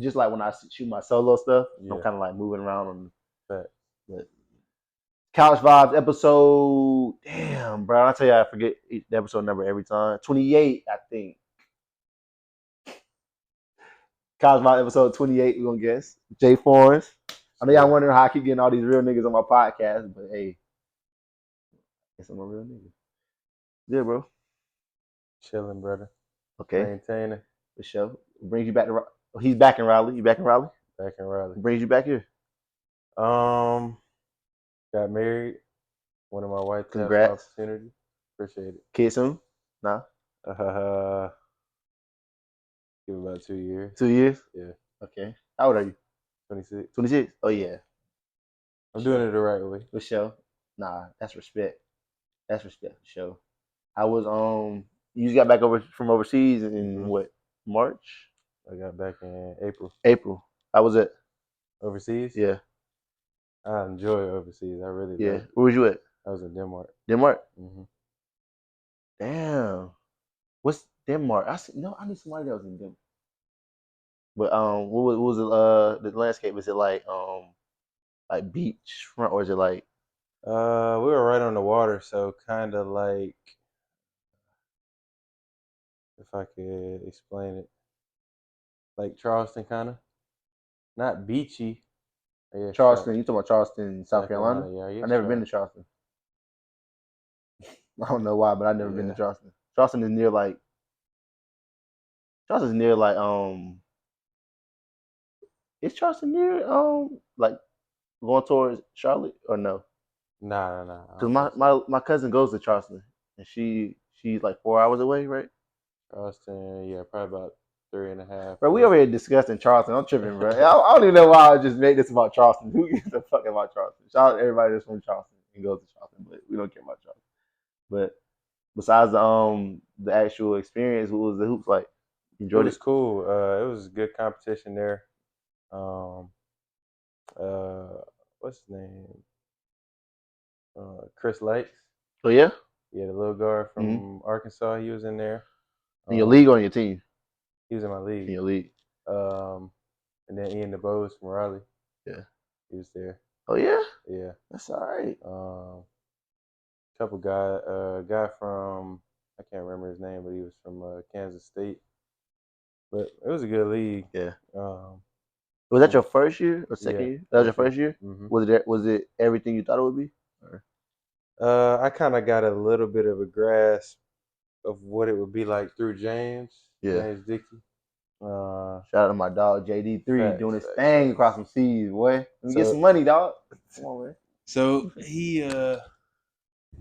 just like when I shoot my solo stuff, Yeah. I'm kind of like moving around on. Fact. But Couch Vibes episode. Damn, bro. I tell you, I forget the episode number every time. 28, I think. Couch Vibes episode 28. We're gonna guess. Jay Fornes. I know y'all wondering how I keep getting all these real niggas on my podcast, but hey, guess I'm a real nigga. Yeah, bro. Chilling, brother. Okay. Maintaining. For sure. Brings you back to. He's back in Raleigh. You back in Raleigh? Back in Raleigh. Brings you back here. Got married. One of my wife. Congrats. Opportunity. Appreciate it. Kid soon? Nah. Give it about 2 years. 2 years? Yeah. Okay. How old are you? 26. 26? Oh yeah. I'm doing it the right way. For sure. Nah, that's respect. That's respect for sure. I was you just got back over from overseas in what, March? I got back in April. April. How was it? Overseas? Yeah. I enjoy overseas. I really do. Yeah. Where was you at? I was in Denmark. Denmark? Mm-hmm. Damn. What's Denmark? I knew somebody that was in Denmark. But what was the landscape? Is it like beach front, or is it like? We were right on the water, so kind of like, if I could explain it, like Charleston, kind of, not beachy. Charleston. You talking about Charleston, South Carolina? Yeah, I've never been to Charleston. I don't know why, but I've never been to Charleston. Charleston is near like. Charleston's near like Is Charleston near like going towards Charlotte or no? Nah. Because my cousin goes to Charleston and she's like 4 hours away, right? Charleston, yeah, probably about 3.5. Bro, we already discussed in Charleston. I'm tripping, bro. I don't even know why I just made this about Charleston. Who gives a fuck about Charleston? Shout out to everybody that's from Charleston and goes to Charleston, but we don't care about Charleston. But besides the actual experience, what was the hoops like? Enjoyed it? It was cool. It was good competition there. What's his name? Chris Lakes. Oh yeah? Yeah, the little guard from Arkansas. He was in there. In your league or on your team? He was in my league. In your league. And then Ian DeBose from Raleigh. Yeah. He was there. Oh yeah? Yeah. That's all right. Couple guy from, I can't remember his name, but he was from Kansas State. But it was a good league. Yeah. Was that your first year or second year? That was your first year? Mm-hmm. Was it everything you thought it would be? Or? I kind of got a little bit of a grasp of what it would be like through James. Yeah. James Dickey. Shout out to my dog JD3 doing his thing across some seas, boy. Let me get some money, dog. Come on, man. So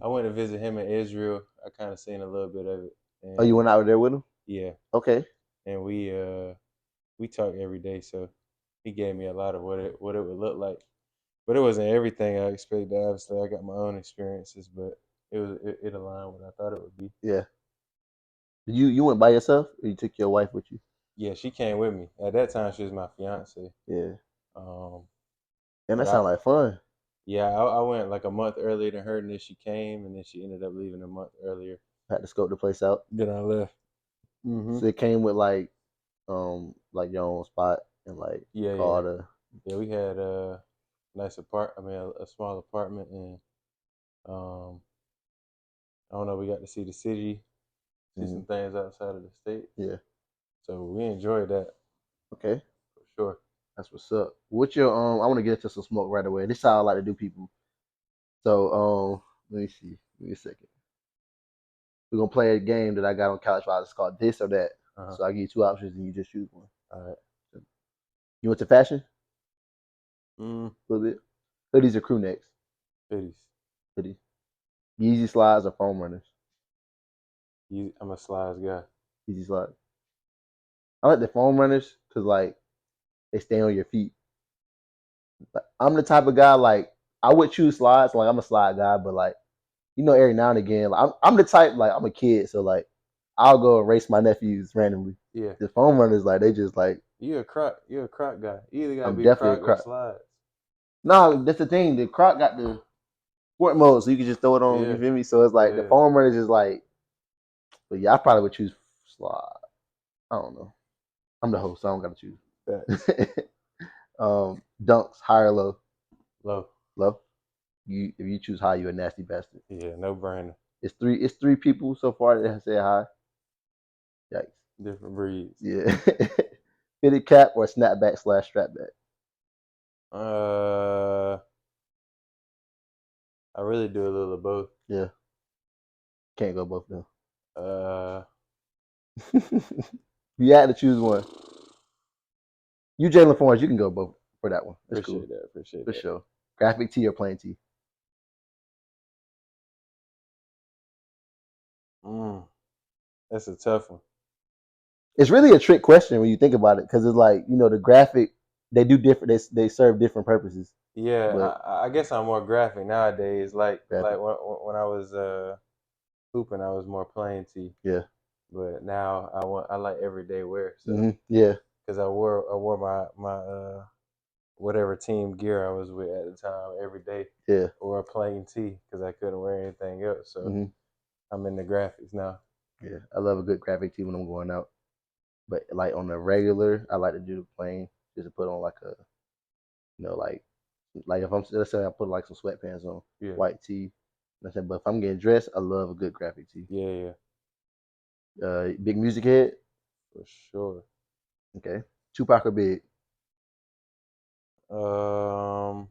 I went to visit him in Israel. I kind of seen a little bit of it. And you went out there with him? Yeah. Okay. And we talk every day, so he gave me a lot of what it would look like. But it wasn't everything I expected. Obviously, I got my own experiences, but it aligned with what I thought it would be. Yeah. You went by yourself, or you took your wife with you? Yeah, she came with me. At that time, she was my fiance. Yeah. And that sounded like fun. Yeah, I went like a month earlier than her, and then she came, and then she ended up leaving a month earlier. Had to scope the place out. Then I left. So it came with like your own spot and like all the. Yeah, we had a nice a small apartment, and I don't know. We got to see the city, see some things outside of the state. Yeah. So we enjoyed that. Okay. For sure. That's what's up. What's your I want to get into some smoke right away. This is how I like to do people. So let me see. Give me a second. We're gonna play a game that I got on Couch Vibes. It's called This or That. So I give you two options and you just choose one. All right. You went to fashion? A little bit. Hoodies or crew necks? Hoodies. Yeezy slides or foam runners? I'm a slides guy. Yeezy slides. I like the foam runners because like they stay on your feet. I'm the type of guy like I would choose slides. Like I'm a slide guy, but like every now and again, like, I'm the type like I'm a kid, so like I'll go and race my nephews randomly. Yeah. The foam runners like they just like. You're a croc guy. You either gotta be definitely croc or slides. No, that's the thing. The croc got the sport mode, so you can just throw it on. You feel me? So it's like the foam runners is like. But yeah, I probably would choose slide. I don't know. I'm the host, so I don't gotta choose. Facts. Dunks, high or low? Low. Low. If you choose high, you're a nasty bastard. Yeah, no brainer. It's three people so far that have said high. Yikes. Different breeds. Yeah. Fitted cap or snapback / strapback? Uh, I really do a little of both. Yeah. Can't go both though. Uh, You had to choose one. You Jaylen Fornes, you can go both for that one. That's cool. appreciate that. Appreciate For that. sure. Graphic tee or plain tee? Mm, that's a tough one. It's really a trick question when you think about it, because it's like, the graphic, they do different, they serve different purposes. Yeah, But I guess I'm more graphic nowadays. Like graphic, when I was hooping, I was more plain tee. yeah. But now I like everyday wear. So Yeah. because I wore my whatever team gear I was with at the time every day, Yeah. or a plain tee because I couldn't wear anything else. So hmm I'm in the graphics now. Yeah. I love a good graphic tee when I'm going out. But like on the regular, I like to do the plain, just to put on like a, like if I'm, let's say I put like some sweatpants on, Yeah, white tee. But if I'm getting dressed, I love a good graphic tee. yeah, yeah, Big music head. for sure. Okay. Tupac or Big? Um,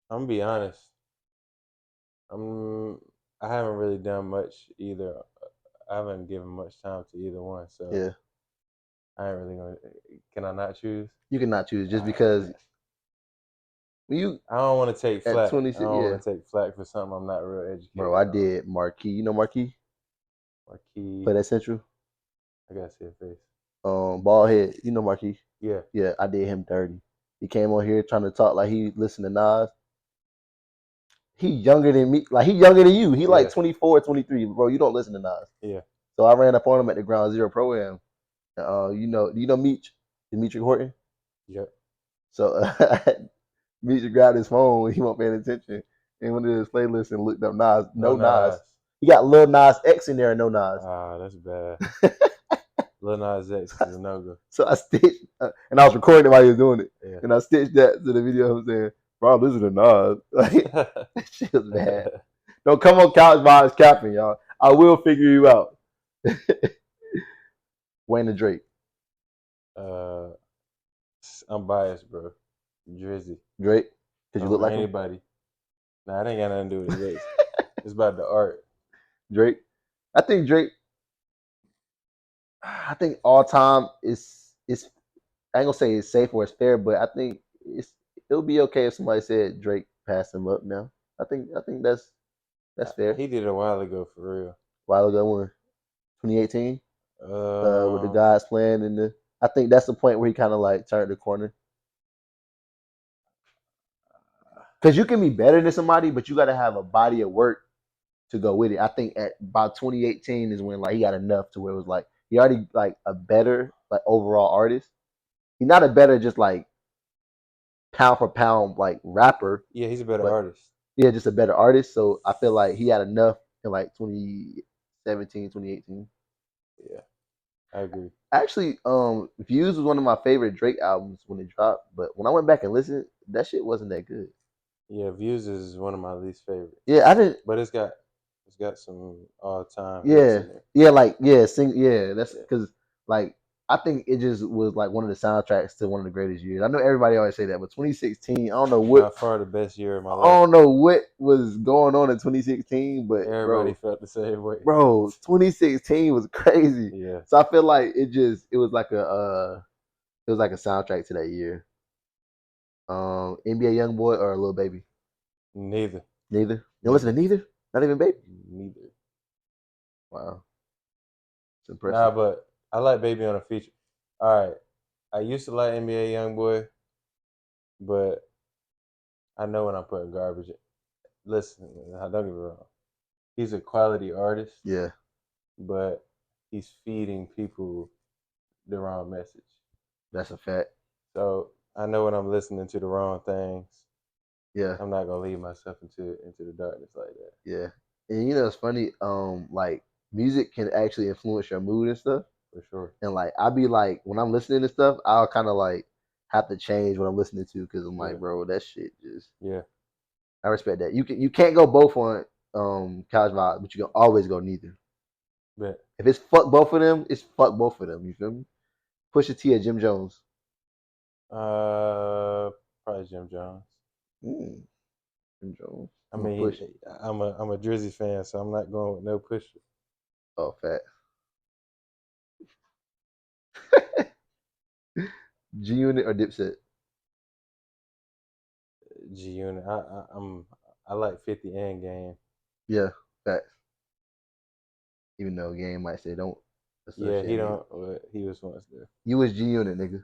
I'm gonna be honest. I'm I haven't really done much either. I haven't given much time to either one, so Yeah. I ain't really gonna. Can I not choose? You cannot choose All just right, because man. when you I don't want to take at flack. I 26, don't yeah. want to take flack for something I'm not real Bro, educated I on. did Marquis. You know Marquis? Marquis, Play that Central. I gotta see a face. Bald head. You know Marquis? Yeah, Yeah, I did him dirty. He came on here trying to talk like he listened to Nas. He younger than me. Like he younger than you. He like yeah, 24, 23. Bro, you don't listen to Nas. yeah, So I ran up on him at the Ground Zero program. Do you know Meech? Dimitri Horton? yep. So Meech grabbed his phone when he wasn't paying attention and went to his playlist and looked up Nas. No No Nas. Nas. He got Lil Nas X in there and no Nas. Ah, that's bad. Lil Nas X is a no go. So I stitched, and I was recording it while he was doing it, Yeah. and I stitched that to the video. I'm saying, "Bro, listen to Nas." Like that shit was bad. Don't come on couch vibes capping, y'all. I will figure you out. Wayne and Drake. uh, I'm biased, bro. Drizzy Drake, because you look over like him. anybody. Nah, it ain't got nothing to do with the looks. It's about the art. Drake. I think Drake. I think all time is. I ain't gonna say it's safe or it's fair, but I think it'll be okay if somebody said Drake passed him up now. I think that's fair. He did it a while ago for real. A while ago, when 2018, with the Um, guys playing in the. I think that's the point where he kind of like turned the corner. Because you can be better than somebody, but you got to have a body of work to go with it. I think at about 2018 is when like he got enough to where it was like he already like a better like overall artist. He's not a better just like pound for pound like rapper, yeah, he's a better but artist. yeah, just a better artist. So I feel like he had enough in like 2017, 2018. Yeah, I agree. Actually, Views was one of my favorite Drake albums when it dropped, but when I went back and listened, that shit wasn't that good. Yeah, Views is one of my least favorites, Yeah, I didn't. but it's got some all time hits Yeah, in there. yeah, like yeah, sing, yeah. That's Yeah, because like I think it just was like one of the soundtracks to one of the greatest years. I know everybody always say that, but 2016, by far the best year of my I life. don't know what was going on in 2016, but Everybody bro, felt the same way. 2016 was crazy. Yeah, So I feel like it was like a soundtrack to that year. NBA YoungBoy or Lil Baby? neither, Neither. You don't listen neither, to neither? Not even Baby? neither. Wow, it's Nah, impressive. but I like Baby on a feature. All right, I used to like NBA YoungBoy, but I know when I'm putting garbage. Listen, don't get me wrong. He's a quality artist, Yeah, but he's feeding people the wrong message. that's a fact. So I know when I'm listening to the wrong things, Yeah, I'm not gonna leave myself into the darkness like yeah. And it's funny. Like music can actually influence your mood and stuff. for sure. And like I be like when I'm listening to stuff, I'll kind of like have to change what I'm listening to because I'm like, Yeah, bro, that shit just. yeah, I respect that. You can't go both on college vibe, but you can always go neither. but If it's fuck both of them, it's fuck both of them. You feel me? Pusha T or Jim Jones. uh, probably Jim Jones. Mm, Jim Jones. I I'm gonna mean, push. I'm a Drizzy fan, so I'm not going with no Pusha. Oh, fat. G Unit or Dipset? G Unit. I like 50 and Game. Yeah, fat. Even though Game might say don't Yeah, he associate me. don't. He was once there. You was G Unit, nigga.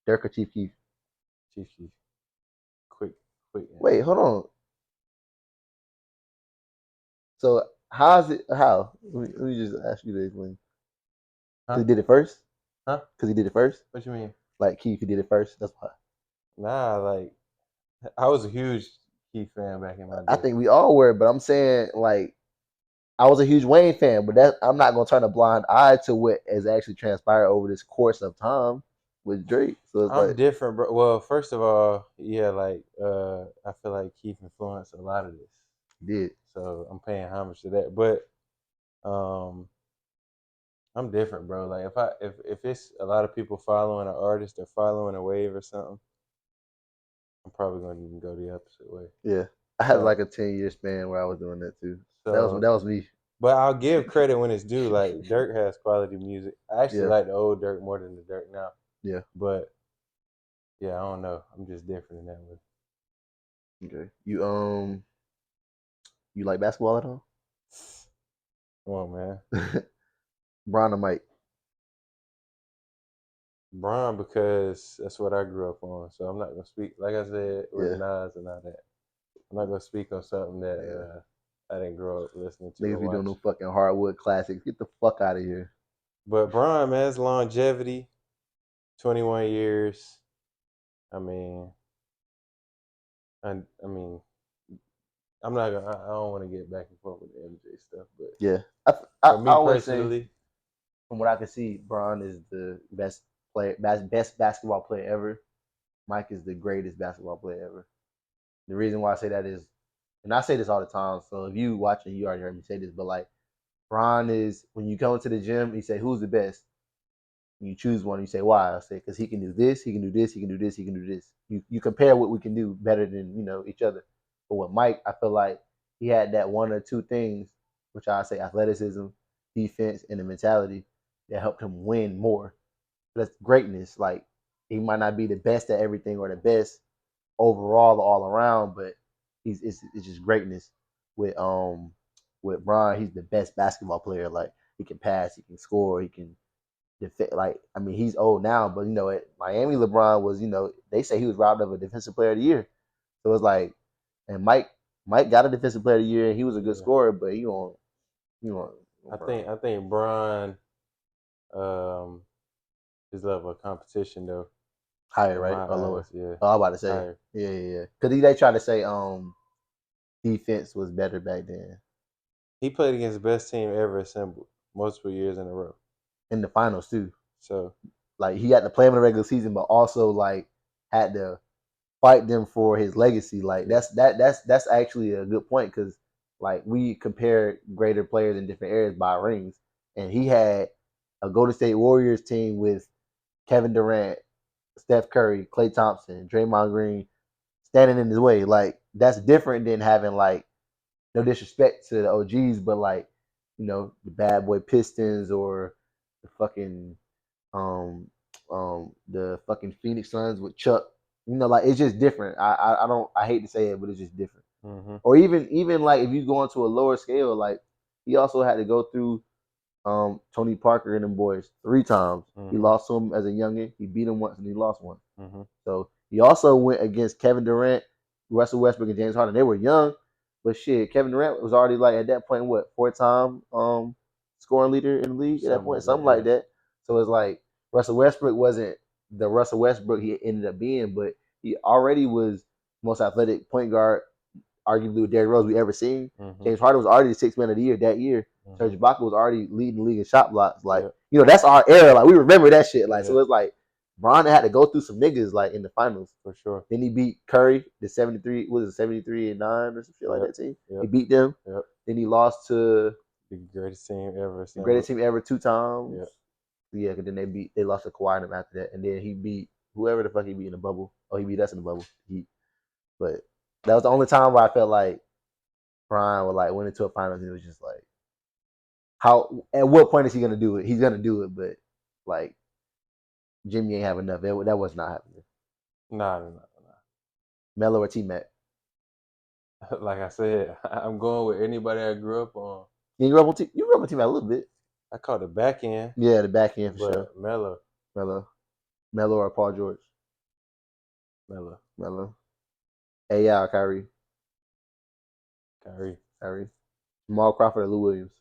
Dirk or Chief Keef? Chief Keef. Quick, quick Wait, answer. hold on. So how's it? How? Let me just ask you this one. Cause Huh? he did it first. Huh? Cause he did it first. What you mean? Like Keith, he did it first. That's why. Nah, like I was a huge Keith fan back in my I day. think we all were, but I'm saying like I was a huge Wayne fan, but that I'm not gonna turn a blind eye to what has actually transpired over this course of time with Drake. So it's I'm like, different, bro. Well, first of all, yeah, like I feel like Keith influenced a lot of this, he did. so I'm paying homage to that. But um, I'm different, bro. Like if it's a lot of people following an artist or following a wave or something, I'm probably going to go the opposite way. Yeah, I had So like a 10-year span where I was doing that too. so, That was me. but I'll give credit when it's due. Like Dirk has quality music. I actually Yeah, like the old Dirk more than the Dirk now. yeah. But yeah, I don't know. I'm just different in that way. Okay. You like basketball at all? Come on, man. Bron or Mike? Braun, because that's what I grew up on. So I'm not gonna speak, like I said, with Yeah, Nas and all that. I'm not gonna speak on something that yeah. I didn't grow up listening to or Niggas be doing watch. no fucking hardwood classics. Get the fuck out of here. But Braun, man, his longevity, 21 years. I mean, I mean, I'm not gonna. I don't want to get back and forth with the MJ stuff, but Yeah, for I me always say personally, from what I can see, Bron is the best player, best basketball player ever. Mike is the greatest basketball player ever. The reason why I say that is, and I say this all the time. So if you watching, you already heard me say this, but like Bron is when you go into the gym, you say who's the best. You choose one. You say why? I say because he can do this, he can do this, he can do this, he can do this. You compare what we can do better than each other. But with Mike, I feel like he had that one or two things, which I say athleticism, defense, and the mentality that helped him win more. That's greatness. Like he might not be the best at everything or the best overall all around, but it's just greatness. With with Bron, he's the best basketball player. Like he can pass, he can score, he can like I mean he's old now, but at Miami LeBron was they say he was robbed of a defensive player of the year. So it's like and Mike got a defensive player of the year and he was a good yeah, scorer, but you on LeBron I think Braun, um, his level of competition though, higher, in right? my Or lower. eyes, yeah, Oh, I'm about to say. higher. Yeah, yeah, yeah. Because they tried to say defense was better back then He played against the best team ever assembled multiple years in a row. in the finals too. So Like he had to play him in the regular season, but also like had to fight them for his legacy. Like yeah, that's actually a good point because like we compare greater players in different areas by rings, and he had a Golden State Warriors team with Kevin Durant, Steph Curry, Klay Thompson, Draymond Green standing in his way. Like that's different than having like no disrespect to the OGs, but like the Bad Boy Pistons or the fucking um the fucking Phoenix Suns with Chuck. Like it's just different. I don't I hate to say it, but it's just different. hmm Or even like if you go into a lower scale, like he also had to go through Tony Parker and them boys 3 times. He hmm lost to him as a youngin. He beat him once and he lost once. hmm So he also went against Kevin Durant, Russell Westbrook, and James Harden. They were young, but shit, Kevin Durant was already like at that point what 4-time scoring leader in the league at that something point, like that. something like Yeah, that. So it's like Russell Westbrook wasn't the Russell Westbrook he ended up being, but he already was most athletic point guard arguably with Derrick Rose we ever seen. Mm-hmm. James Harden was already the sixth man of the year that year. Mm-hmm. Serge Ibaka was already leading the league in shot blocks. Like, Yep. you know, that's our era. Like, we remember that shit. Like, Yeah. so it's like Bron had to go through some niggas like in the finals. For sure. Then he beat Curry, the 73, was it 73-9 or some shit like that team? Yep. He beat them. Yep. Then he lost to the greatest team ever. the greatest team ever 2 times. Yep. Yeah, because then they lost to Kawhi and them after that. And then he beat whoever the fuck he beat in the bubble. Oh, he beat us in the bubble. But that was the only time where I felt like Brian would like went into a finals and it was just like, how at what point is he gonna do it? He's gonna do it, but like Jimmy ain't have enough. That was not happening. Nah. Melo or T Mac. Like I said, I'm going with anybody I grew up on. You grew up on T Mac a little bit. I caught the back end. Yeah, the back end for but sure. Melo or Paul George. Melo. AI or Kyrie. Jamal Crawford or Lou Williams.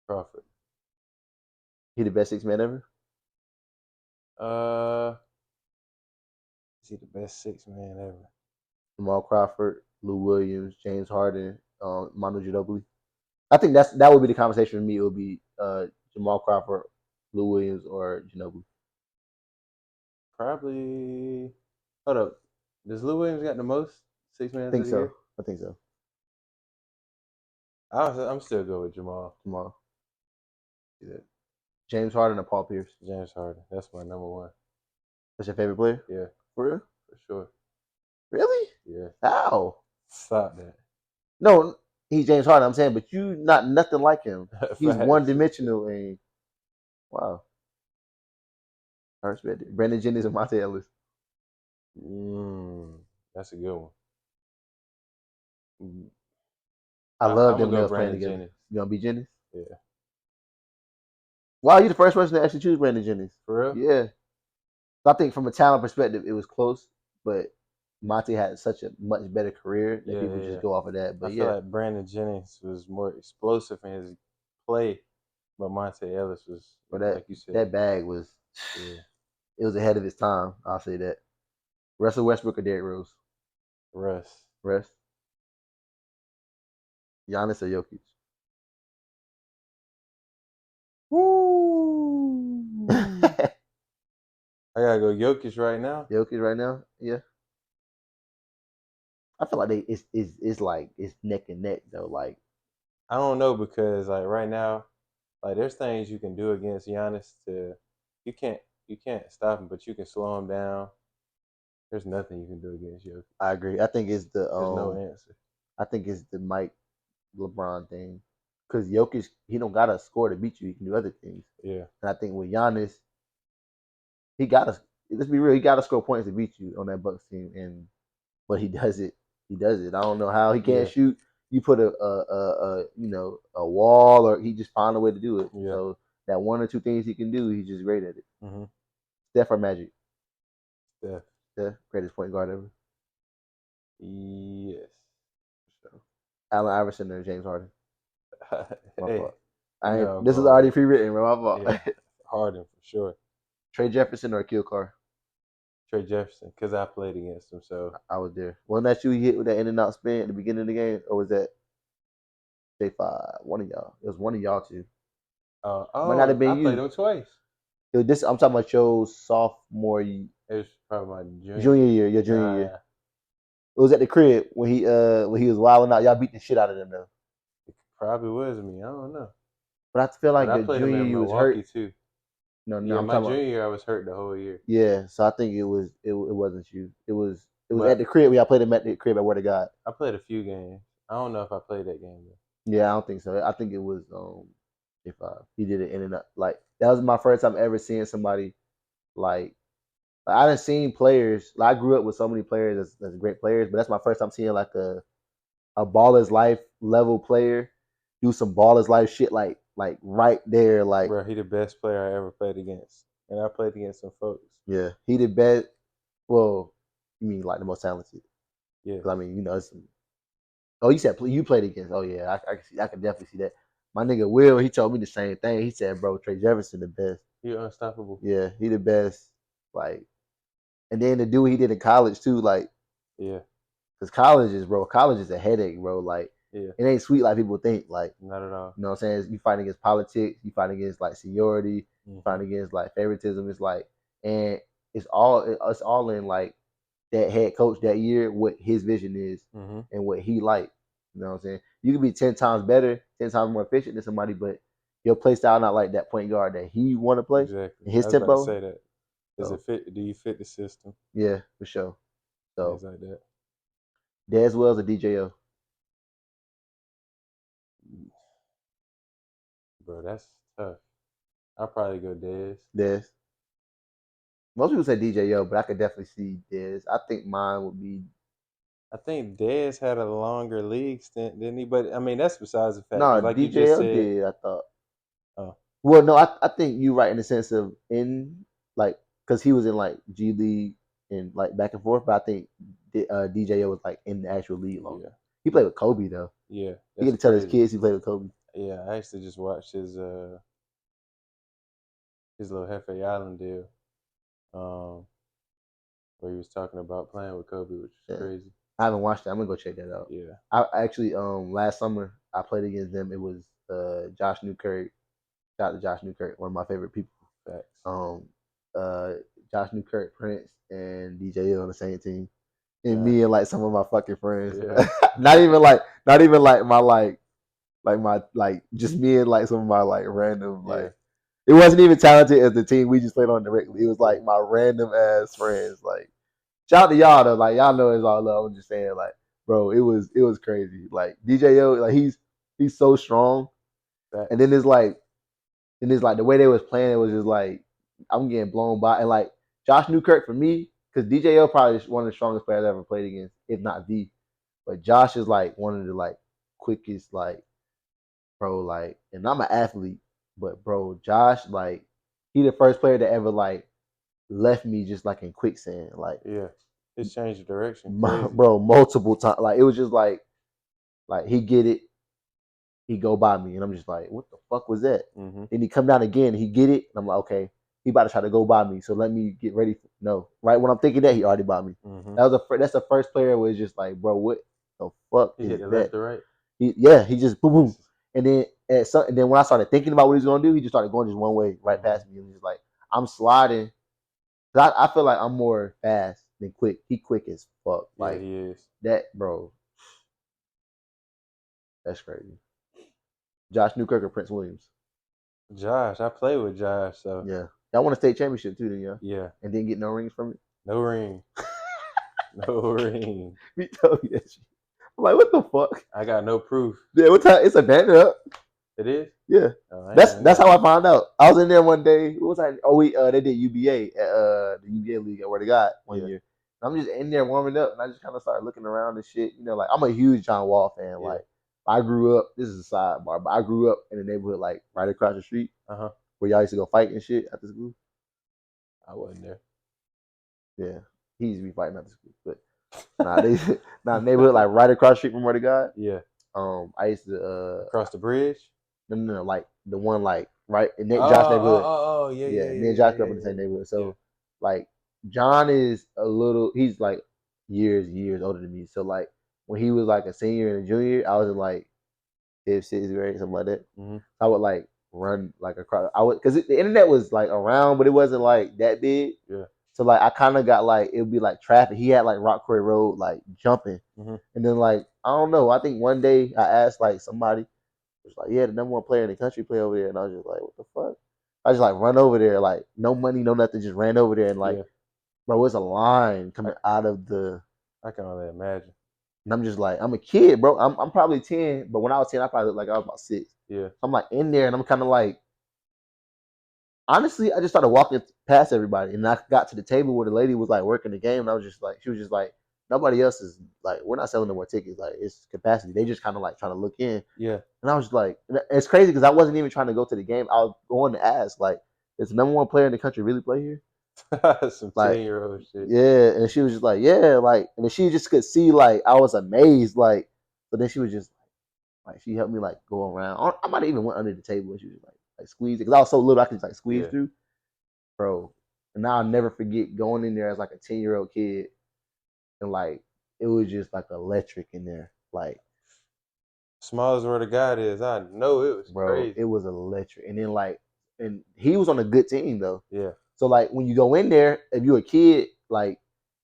Crawford. He the best 6 man ever? Is he the best 6 man ever? Jamal Crawford, Lou Williams, James Harden, Manu Ginobili. I think that would be the conversation for me. It would be Jamal Crawford, Lou Williams, or Ginobili. Probably. Hold up. Does Lou Williams got the most 6 man? I think so. I'm still good with Jamal. Yeah. James Harden or Paul Pierce? James Harden. That's my number one. That's your favorite player? Yeah. For real? For sure. Really? Yeah. How? Stop that. No, he's James Harden. I'm saying, but you not nothing like him. He's one dimensional and wow. I respect it. Brandon Jennings and Monte Ellis. That's a good one. I love them nails playing together. Jennings. You gonna be Jennings? Yeah. Wow, you're the first person to actually choose Brandon Jennings. For real? Yeah. So I think from a talent perspective, it was close, but Monte had such a much better career that people just go off of that. But I feel like Brandon Jennings was more explosive in his play, but Monte Ellis was, like you said, that bag was, it was ahead of his time. I'll say that. Russell Westbrook or Derrick Rose? Russ. Giannis or Jokic? Woo! I gotta go Jokic right now. Yeah. I feel like it's like it's neck and neck though. Like I don't know because like right now, like there's things you can do against Giannis you can't stop him, but you can slow him down. There's nothing you can do against Jokic. I agree. I think it's there's no answer. I think it's the Mike LeBron thing. Because Jokic, he don't gotta score to beat you. He can do other things. Yeah. And I think with Giannis, let's be real, he gotta score points to beat you on that Bucks team. But he does it. I don't know how he can't shoot. You put a wall, or he just found a way to do it. Yeah. So that one or two things he can do, he's just great at it. Mm-hmm. Steph or Magic? Steph, greatest point guard ever. Yes. So, Allen Iverson or James Harden? My fault. This is already pre-written, bro. My fault. Yeah. Harden for sure. Trey Jefferson or Akil Carr? Trey Jefferson, because I played against him, so I was there. Wasn't that you he hit with that in and out spin at the beginning of the game, or was that J5? One of y'all. It was one of y'all two. Might not have been I played him twice. I'm talking about your sophomore year. It was probably my junior year. Your junior year. It was at the crib when he was wilding out. Y'all beat the shit out of them though. It probably was me. I don't know. But I feel like your junior year you was hurt too. No, I'm my junior year I was hurt the whole year. Yeah, so I think it wasn't you. It was at the crib. Y'all played him at the crib at Word of God. I played a few games. I don't know if I played that game though. Yeah, I don't think so. I think it was if he did it in and out. Like that was my first time ever seeing somebody like I done seen players. Like, I grew up with so many players that's great players, but that's my first time seeing like a baller's life level player do some baller's life shit like right there. Like, bro, he the best player I ever played against, and I played against some folks. Yeah, he the best. Well, you mean like the most talented? Yeah. I mean, oh, you said you played against. Oh yeah, I can definitely see that. My nigga Will, he told me the same thing. He said, bro, Trey Jefferson the best. He unstoppable. Yeah, he the best. Like, and then the dude he did in college too. Like, yeah, Because college is a headache, bro. Like, Yeah, it ain't sweet like people think. Like, not at all. you know what I'm saying? You fight against politics, you fight against like seniority, you Hmm. fight against like favoritism. It's like, and it's all in like that head coach that year, what his vision is Hmm. and what he like. You know what I'm saying? You can be 10 times better, 10 times more efficient than somebody, but your play style not like that point guard that he want to play Exactly. in his I was about to tempo. say that. Does So it fit? Do you fit the system? yeah, for sure. Things So like that. Dez Wells or DJO? Bro, that's tough. I'll probably go Dez. Dez. Most people say DJO, but I could definitely see Dez. I think mine would be I think Dez had a longer league stint, didn't he? But I mean, that's besides the fact no because, like you just DJO said, did. I thought. oh Well, no, I think you right in the sense of in like because he was in like G League and like back and forth, but I think DJO was like in the actual league longer. yeah, He played with Kobe though. yeah, He that's get to tell his crazy. kids he played with Kobe. Yeah, I actually just watched his little Hefe Island deal, um, where he was talking about playing with Kobe, which is Yeah, crazy. I haven't watched that. I'm gonna go check that out. Yeah, I actually last summer I played against them. It was Josh Newkirk. Shout out to Josh Newkirk, one of my favorite people. facts. Um, uh, Josh Newkirk, Prince, and DJ on the same team, and God, me and like some of my fucking friends. yeah, Not even like my like my like just me and like some of my like random yeah, like it wasn't even talented as the team we just played on directly. It was yeah, like my random ass friends. Like shout out to y'all though. Like y'all know it's all love. I'm just saying like bro, it was crazy. Like DJO like he's so strong, and then facts. it's like the way they was playing it was just like I'm getting blown by and like Josh Newkirk for me because DJO probably is one of the strongest players I ever played against, if not the. But Josh is like one of the like quickest like bro, like, and I'm an athlete, but bro, Josh, like, he the first player that ever like left me just like in quicksand, like, Yeah, his change of direction, crazy. bro, multiple times. Like, it was just like he get it, he go by me, and I'm just like, what the fuck was that? Hmm. Then he come down again, he get it, and I'm like, okay, he about to try to go by me, so let me get ready. No, right when I'm thinking that he already by me. Hmm. That's the first player where it's just like, bro, what the fuck He hit is the that? left or right. He just boom boom, and then and then when I started thinking about what he's gonna do, he just started going just one way right Hmm. past me, and he's like, I'm sliding. I feel like I'm more fast than quick. He quick as fuck. Yeah, Like he is. that, bro. That's crazy. Josh Newkirk or Prince Williams. Josh, I play with Josh, so Yeah, y'all won a state championship too, then yeah, yeah, and didn't get no rings from it. no ring, no ring. He told me that shit. I'm like, what the fuck? I got no proof. Yeah, what time? It's a banner up. It is. Yeah, Oh, I ain't that's even that's know. how I found out. I was in there one day. What was I? Oh, they did UBA at the UBA league at Where to God one Yeah, year. I'm just in there warming up, and I just kind of started looking around and shit. You know, like I'm a huge John Wall fan. yeah. Like I grew up. This is a sidebar, but I grew up in a neighborhood like right across the street Uh huh. where y'all used to go fight and shit after school. I wasn't there. Yeah, he used to be fighting after school, but nah, they neighborhood like right across the street from Where to God. Yeah, I used to across the bridge. no, like the one like right in Oh, Josh oh, neighborhood. oh, oh, yeah, Yeah, yeah, me yeah, and yeah, Josh grew yeah, up in the same yeah, neighborhood. yeah. So like John is he's like years older than me. So like when he was like a senior and a junior, I was in like fifth, sixth grade, something like that. Hmm. I would like run like across. I would because the internet was like around, but it wasn't like that big. Yeah. So like I kind of got like it would be like traffic. He had like Rock Quarry Road like jumping, Hmm. and then like I don't know. I think one day I asked like somebody was like, yeah, the number one player in the country play over there, and I was just like, what the fuck? I just like run over there, like no money, no nothing, just ran over there and like, Yeah. bro, it's a line I, coming out of the, I can only imagine. and I'm just like, I'm a kid, bro. I'm probably 10, but when I was 10, I probably looked like I was about 6. Yeah. So I'm like in there, and I'm kind of like, honestly, I just started walking past everybody, and I got to the table where the lady was like working the game, and I was just like, she was just like, nobody else is like, we're not selling no more tickets, like it's capacity. They just kind of like trying to look in. Yeah. And I was like, it's crazy because I wasn't even trying to go to the game. I was going to ask, like, is the number one player in the country really play here? Some Like, 10-year-old shit. yeah. And she was just like, yeah, like, and then she just could see, like, I was amazed, like, but then she was just like, she helped me like go around. I might have even went under the table and she was like squeeze it because I was so little I could just like squeeze Yeah. through, bro. And now I'll never forget going in there as like a 10-year-old kid and like it was just like electric in there. Like, Small as where the God is, I know it was bro, crazy. it was electric. And then like, and he was on a good team though. Yeah. So like when you go in there, if you're a kid, like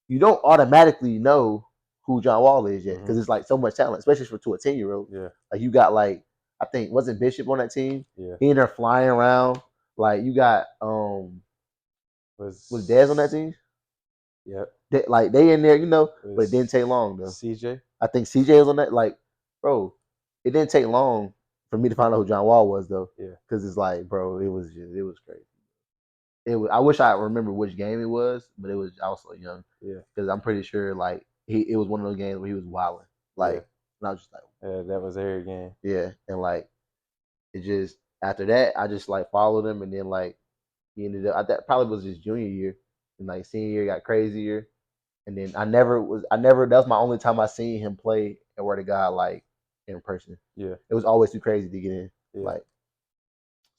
you don't automatically know who John Wall is yet because it's like so much talent, especially for to a 10-year-old. Yeah. Like you got like I think wasn't Bishop on that team? Yeah. He in there flying around. Like you got was Dez on that team? Yep. They in there, you know, but it didn't Was take long though. CJ? I think CJ was on that. Like, bro, it didn't take long for me to find out who John Wall was though, Yeah. because it's like, bro, it was crazy. It was. I wish I remember which game it was, but it was I was so young. Yeah. Because I'm pretty sure like it was one of those games where he was wilding. Like, Yeah. and I was just like, That was every game. yeah, and like it just after that I just like followed him, and then like he ended up. That probably was his junior year, and like senior year got crazier. And then I never that was my only time I seen him play and word to God like in person. Yeah. It was always too crazy to get in. Yeah. Like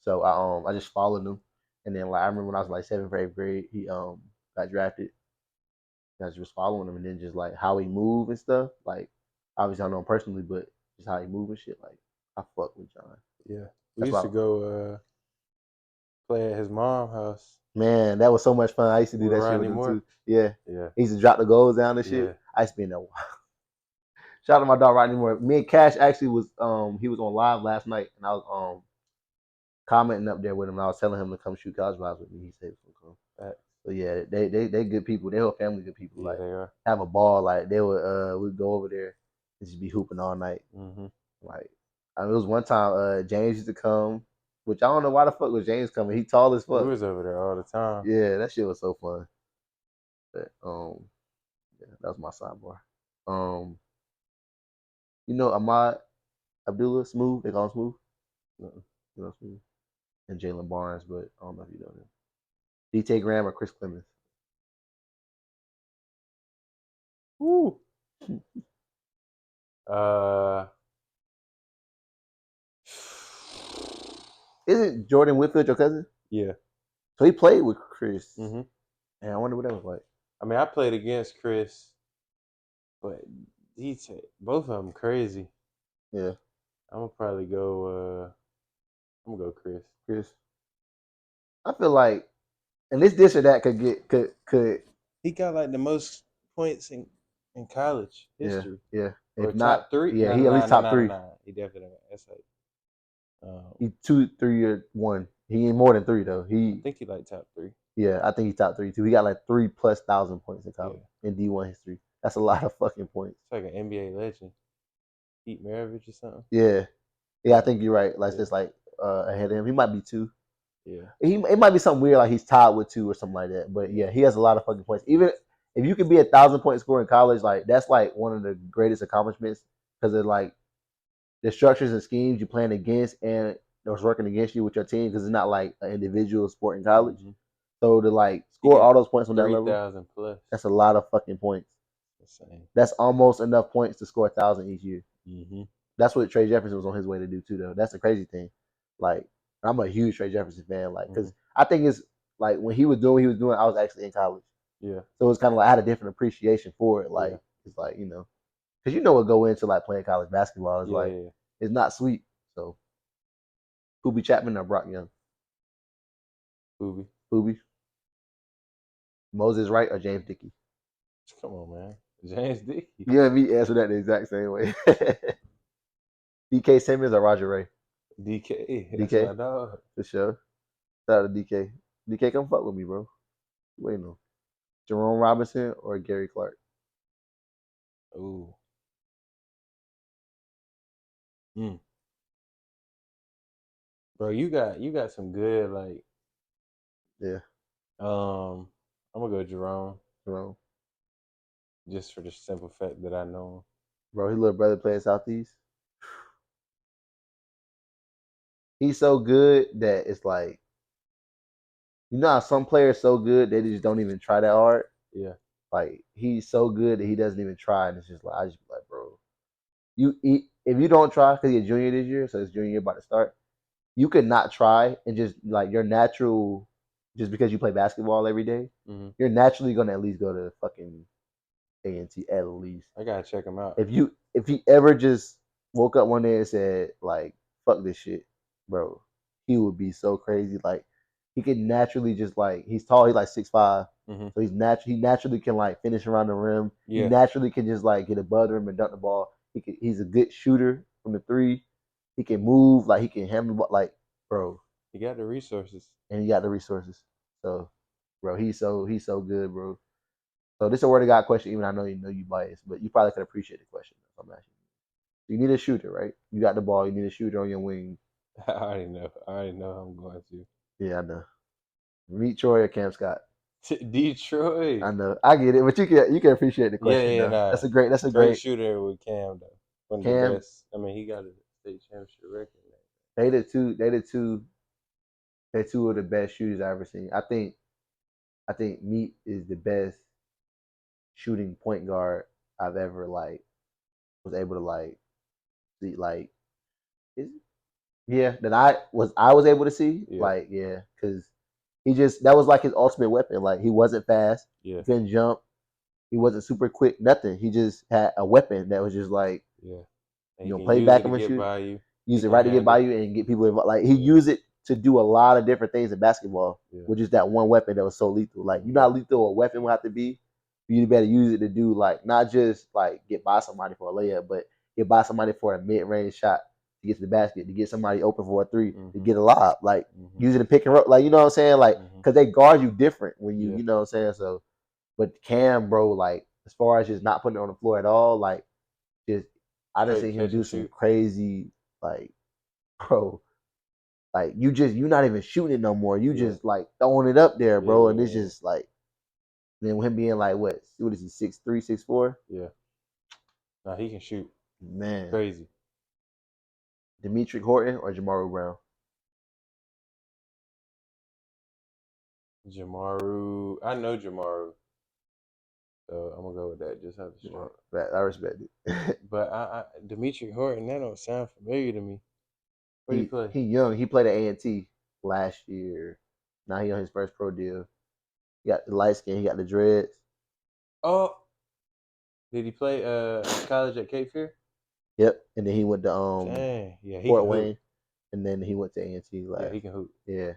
so I just followed him. And then like I remember when I was like seventh or eighth grade, he got drafted. I was just following him and then just like how he moved and stuff. Like obviously I don't know him personally, but just how he moved and shit, like I fuck with John. Yeah. We That's used why to go play at his mom's house man, that was so much fun. I used to do with that shit with Rodney him Moore. too. Yeah. Yeah. He used to drop the goals down and shit. Yeah. I used to be in there. Shout out to my dog Rodney Moore. Me and Cash actually was he was on live last night and I was commenting up there with him and I was telling him to come shoot college vibes with me. He said he was gonna come. So yeah, they good people. They whole family good people. Yeah, like they are. have a ball. Like they would we'd go over there and just be hooping all night. Mm-hmm. Like I mean, it was one time James used to come, which I don't know why the fuck was James coming. He tall as We fuck. was over there all the time. Yeah, that shit was so fun. But yeah, that was my sidebar. You know Ahmad Abdullah Smooth, they call him Smooth. Mm-mm. You know Smooth and Jaylen Barnes, but I don't know if you know him. DT Graham or Chris Clemens. Woo. Uh. Isn't Jordan Whitfield your cousin? Yeah. So he played with Chris. Mm-hmm. And I wonder what that was like. I mean, I played against Chris, but both of them crazy. Yeah. I'm gonna probably go. I'm gonna go Chris. Chris. I feel like, and this or that could. He got like the most points in college Yeah. history. Yeah. Or If not, top three? yeah, No, he no, at least no, top no, no, three. no. He definitely. That's like. He 2, 3, or 1. He ain't more than 3 though. I think he like top three. Yeah, I think he's top 3 too. He got like 3,000+ points in college Yeah. in D1 history. That's a lot of fucking points. It's like an NBA legend. Pete Maravich or something. Yeah. Yeah, I think you're right. Like Yeah. just like ahead of him. He might be 2. Yeah. It might be something weird like he's tied with 2 or something like that. But yeah, he has a lot of fucking points. Even if you could be 1,000 point scorer in college, like that's like one of the greatest accomplishments because of like the structures and schemes you're playing against and those working against you with your team because it's not like an individual sport in college. Mm-hmm. So to like He score got all those points on that 3,000 level, plus. that's a lot of fucking points. Insane. That's almost enough points to score 1,000 each year. Mm-hmm. That's what Trey Jefferson was on his way to do too, though. That's the crazy thing. Like I'm a huge Trey Jefferson fan, like because I think it's like when he was doing what he was doing, I was actually in college. Yeah. So it's kind of like I had a different appreciation for it. Like Yeah. it's like because you know what go into like playing college basketball is like Yeah. it's not sweet. So Kobe Chapman or Brock Young? Booby. Kobe. Moses Wright or James Dickey? Come on, man. James Dickey. You and me answer that the exact same way. DK Simmons or Roger Ray? DK. That's DK? my dog. For sure. Shout out to DK. DK, come fuck with me, bro. Wait no. Jerome Robinson or Gary Clark? Ooh. Mm. Bro, you got some good like. Yeah. I'm gonna go Jerome. Jerome. Just for the simple fact that I know him. Bro, his little brother playing Southeast. He's so good that it's like, you know how some players so good they just don't even try that hard. Yeah. Like he's so good that he doesn't even try, and it's just like I just be like, bro, if you don't try because you're a junior this year, so it's junior year about to start, you could not try and just like your natural, just because you play basketball every day, Mm-hmm. you're naturally gonna at least go to fucking A&T at least. I gotta check him out. If he ever just woke up one day and said like fuck this shit, bro, he would be so crazy. Like he can naturally just like he's tall, he's like 6'5", Mm-hmm. so he naturally can like finish around the rim. He Yeah, naturally can just like get above the rim and dunk the ball. He's a good shooter from the three. He can move, like he can handle the ball, like bro, he got the resources. and he got the resources. So, bro, he's so good, bro. So this is a word of God question. Even I know you biased, but you probably could appreciate the question. I'm asking you. You need a shooter, right? You got the ball. You need a shooter on your wing. I already know. I already know how I'm going to. Yeah, I know. Meet Troy or Cam Scott. Detroit. I know. I get it, but you can appreciate the Yeah, question yeah, though. nah. That's a Great great shooter with Cam though. One of the Cam. best. I mean, he got a state championship record. They the two. They're two of the best shooters I've ever seen. I think Meat is the best shooting point guard I've ever like was able to like see like is yeah that I was able to see Yeah, like yeah because he just that was like his ultimate weapon. Like he wasn't fast, yeah, he couldn't jump, he wasn't super quick, nothing. He just had a weapon that was just like yeah. And you he know can play use it back to him and get shoot, by you. He use it can right to get by handle. you and get people involved. Like he Yeah, used it to do a lot of different things in basketball, yeah. which is that one weapon that was so lethal. Like you Mm-hmm. know how lethal a weapon will have to be. You better use it to do like not just like get by somebody for a layup, but get by somebody for a mid range shot to get to the basket, to get somebody open for a three, to Mm-hmm. get a lob. Like Mm-hmm. use it to pick and roll. Like you know what I'm saying? Like Mm-hmm. because they guard you different when Yeah, you know what I'm saying. So, but Cam, bro, like as far as just not putting it on the floor at all, like just I done straight seen him catch do and some shoot. crazy like bro. Like you're not even shooting it no more. You Yeah, just like throwing it up there, yeah, bro. And yeah, it's yeah, just like then him being like what is he 6'3", 6'4"? yeah. Now he can shoot. Man, Crazy. Demetric Horton or Jamaru Brown? Jamaru. I know Jamaru, so I'm gonna go with that. Just have to Jamaru. straight. I respect it. But Dimitri Horton, that don't sound familiar to me. Where do you play? he young. He played at A&T last year. Now he on his first pro deal. He got the light skin. He got the dreads. Oh, did he play college at Cape Fear? Yep. And then he went to Dang, yeah, he can Fort hoop. Wayne, and then he went to A&T Yeah, last. he can hoop. Yeah.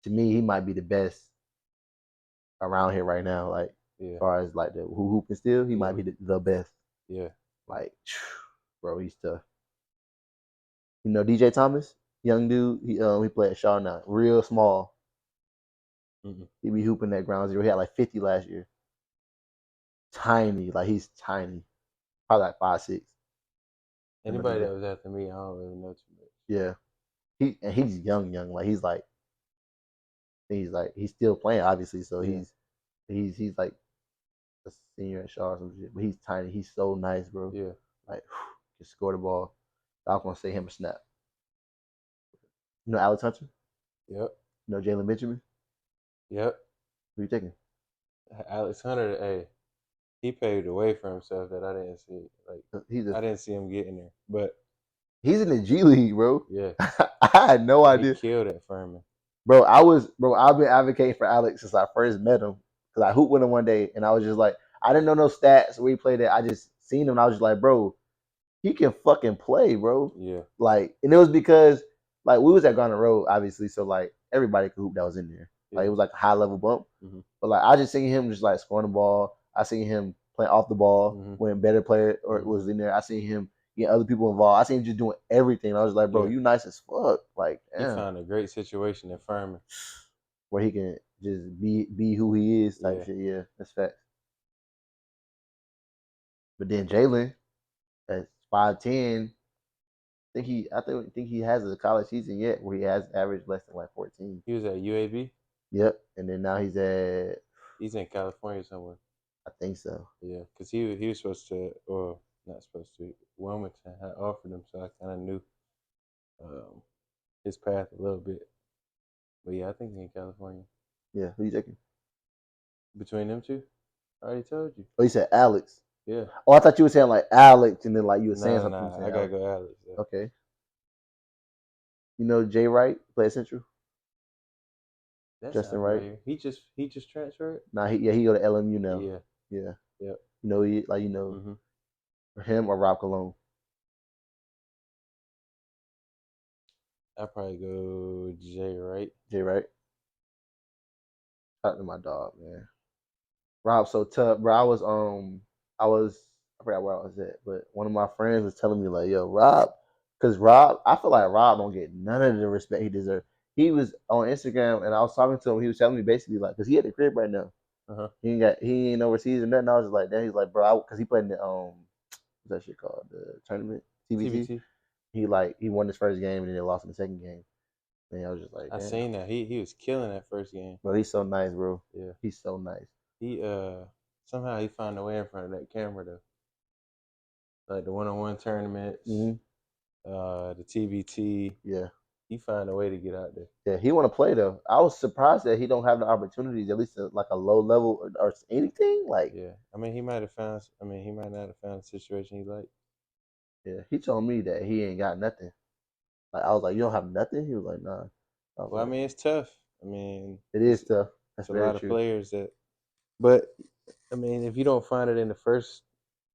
To me, he might be the best around here right now. Like as Yeah, far as like the who hooping still, he yeah, might be the best. yeah. Like, bro, he's tough. You know, DJ Thomas, young dude. He played at Shaw now, real small. Mm-mm. He be hooping that ground zero. He had like 50 last year. Tiny, like he's tiny, probably like 5'6". Him or Anybody DJ. that was after me, I don't really know too much. Yeah, he's young. Like he's still playing obviously. So Yeah, he's like a senior at Shaw or some shit. But he's tiny. He's so nice, bro. yeah, Like can score the ball. I was gonna say him a snap. You know Alex Hunter? yep, You know Jalen Benjamin? yep. Who you taking? Alex Hunter, hey, he paved the way for himself that I didn't see. Like, He's a I didn't see him getting there, but he's in the G League, bro. yeah, I had no and he idea, killed at Furman. bro. I've been advocating for Alex since I first met him because I hooped with him one day, and I was just like, I didn't know no stats where he played it. I just seen him, and I was just like, bro, he can fucking play, bro. Yeah, Like, and it was because like we was at Garner Road, obviously, so like everybody could hoop that was in there. Like yeah, it was like a high level bump. mm-hmm. But like I just seen him just like scoring the ball. I seen him playing off the ball Mm-hmm. when better player or Mm-hmm. was in there. I seen him getting other people involved. I seen him just doing everything. I was like, bro, Yeah. you nice as fuck. Like, He damn, found a great situation at Furman. where he can just be who he is type Yeah, shit. Yeah, that's facts. But then Jalen at 5'10", think he has a college season yet where he has averaged less than like 14. he was at UAB. Yep. And then now he's at He's in California somewhere. I think so. Yeah, because he was supposed to, or not supposed to. Wilmington had offered him, so I kind of knew um, his path a little bit. But yeah, I think he's in California. Yeah, who you taking? Between them two, I already told you. Oh, you said Alex. Yeah. Oh, I thought you were saying like Alex, and then like you were saying Nah, something. You nah. saying I gotta Alex. go Alex. Yeah. Okay. You know Jay Wright, play at Central. That Justin sounds Wright. familiar. He just transferred. Nah, he go to LMU now. Yeah. Yeah. Yep. You know, Hmm. him or Rob Cologne. I'd probably go Jay Wright. Jay, right? Shout out to my dog, man. Rob so tough, bro. I forgot where I was at, but one of my friends was telling me like, yo, Rob, because Rob, I feel like Rob don't get none of the respect he deserves. He was on Instagram and I was talking to him. He was telling me basically like, because he at the crib right now. Uh-huh. He ain't overseas or nothing. I was just like, that. He's like, bro, because he played in the what's that shit called, the tournament TBT. TBT. He won his first game and then they lost in the second game. And I was just like, I damn, seen that. He was killing that first game. bro, he's so nice, bro. Yeah. He's so nice. He somehow he found a way in front of that camera though. Like the one-on-one tournaments, Hmm. the TBT. Yeah. He found a way to get out there. Yeah, he want to play though. I was surprised that he don't have the opportunities, at least at like a low level or anything. Like, Yeah. I mean, he might have found. I mean, he might not have found a situation he liked. yeah, he told me that he ain't got nothing. Like, I was like, you don't have nothing. He was like, nah. I was Well, I like, mean, it's tough. I mean, it is tough. That's it's a very lot of true. players that. But I mean, if you don't find it in the first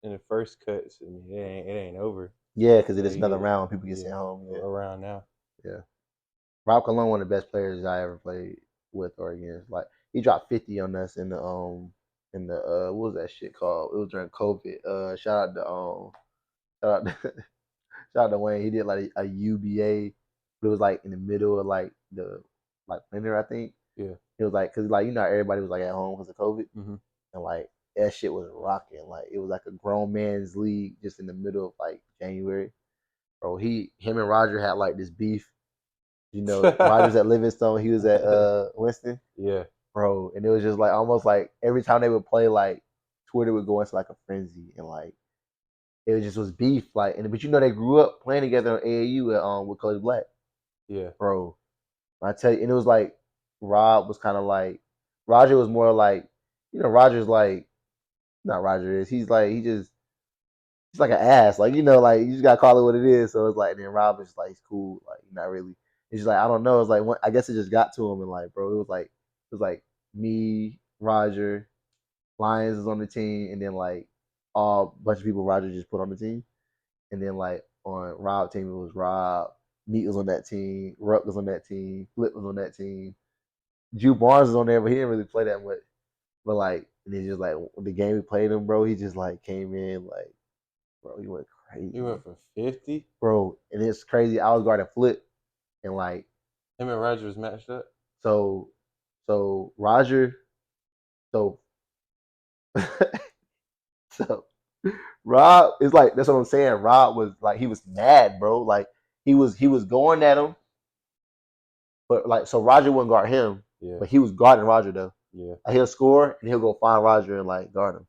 cuts, I mean, it ain't over. Yeah, because it So is you another get round. People get yeah sent home. Yeah, around now. yeah. Rob Cologne, one of the best players I ever played with or against. Like, he dropped 50 on us in the what was that shit called? It was during COVID. Shout out to shout out to Wayne. He did like a UBA, but it was like in the middle of like the like winter, I think. Yeah. It was like, cause like everybody was like at home because of COVID, Hmm. and like that shit was rocking. Like it was like a grown man's league just in the middle of like January. Bro, him and Roger had like this beef. Roger's at Livingstone, he was at Winston, Yeah. bro, and it was just like almost like every time they would play, like Twitter would go into like a frenzy, and like it was beef, like, and but they grew up playing together on AAU with Coach Black, Yeah. bro. I tell you, and it was like Rob was kind of like Roger was more like, Roger's like not Roger is he's like an ass, like like you just gotta call it what it is. So it's like then Rob is like he's cool, like not really. It's just like I don't know. It's like I guess it just got to him and like bro, it was like me, Roger, Lions is on the team, and then like all bunch of people Roger just put on the team. And then like on Rob team, it was Rob. Meat was on that team. Ruck was on that team. Flip was on that team. Drew Barnes was on there, but he didn't really play that much. But like, and it's just like the game we played him, bro. He just like came in like, bro, he went He crazy, went for 50. bro. And it's crazy. I was guarding Flip, and like, Him and Roger was matched up. so, so Roger, so, so Rob is like that's what I'm saying. Rob was like he was mad, bro. Like he was going at him. But like, so Roger wouldn't guard him, Yeah. but he was guarding Roger though. Yeah. Like, he'll score and he'll go find Roger and like guard him.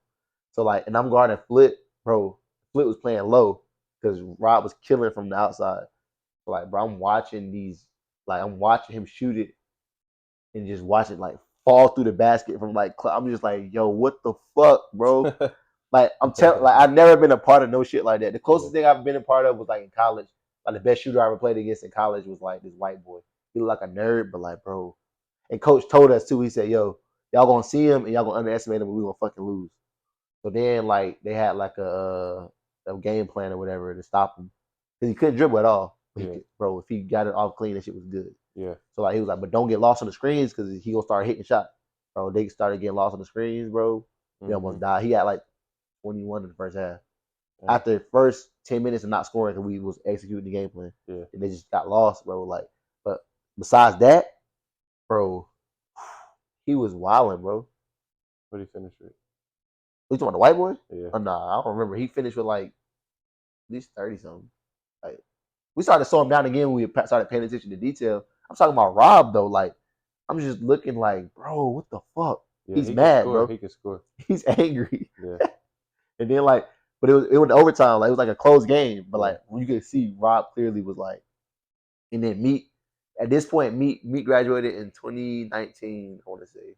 So like, and I'm guarding Flip, bro. Flip was playing low because Rob was killing from the outside. So like, bro, I'm watching him shoot it and just watch it like fall through the basket from like, I'm just like, yo, what the fuck, bro? Like I'm telling, like I've never been a part of no shit like that. The Yeah. closest thing I've been a part of was like in college. Like the best shooter I ever played against in college was like this white boy. He looked like a nerd, but like, bro. And coach told us too. He said, "Yo, y'all gonna see him and y'all gonna underestimate him, and we gonna fucking lose." So then, like, they had like a game plan or whatever to stop him because he couldn't dribble at all. But Yeah. bro, if he got it off clean, that shit was good. Yeah. So like, he was like, "But don't get lost on the screens because he gonna start hitting shots." Bro, they started getting lost on the screens, bro. We Hmm. almost died. He had like 21 in the first half. Yeah. After the first 10 minutes of not scoring, because we was executing the game plan, Yeah. and they just got lost, bro. Like, but besides that, bro, he was wilding, bro. What did he finish with? You talking about the white boy? Yeah. Oh, nah, I don't remember. He finished with like at least 30 something. Like we started to slow him down again when we started paying attention to detail. I'm talking about Rob though. Like I'm just looking like, bro, what the fuck? Yeah. He's He can mad, score. bro. He can score. He's angry. Yeah. And then like, but it went to overtime. Like it was like a close game. But Yeah. like when you could see Rob clearly was like, and then Meat at this point, Meat graduated in 2019. I want to say.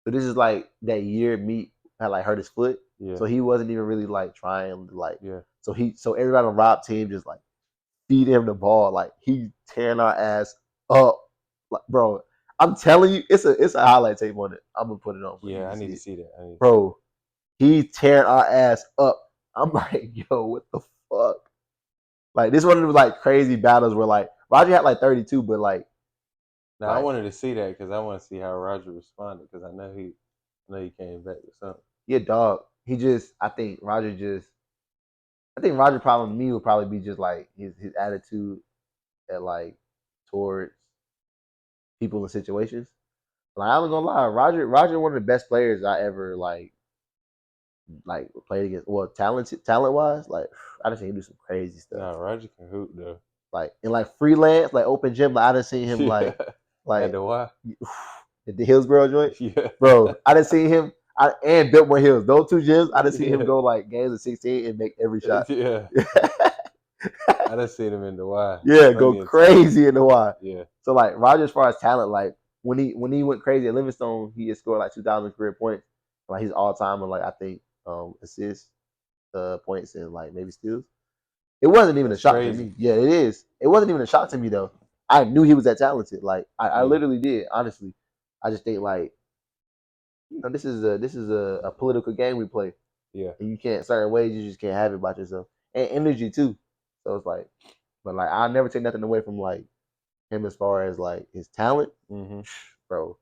So this is like that year Meat had like hurt his foot. Yeah. So he wasn't even really like trying to like Yeah. so everybody on Rob team just like feed him the ball. Like he tearing our ass up. Like, bro, I'm telling you, it's a highlight tape on it. I'm gonna put it on for you Yeah. to I need see to it. see that. I need to see that. Bro, He's tearing our ass up. I'm like, yo, what the fuck? Like this one of those like crazy battles where like Roger had like 32, but Now I like wanted to see that because I want to see how Roger responded because I know he came back with something. yeah, dog. He just I think Roger problem to me would probably be just like his attitude at like towards people and situations. Like I'm not gonna lie, Roger one of the best players I ever like played against. Well, talent wise, like I just seen him do some crazy stuff. Nah, Roger can hoop though. Like in like freelance, like open gym, like I done seen him Yeah, at like the Y. at the Hillsboro joint, Yeah, bro. I done seen him. And Biltmore Hills, those two gyms. I done seen him yeah, go like games of 16 and make every shot. yeah. I done seen him in the Y Yeah, go plenty of times. crazy in the Y. Yeah, So like Roger, as far as talent, like when he went crazy at Livingstone, he had scored like 2,000 career points. Like he's all time in like I think assists, points, and like maybe steals. It wasn't even a that's shock to crazy. me. Yeah, it is. It wasn't even a shock to me though. I knew he was that talented. Like I Yeah, literally did. Honestly, I just think like this is a political game we play, yeah. and you can't certain ways you just can't have it about yourself and energy too. So it's like, but like I'll never take nothing away from like him as far as like his talent, Mm-hmm. bro.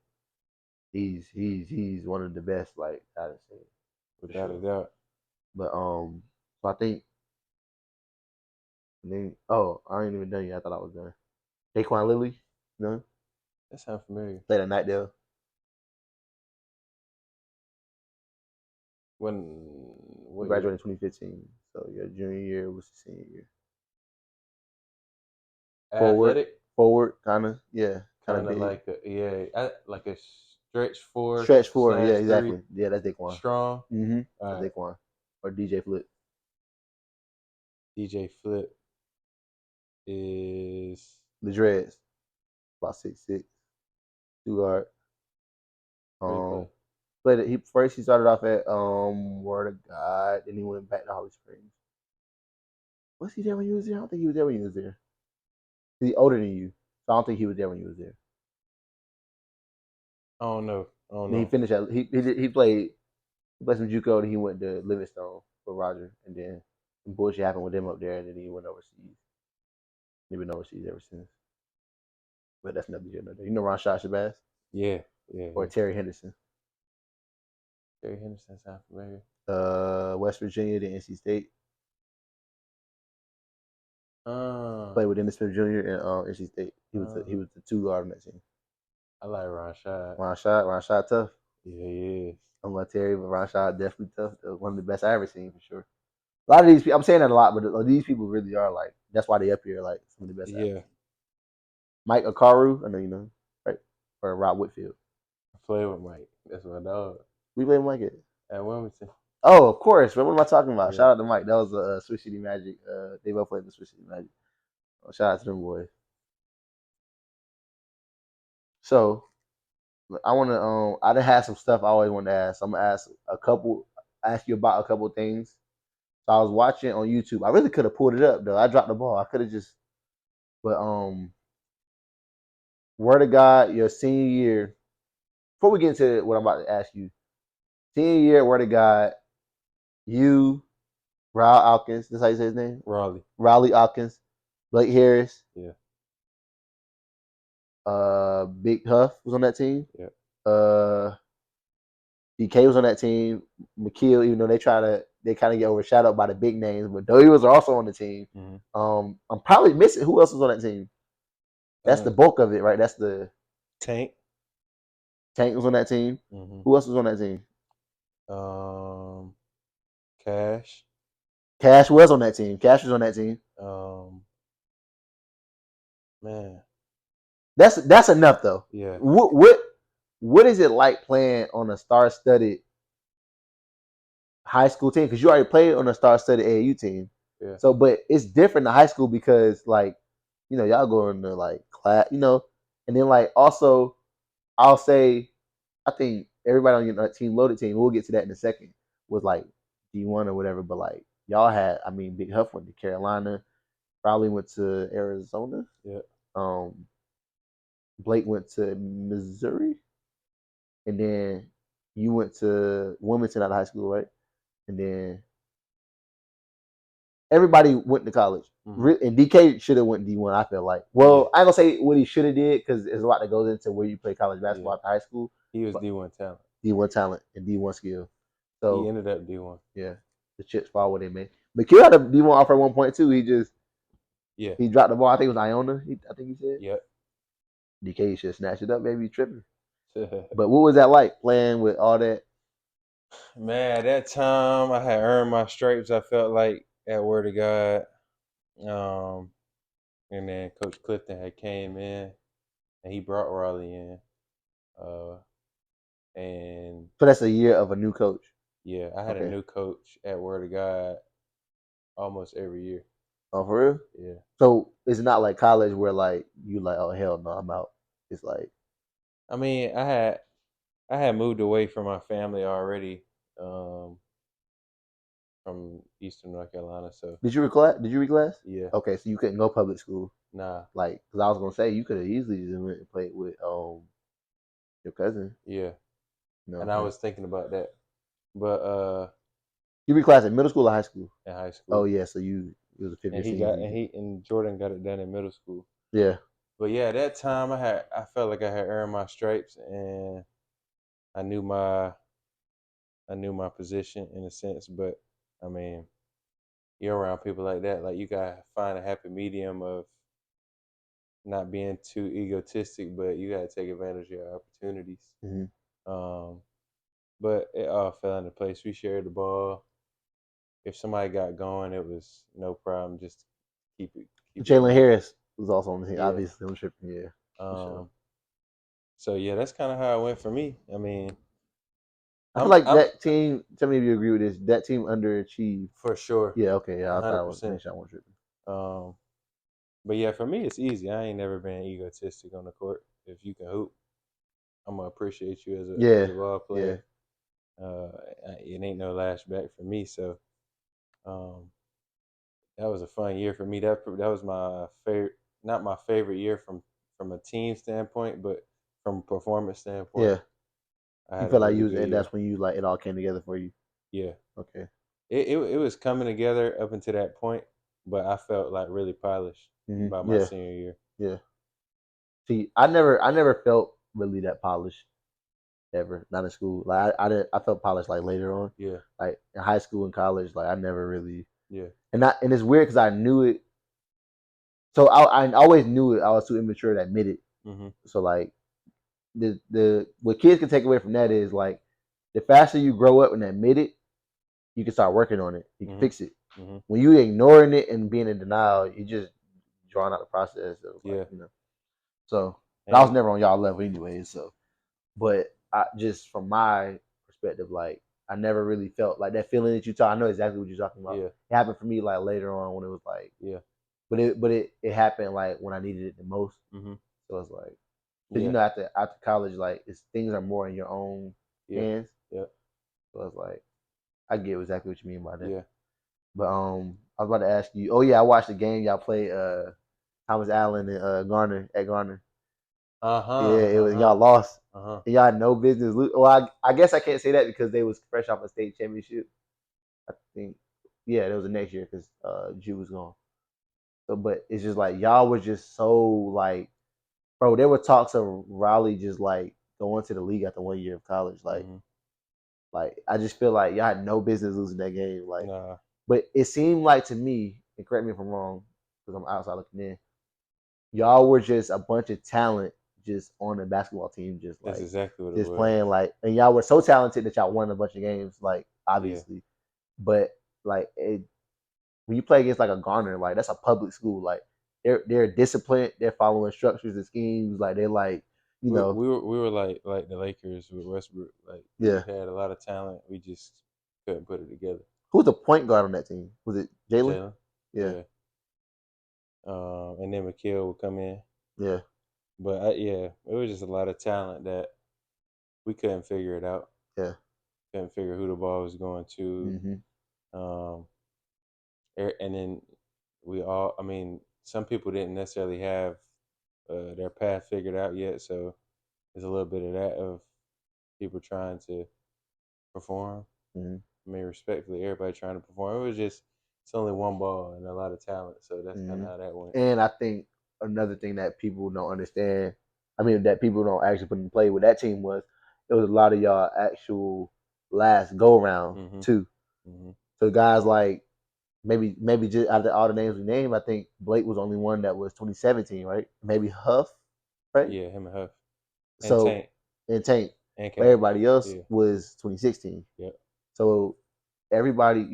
He's one of the best like I've seen for Without a sure. doubt. But so I think and then oh I ain't even done yet. I thought I was done. Daquan Lilly, you know, That sounds familiar. played at Nightdale. When He what year? graduated in 2015. So your junior year was the senior year. Forward, Athletic, forward, kind of, yeah, kind of kind of big. like like a stretch four Stretch four, yeah, slash three, exactly. Yeah, that's Daquan. strong. Mm-hmm. All That's right, Daquan or DJ Flip. DJ Flip is The dreads, about 6'6", two guard. where he play? Um, Played it. He started off at Word of God, then he went back to Holly Springs. Was he there when you was there? I don't think he was there when you was there. He's older than you, so I don't think he was there when you was there. I don't know. I don't Then he know. finished at he played some JUCO, and he went to Livingstone for Roger, and then some bullshit happened with him up there, and then he went overseas. He's been overseas ever since. But that's nothing here, another. You know Ron Shabazz Yeah, yeah, or yeah. Terry Henderson, Terry Henderson sounds familiar. West Virginia to NC State. Uh, Played with Dennis Smith Jr. and NC State. He uh, was the two guard on that team. I like Ron Shad. Ron Shot tough. Yeah, he is. I'm like Terry, but Ron Shot definitely tough. One of the best I ever seen for sure. A lot of these people, I'm saying that a lot, but these people really are like that's why they up here like some of the best I ever Yeah, seen. Mike Akaru, I know you know, right? Or Rob Whitfield. I play with Mike. That's my dog. We play Mike it. At Wilmington. Oh, of course. What am I talking about? Yeah. Shout out to Mike. That was Swiss City Magic. They both played the Swiss City Magic. Shout out to them boys. So I want to I done had some stuff I always wanted to ask. I'm gonna ask you about a couple things. So I was watching on YouTube. I really could have pulled it up though. I dropped the ball. I could have just but word of God, your senior year. Before we get into what I'm about to ask you, senior year, word of God, you, Ryle Alkins, that's how you say his name? Raleigh. Riley Alkins, Blake Harris, Yeah. Big Huff was on that team. Yeah. Uh DK was on that team. McKeel, even though they kind of get overshadowed by the big names, but though he was also on the team. Mm-hmm. I'm probably missing who else was on that team. That's the Uh, bulk of it, right? That's the Tank. Tank was on that team. Mm-hmm. Who else was on that team? Um, Cash. Cash was on that team. Cash was on that team. Um, man. That's enough though. Yeah. What is it like playing on a star-studded high school team? Because you already played on a star-studded AAU team. Yeah. So, but it's different in high school because like, y'all go into like class, and then like also I'll say I think everybody on your team, loaded team, we'll get to that in a second, was like D1 or whatever. But like y'all had, I mean, Big Huff went to Carolina, probably went to Arizona. Yeah. Blake went to Missouri, and then you went to Wilmington out of high school, right? and then everybody went to college. Mm-hmm. And DK should have went D1. I feel like. Yeah, Well, I ain't gonna say what he should have did because there's a lot that goes into where you play college yeah. basketball after high school. He was But D1 talent. D1 talent and D1 skill. He So ended up D1. yeah, the chips fall where they may. McHugh had a D1 offer at 1.2. Yeah. He dropped the ball. I think it was Iona. I think he said Yep. DK should snatch it up. Maybe tripping. But what was that like playing with all that? Man, at that time I had earned my stripes. I felt like at Word of God. Um, and then Coach Clifton had came in and he brought Raleigh in. Uh, and So that's a year of a new coach. yeah, I had a Okay. new coach at Word of God almost every year. Oh, for real? Yeah. So it's not like college where like you like, oh hell no, I'm out. It's like, I mean, I had moved away from my family already, um, from Eastern North Carolina. So did you reclass? Did you reclass? yeah, Okay, so you couldn't go public school. nah, Like, because I was gonna say you could have easily just went and played with your cousin. yeah. No, And I okay. was thinking about that, but You reclassed in middle school or high school? in high Oh school, yeah, so you was a fifth and year he senior. got and he and Jordan got it done in middle school. Yeah. But yeah, at that time I felt like I had earned my stripes, and I knew my I knew my position in a sense. But I mean, you're around people like that, like you gotta find a happy medium of not being too egotistic, but you gotta take advantage of your opportunities. Mm-hmm. Um, but it all fell into place. We shared the ball. If somebody got going, it was no problem. Just keep it Jaylen moving. Harris was also on the team. Yeah. Obviously, I'm tripping. Yeah, for sure. Um, so yeah, that's kind of how it went for me. I mean, I feel I'm like I'm that team. Tell me if you agree with this. That team underachieved. for sure, Yeah. Okay. Yeah. a I thought hundred I was make percent. sure I wasn't tripping. Um, but yeah, for me it's easy. I ain't never been egotistic on the court. If you can hoop, I'm gonna appreciate you as Yeah. a ball Yeah. player. Uh, it ain't no lashback for me. So um, that was a fun year for me. That was my favorite, not my favorite year from a team standpoint, but from a performance standpoint, Yeah. I You had a feel like really you was, good and year. that's when you like it all came together for you. Yeah, Okay. it was coming together up until that point, but I felt like really polished by my Yeah. senior year. Yeah. See, I never felt really that polished ever. Not in school. Like I felt polished like later on. Yeah, Like in high school and college, like I never really. yeah, And it's weird because I knew it. So I always knew it. I was too immature to admit it. hmm, So like the what kids can take away from that is like the faster you grow up and admit it, you can start working on it. You can hmm, fix it. hmm, When you ignoring it and being in denial, you just drawing out the process of like yeah, So I was and never on y'all level anyway. So, but I just from my perspective, like I never really felt like that feeling that you talk. I know exactly what you're talking about. yeah, It happened for me like later on when it was like, yeah, but it happened like when I needed it the most. hmm, So it's like because yeah, after college, like things are more in your own yeah, hands. yeah, So it's like I get exactly what you mean by that. yeah. But I was about to ask you. Oh yeah, I watched the game y'all play. Thomas Allen and Garner at Garner. Uh Yeah, huh, it uh was huh, y'all lost. uh huh. And y'all had no business. Well, I guess I can't say that because they was fresh off a state championship. I think. Yeah, that was the next year because Jew was gone. So, but it's just like y'all were just so like, bro. There were talks of Raleigh just like going to the league after 1 year of college. Hmm. Like I just feel like y'all had no business losing that game. Like, Nah, but it seemed like to me, and correct me if I'm wrong, because I'm outside looking in, y'all were just a bunch of talent just on the basketball team, that's exactly what it just was. playing like, and y'all were so talented that y'all won a bunch of games, like Yeah, obviously, but like when you play against like a Garner, like that's a public school, like they're disciplined, they're following structures and schemes, like they're like you know, we were like the Lakers with Westbrook. Like we yeah. had a lot of talent. We just couldn't put it together. Who's the point guard on that team? Was it Jaylen? Jalen, Yeah, yeah. And then McKill would come in. yeah, But yeah, it was just a lot of talent that we couldn't figure it out. yeah. Couldn't figure who the ball was going to. Hmm. Um, and then we all, I mean, some people didn't necessarily have their path figured out yet. So there's a little bit of that of people trying to perform. Hmm. I mean, respectfully, everybody trying to perform. It was just it's only one ball and a lot of talent, so that's kind Mm-hmm. of how that went. And I think another thing that people don't understand, I mean, that people don't actually put in play with that team was it was a lot of y'all actual last go round Mm-hmm. too. Mm-hmm. So guys like maybe just after all the names we named, I think Blake was only one that was 2017, right? Maybe Huff, right? Yeah, him and Huff and So Tank and Tank, and but Cash. everybody else Yeah. was 2016. Yep. So everybody,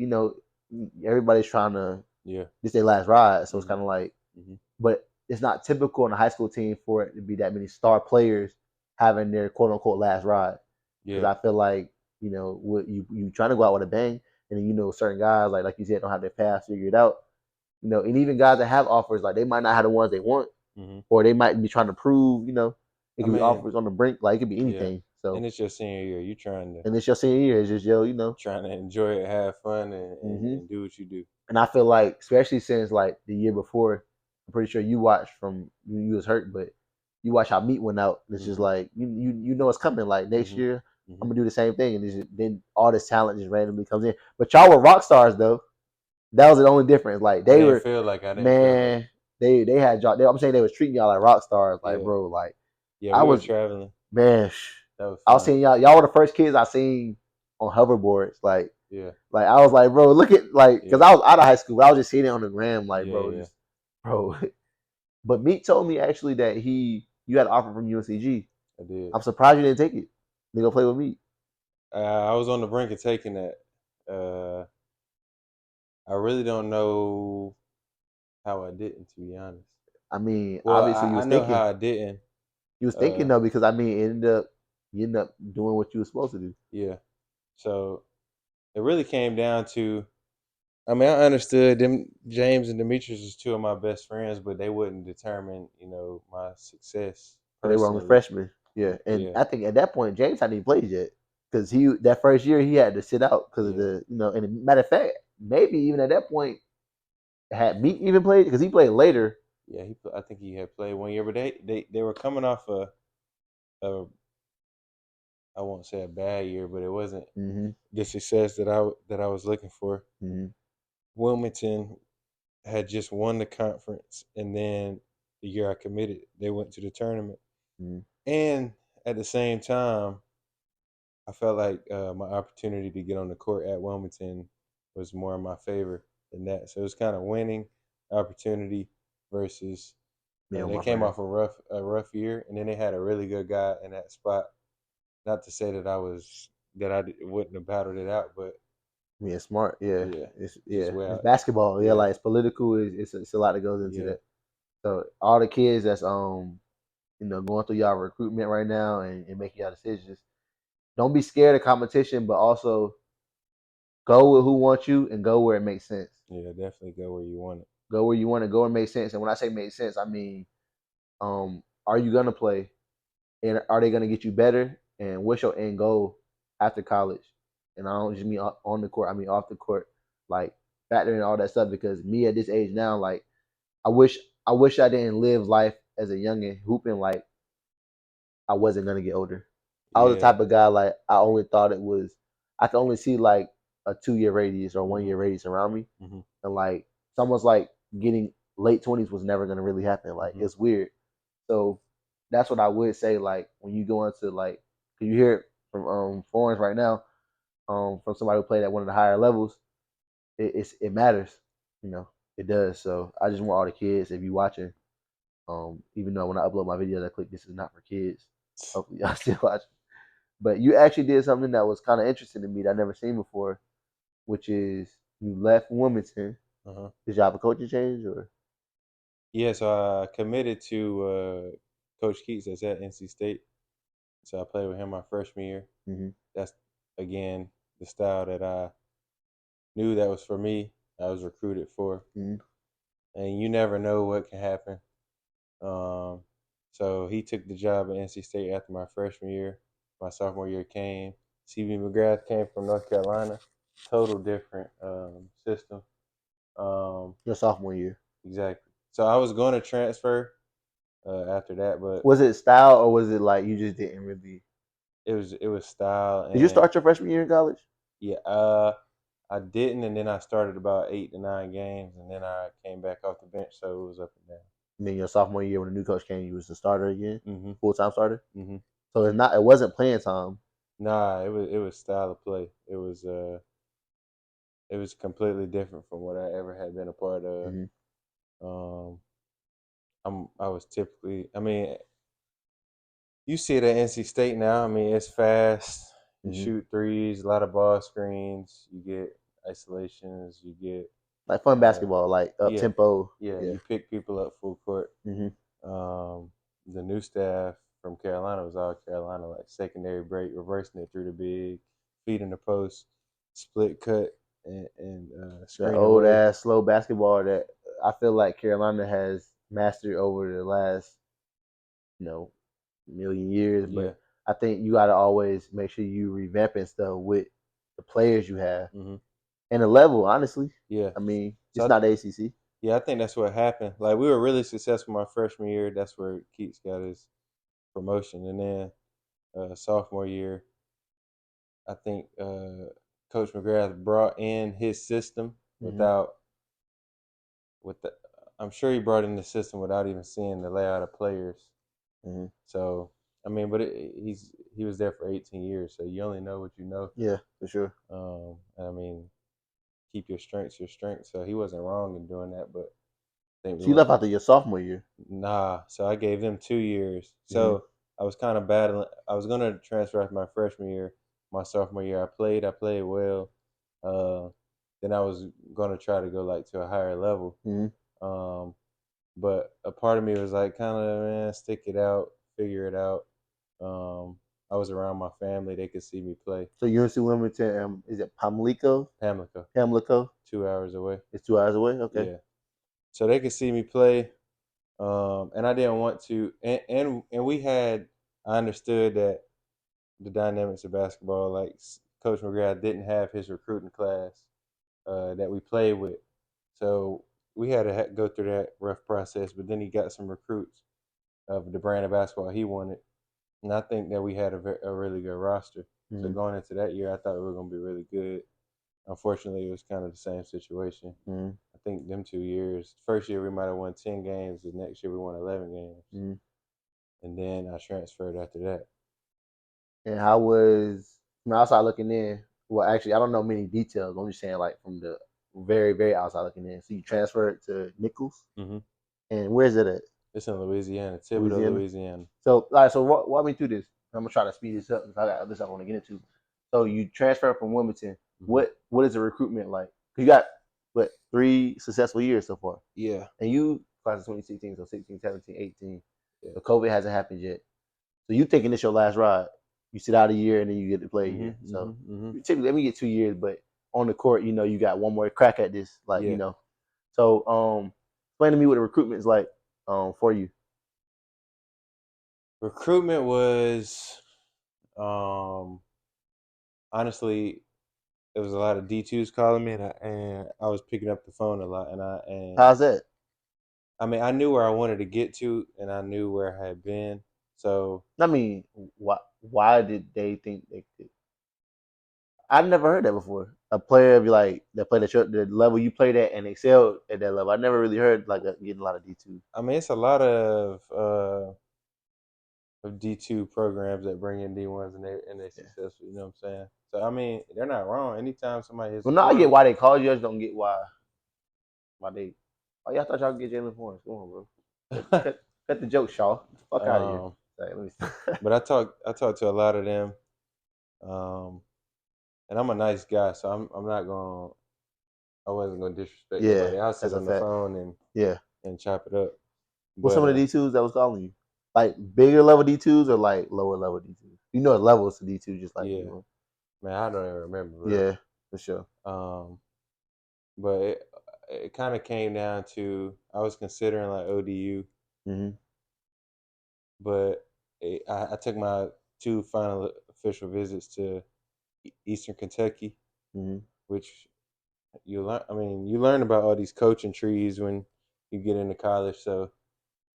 everybody's trying to Yeah. this their last ride. So it's Mm-hmm. kind of like, Mm-hmm. but it's not typical in a high school team for it to be that many star players having their quote unquote last ride. Because Yeah. I feel like what you trying to go out with a bang, and then certain guys like you said don't have their path figured out. And even guys that have offers like they might not have the ones they want, Mm-hmm. or they might be trying to prove. It I could be mean, offers on the brink, like it could be yeah. anything. So, And it's your senior year. You and it's your senior year. It's just trying to enjoy it, have fun, and, and, hmm and do what you do. And I feel like, especially since like the year before, I'm pretty sure you watched from you was hurt, but you watch how Meat went out. It's just Mm-hmm. like you know it's coming. Like next Mm-hmm. year, I'm Mm-hmm. gonna do the same thing, and then all this talent just randomly comes in. But y'all were rock stars though. That was the only difference. Like they were, I didn't feel like. man. They had y'all. I'm saying they was treating y'all like rock stars. Like Yeah. bro, like Yeah, I we were was, traveling. man. That was I was fun. seeing y'all. Y'all were the first kids I seen on hoverboards. Yeah. Like I was like, bro, look at because Yeah. I was out of high school, but I was just seeing it on the gram, like, Yeah. bro, Yeah. just bro. But Meek told me actually that you had an offer from UNCG. I did. I'm surprised you didn't take it. You go play with me. I was on the brink of taking that. Uh, I really don't know how I didn't, to be honest. I mean, Well, obviously I know how I didn't. you was thinking Uh, though, because I mean, you ended up doing what you were supposed to do. yeah. So it really came down to. I mean, I understood them. James and Demetrius is two of my best friends, but they wouldn't determine, my success But they were only personally. freshmen, yeah. And Yeah. I think at that point James hadn't even played yet because he that first year he had to sit out because of Yeah. the. And matter of fact, maybe even at that point had Meek even played because he played later. Yeah. I think he had played 1 year, but they were coming off a I won't say a bad year, but it wasn't Mm-hmm. the success that I was looking for. Mm-hmm. Wilmington had just won the conference, and then the year I committed, they went to the tournament. Mm-hmm. And at the same time, I felt like my opportunity to get on the court at Wilmington was more in my favor than that. So it was kind of winning opportunity versus Yeah, they my came friend. off a rough year, and then they had a really good guy in that spot. Not to say that I wouldn't have battled it out, but Yeah, smart. Yeah, yeah, it's just way it's out. basketball. Yeah, Yeah, like it's political. It's a lot that goes into yeah, that. So all the kids that's going through y'all recruitment right now and making y'all decisions, don't be scared of competition, but also go with who wants you and go where it makes sense. yeah. Definitely go where you want it. Go where you want to go and make sense. And when I say make sense, I mean, are you gonna play? And are they gonna get you better? And what's your end goal after college? And I don't just mean on the court. I mean off the court. Like factor in all that stuff because me at this age now, like I wish I didn't live life as a youngin hooping like I wasn't gonna get older. I was the Yeah. type of guy like I only thought it was I could only see like a 2 year radius or 1 year Mhm. radius around me, Mhm. and like it's almost like getting late 20s was never gonna really happen. Like Mhm. it's weird. So that's what I would say. Like when you go into like, 'cause you hear it from Fornes right now, from somebody who played at one of the higher levels, it matters. You know, it does. So I just want all the kids, if you watching, even though when I upload my videos, I click this is not for kids. Hopefully y'all still watch. But you actually did something that was kind of interesting to me that I never seen before, which is you left Wilmington. Uh-huh. Did you have a coaching change or? Yeah. So I committed to Coach Keats that's at NC State. So I played with him my freshman year. Mm-hmm. That's again the style that I knew that was for me. I was recruited for, Mm-hmm. and you never know what can happen. Um, so he took the job at NC State after my freshman year. My sophomore year came. CB McGrath came from North Carolina. Total different system. Um, Your sophomore year. exactly. So I was going to transfer after that, but Was it style or was it like you just didn't really? it was style Did you and start your freshman year in college? yeah. I didn't, and then I started about 8 to 9 games, and then I came back off the bench, so it was up and down. And then your sophomore year when the new coach came, you was the starter again, Mhm. full time starter. Mhm. So it wasn't playing time. Nah, it was style of play. It was completely different from what I ever had been a part of. Mm-hmm. Um, I was typically, I mean, you see it at NC State now. I mean, it's fast. You Mm-hmm. shoot threes, a lot of ball screens. You get isolations. You get, Like fun uh, basketball, like up yeah, tempo. yeah. Yeah. You pick people up full court. Mm-hmm. Um, the new staff from Carolina was all Carolina, like secondary break, reversing it through the big, feeding the post, split cut, and The screen old away. ass slow basketball that I feel like Carolina has mastered over the last, you know, million years. Yeah. But I think you got to always make sure you revamping stuff with the players you have Hmm. and the level. Honestly, Yeah. I mean, So it's not the ACC. yeah, I think that's what happened. Like we were really successful my freshman year. That's where Keats got his promotion, and then sophomore year, I think Coach McGrath brought in his system Mm-hmm. without with the. I'm sure he brought in the system without even seeing the layout of players. Mm-hmm. So I mean, but he was there for 18 years, so you only know what you know. Yeah, for sure. And I mean, keep your strengths your strengths. So he wasn't wrong in doing that, but I think we So you went left after your sophomore year. nah. So I gave them 2 years. Mm-hmm. So I was kind of battling. I was gonna transfer after my freshman year. My sophomore year, I played well. Uh, then I was gonna try to go like to a higher level. Mm-hmm. Um, but a part of me was like, kind of man, stick it out, figure it out. Um, I was around my family; they could see me play. So UNC Wilmington, is it Pamlico? Pamlico, Pamlico? 2 hours away. It's 2 hours away. Okay. Yeah, so they could see me play. And I didn't want to, and we had. I understood that the dynamics of basketball, like Coach McGrath didn't have his recruiting class that we played with, so we had to go through that rough process. But then he got some recruits of the brand of basketball he wanted, and I think that we had a really good roster. So Mm-hmm. going into that year, I thought we were going to be really good. Unfortunately, it was kind of the same situation. Mm-hmm. I think them 2 years. First year we might have won 10 games. The next year we won 11 games, Mm-hmm. and then I transferred after that. And how was from the outside looking in? Well, actually, I don't know many details. I'm just saying, like from the very, very outside looking in. So you transferred to Nichols, Hmm. and where's it at? It's in Louisiana, Thibodaux, Louisiana. Louisiana. So, like, so walk me through this. I'm gonna try to speed this up because I got other stuff I want to get into. So you transfer from Wilmington. Hmm. What is the recruitment like? You got what 3 successful years so far, Yeah, and you class of 2016, so 16, 17, 18. yeah. So COVID hasn't happened yet. So you thinking this your last ride? You sit out a year and then you get to play a Hmm. year. Hmm. So Hmm. typically, let me get 2 years, but on the court, you got one more crack at this. Like Yeah. So explain to me what the recruitment is like for you. Recruitment was um honestly there was a lot of D2s calling me, and I was picking up the phone a lot, How's that? I mean I knew where I wanted to get to, and I knew where I had been. So I mean, why did they think they could? I've never heard that before. A player be like that played at the level you played at and excelled at that level. I never really heard like getting a lot of D2. I mean it's a lot of D2 programs that bring in D1s, and they Yeah. successful. You know what I'm saying? So I mean they're not wrong. Anytime somebody hits Well, the now I get portal, why they called you. I just don't get why they. Oh yeah, I thought y'all could get Jaylen Fornes. Come on, bro. Cut the joke, Shaw. Get the fuck out of here. um, Like, let me but I talked to a lot of them, um, and I'm a nice guy, so I'm not going. I wasn't gonna disrespect yeah, nobody. I'll sit that's a on the fact. phone and Yeah. and chop it up. What's But some of the D2s that was calling you? Like bigger level D2s or like lower level D2s? You know, levels to D2 just like yeah, D1. man, I don't even remember, bro. Yeah, for sure. But it kind of came down to I was considering like ODU, Hmm. but I took my two final official visits to Eastern Kentucky, Hmm. which you learn. I mean, you learn about all these coaching trees when you get into college. So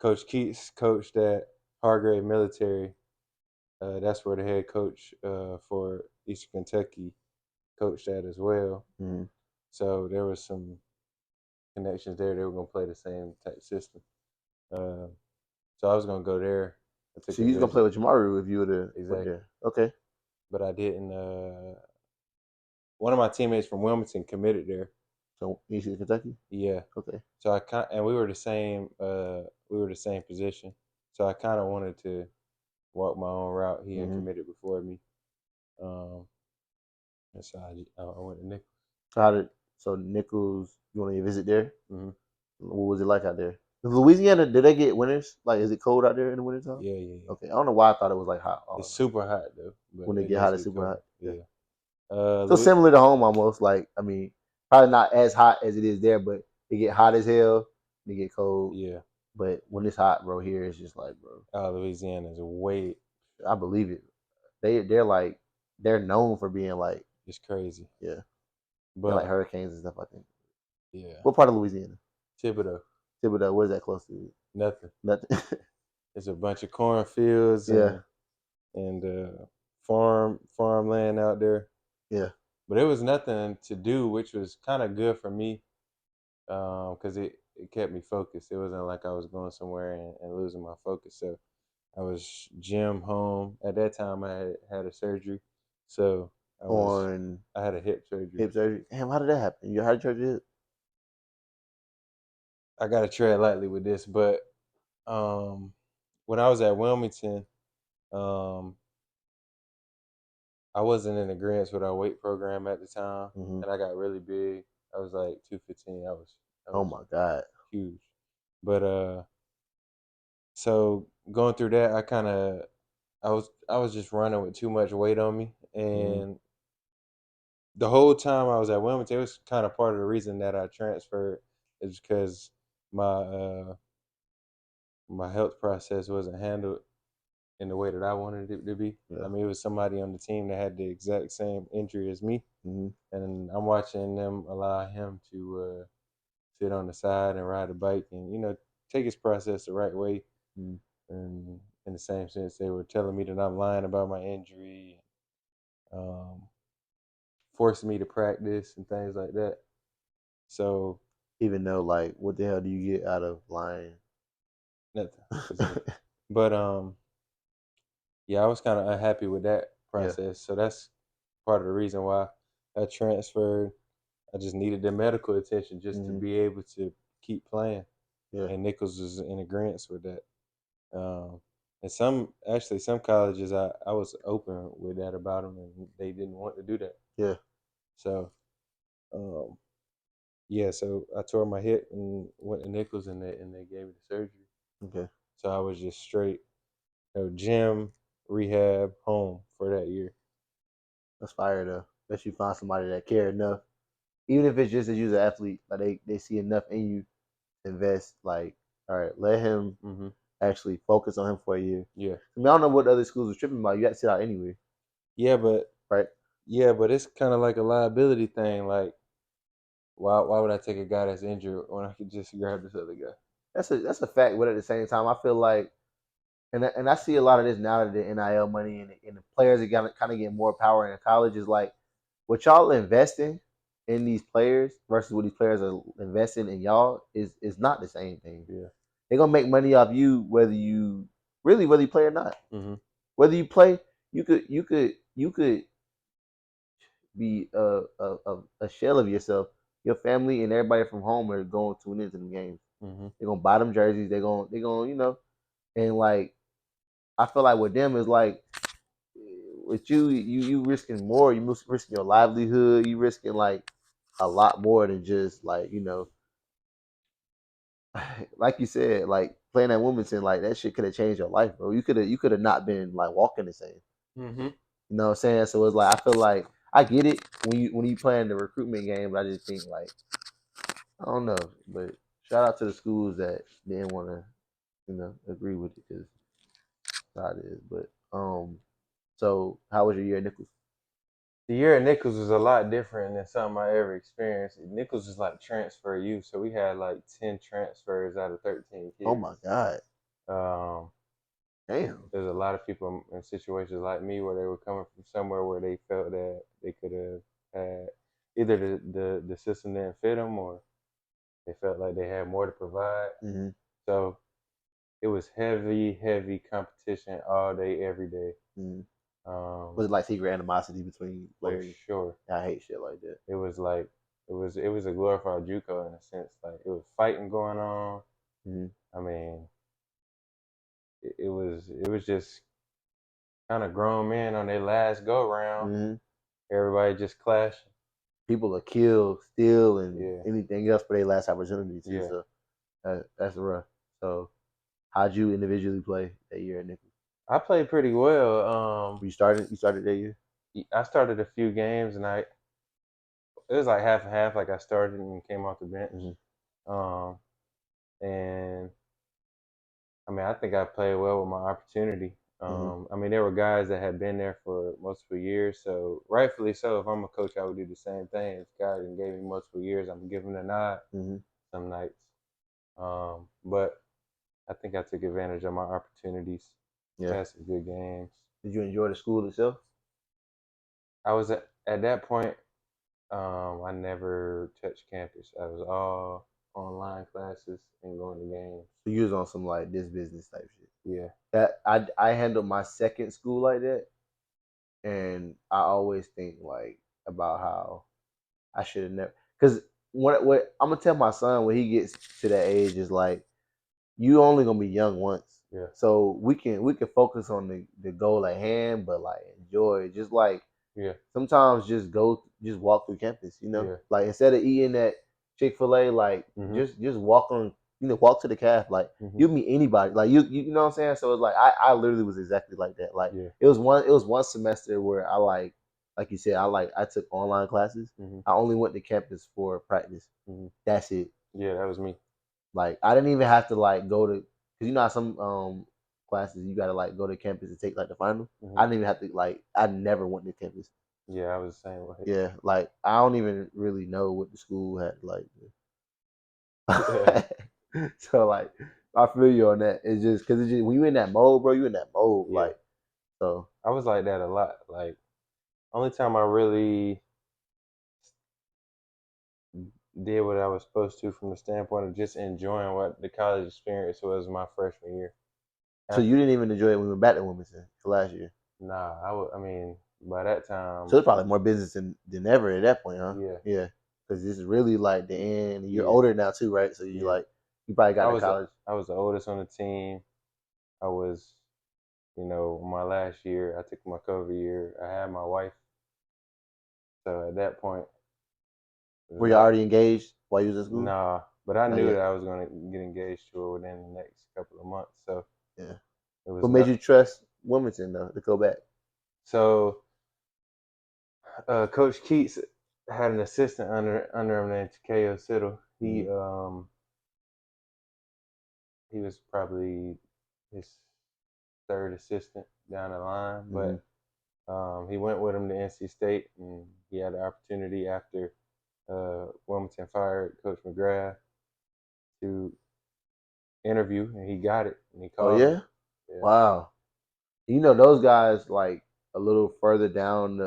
Coach Keats coached at Hargrave Military. That's where the head coach for Eastern Kentucky coached at as well. Mm-hmm. So there was some connections there. They were gonna play the same type system. Uh, so I was gonna go there. I took So a you was gonna visit. play with Jamaru if you would have went Exactly. there. Okay. But I didn't. One of my teammates from Wilmington committed there. So you see Kentucky? Yeah. Okay. So and we were the same. We were the same position. So I kind of wanted to walk my own route. He had Mm-hmm. committed before me. Um, and so I went to Nichols. So how did Nichols? You want to visit there? Mm-hmm. What was it like out there? Louisiana, did they get winters? Like, is it cold out there in the wintertime? Yeah, yeah, yeah. Okay, I don't know why I thought it was like hot all It's the time. super hot though, but When they it get does hot, it's get super cold. hot. Yeah. Yeah. So Louis. similar to home almost. Like, I mean, probably not as hot as it is there, but it get hot as hell. It get cold. Yeah. But when it's hot, bro, here it's just like, bro, Louisiana is way. I believe it. They're known for being like, It's crazy. yeah, they're like But hurricanes and stuff. I think. yeah, What part of Louisiana? Thibodeau, Thibodeau. Where's that close to? nothing. Nothing. It's a bunch of cornfields Yeah. and farmland out there. Yeah. But it was nothing to do, which was kind of good for me because it kept me focused. It wasn't like I was going somewhere and losing my focus. So I was gym home. At that time, I had a surgery, so On I had a hip surgery. hip surgery. Damn, how did that happen? You had surgery hip? I got to tread lightly with this, but um, when I was at Wilmington, um, I wasn't in agreement with our weight program at the time, Mm-hmm. and I got really big. I was like 215. I Oh was my god. huge, but so going through that, I was just running with too much weight on me, Mm-hmm. and the whole time I was at Wilmington, it was kind of part of the reason that I transferred is because my my health process wasn't handled in the way that I wanted it to be. Yeah. I mean, it was somebody on the team that had the exact same injury as me, Mm-hmm. and I'm watching them allow him to sit on the side and ride a bike, and take his process the right way. Mm-hmm. And in the same sense, they were telling me that I'm lying about my injury, um, forcing me to practice and things like that. So Even though, like, what the hell do you get out of lying? nothing specific, but yeah, I was kind of unhappy with that Yeah. process. So that's part of the reason why I transferred. I just needed the medical attention just to Mm-hmm. be able to keep playing. Yeah. And Nichols was in agreement with that. Um, and some colleges, I was open with that about them, and they didn't want to do that. Yeah. So, um, yeah, so I tore my hip and went to Nichols, and they gave me the surgery. Okay. So I was just straight, gym, rehab, home for that year. That's fire though. That you find somebody that care enough, even if it's just that you're an athlete, like they see enough in you to invest. Like, all right, let him Mm-hmm. actually focus on him for a year. Yeah, I mean, I don't know what other schools are tripping about. You got to sit out anyway, yeah, but right? it's kind of like a liability thing. Like, why would I take a guy that's injured when I could just grab this other guy? That's a fact. But at the same time, I feel like, and I see a lot of this now that the NIL money and the players are kind of getting more power in college is like what y'all investing in these players versus what these players are investing in y'all is not the same thing. Yeah. They're gonna make money off you whether you play or not. Mm-hmm. Whether you play, you could be a shell of yourself. Your family and everybody from home are going to tune into the games. Mm-hmm. They're gonna buy them jerseys. They're gonna and like I feel like with them is like with you risking more. You risking your livelihood. You risking like a lot more than just like like you said, like playing at Wilmington, like that shit could have changed your life, bro. You could have not been like walking the same. Mm-hmm. You know what I'm saying? So it's like I feel like I get it when you playing the recruitment game, but I just think like I don't know. But shout out to the schools that didn't want to agree with it because how it is. But so how was your year at Nichols? The year at Nichols was a lot different than something I ever experienced. Nichols is like transfer youth, so we had like 10 transfers out of 13 Oh kids. my god, Um, damn. there's a lot of people in situations like me where they were coming from somewhere where they felt that they could have either the system didn't fit them or they felt like they had more to provide. Mm-hmm. So it was heavy competition all day, every day. Mm-hmm. Was Um, it like secret animosity between for players? sure, I hate shit like that. it was like it was a glorified JUCO in a sense. Like it was fighting going on. Mm-hmm. I mean, it was just kind of grown men on their last go round. Mm-hmm. Everybody just clashing. People are kill, steal, and Yeah, anything else for their last opportunity too. yeah. So that's rough. So how'd you individually play that year at Nickel? I played pretty well. You started that year. I started a few games and it was like half and half. Like I started and came off the bench. Mm-hmm. Um, and I mean, I think I played well with my opportunity. Mm-hmm. I mean, there were guys that had been there for multiple years, so rightfully so. If I'm a coach, I would do the same thing. If guys gave me multiple years, I'm giving a nod Mm-hmm. some nights. But I think I took advantage of my opportunities. Yeah. Had some good games. Did you enjoy the school itself? I was at that point. I never touched campus. I was all online classes and going to games. So you was on some like this business type shit. Yeah, That I handled my second school like that, and I always think like about how I should have never. Because what I'm gonna tell my son when he gets to that age is like you only gonna be young once, yeah, so we can focus on the goal at hand, but like enjoy it. Just like yeah, sometimes just walk through campus, yeah. like instead of eating at Chick-fil-A, like Mhm, just walk on, walk to the calf, like mhm. you meet anybody, like you know what I'm saying. So it's like I literally was exactly like that. Like Yeah, it was one semester where I like you said, I took online classes. mhm, I only went to campus for practice. mhm. That's it. Yeah, that was me. Like I didn't even have to like go to, because how some classes you gotta like go to campus to take like the final. I Mhm. didn't even have to, like I never went to campus. Yeah, I was the same way. Yeah, like I don't even really know what the school had like. Yeah, So like I feel you on that. It's just because it's just when you in that mode, bro, you in that mode. yeah. Like so. I was like that a lot. Like only time I really did what I was supposed to from the standpoint of just enjoying what the college experience was my freshman year. So After, you didn't even enjoy it when we went back to Wilmington for last year. nah, I mean, by that So time, it's probably more business than ever at that point, huh? yeah, Yeah, because this is really like the end. You're yeah, older now too, right? So yeah. you probably got I to was college. I was the oldest on the team. I was, my last year. I took my COVID year. I had my wife. So at that point, it was Were you like, already engaged while you was in school? nah. But I Not knew yet. that I was going to get engaged to her within the next couple of months. So Yeah. it was What made not. you trust Wilmington though to go back? So Coach Keats had an assistant under him named Takeo Siddle. Mm-hmm. He was probably his third assistant down the line, Mm-hmm. but he went with him to NC State, and he had the opportunity after Wilmington fired Coach McGrath to interview, and he got it, and he Oh called me. yeah. Yeah, Wow. Those guys like a little further down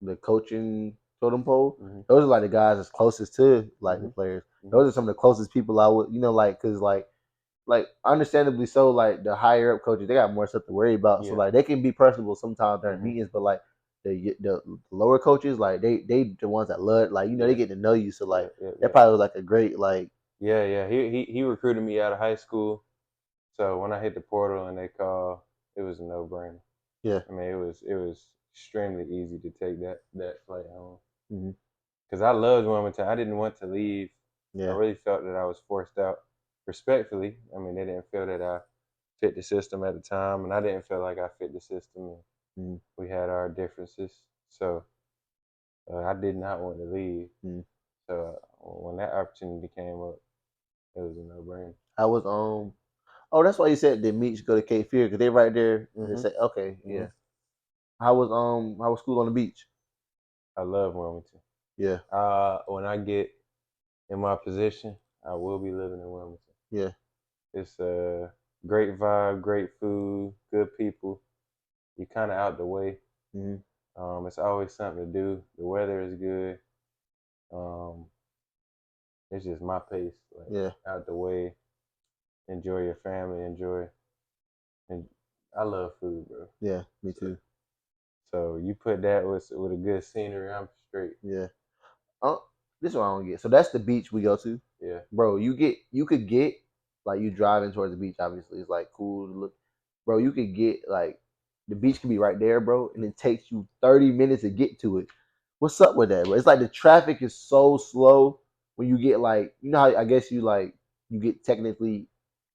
the coaching totem pole. hmm Those are like the guys that's closest to like the hmm players. hmm Those are some of the closest people I would, like, cause like understandably so, like the higher up coaches, they got more stuff to worry about. So yeah, like they can be personable sometimes during hmm meetings, but like the lower coaches, like they the ones that love, like they yeah, get to know you. So yeah, like yeah, that yeah, probably was like a great like yeah. He recruited me out of high school, so when I hit the portal and they called, it was a no brainer. yeah. I mean, it was extremely easy to take that flight home Mm-hmm. because I loved Wilmington. I didn't want to leave. I Yeah. really felt that I was forced out. Respectfully, I mean, they didn't feel that I fit the system at the time, and I didn't feel like I fit the system. And Mm-hmm. we had our differences, so I did not want to leave. Mm-hmm. So when that opportunity came up, it was a no-brainer. I was oh, that's why you said the meets go to Cape Fear, because they right there and they hmm say okay, hmm yeah. How was school on the beach? I love Wilmington. Yeah. When I get in my position, I will be living in Wilmington. Yeah. It's a great vibe, great food, good people. You're kind of out the way. Mm-hmm. It's always something to do. The weather is good. Um, it's just my pace, like Yeah, out the way. Enjoy your family. And I love food, bro. yeah, me So, too. so you put that with a good scenery, I'm straight. Yeah. Oh, this one I don't get. So that's the beach we go to, Yeah. bro. You could get like you driving towards the beach. Obviously, it's like cool to look, bro. You could get like the beach could be right there, bro, and it takes you 30 minutes to get to it. What's up with that, bro? It's like the traffic is so slow when you get like how I guess you get technically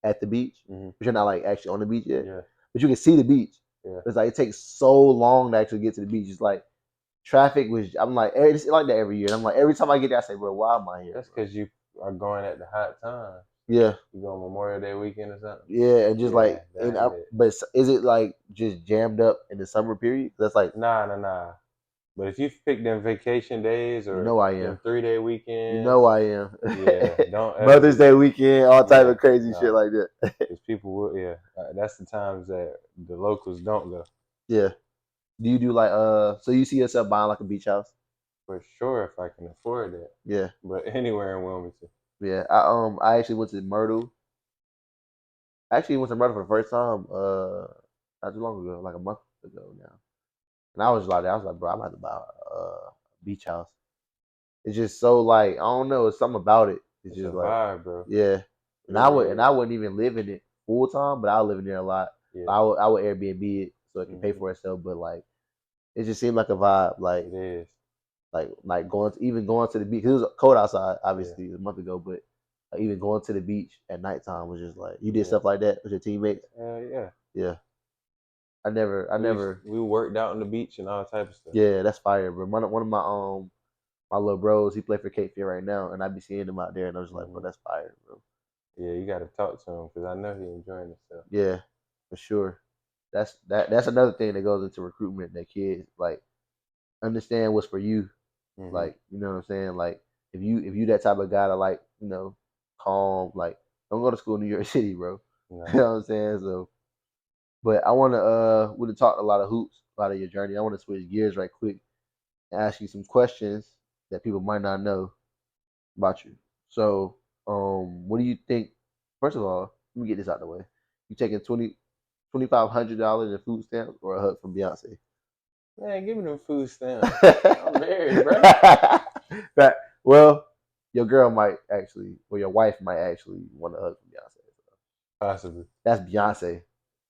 at the beach, Mm-hmm. but you're not like actually on the beach yet. Yeah. But you can see the beach. Yeah. It's like it takes so long to actually get to the beach. It's like traffic was. I'm like it's like that every year. And I'm like every time I get there, I say, bro, why am I here? That's Bro? because you are going at the hot time. Yeah, You go on Memorial Day weekend or something. yeah, and just Yeah, like that ain't it. but is it like just jammed up in the summer period? That's like Nah. But if you pick them vacation days you or know I am. them 3 day You weekends, know I am. yeah, don't ever Mother's Day weekend, all type yeah, of crazy shit no, like that. because people will, yeah, that's the times that the locals don't go. Yeah. Do you do like so you see yourself buying like a beach house? For sure, if I can afford that. Yeah. But anywhere in Wilmington. Yeah. I actually went to Myrtle. I actually went to Myrtle for the first time not too long ago, like a month ago now. And I was like, bro, I'm about to buy a beach house. It's just so like I don't know, it's something about it. It's It's a just like vibe, bro. yeah. It really And is. I wouldn't even live in it full time, but I live in there a lot. Yeah. I would Airbnb it so it can pay Hmm. for itself. But like it just seemed like a vibe, It is. like even going to the beach. 'Cause it was cold outside, Yeah. obviously, a month ago, but even going to the beach at nighttime was just like you did Yeah. stuff like that with your teammates. Yeah. Yeah, I never. We worked out on the beach and all type of stuff. Yeah, that's fire, bro. One of my little bros, he play for Cape Fear right now, and I be seeing him out there, and I was like, bro, Hmm. that's fire, bro. Yeah, you got to talk to him because I know he enjoying himself. Yeah, for sure. That's another thing that goes into recruitment. That kids like understand what's for you. Hmm. Like you know what I'm saying. Like if you that type of guy to like calm. Like don't go to school in New York City, bro. You No. know what I'm saying. So, but I want to we have talked a lot of hoops, a lot of your journey. I want to switch gears right quick and ask you some questions that people might not know about you. So, what do you think? First of all, let me get this out of the way. You taking $2,500 in food stamps or a hug from Beyonce? Man, give me them food stamps. I'm married, bro. That well, your girl might actually, or your wife might actually want a hug from Beyonce. Possibly. That's Beyonce.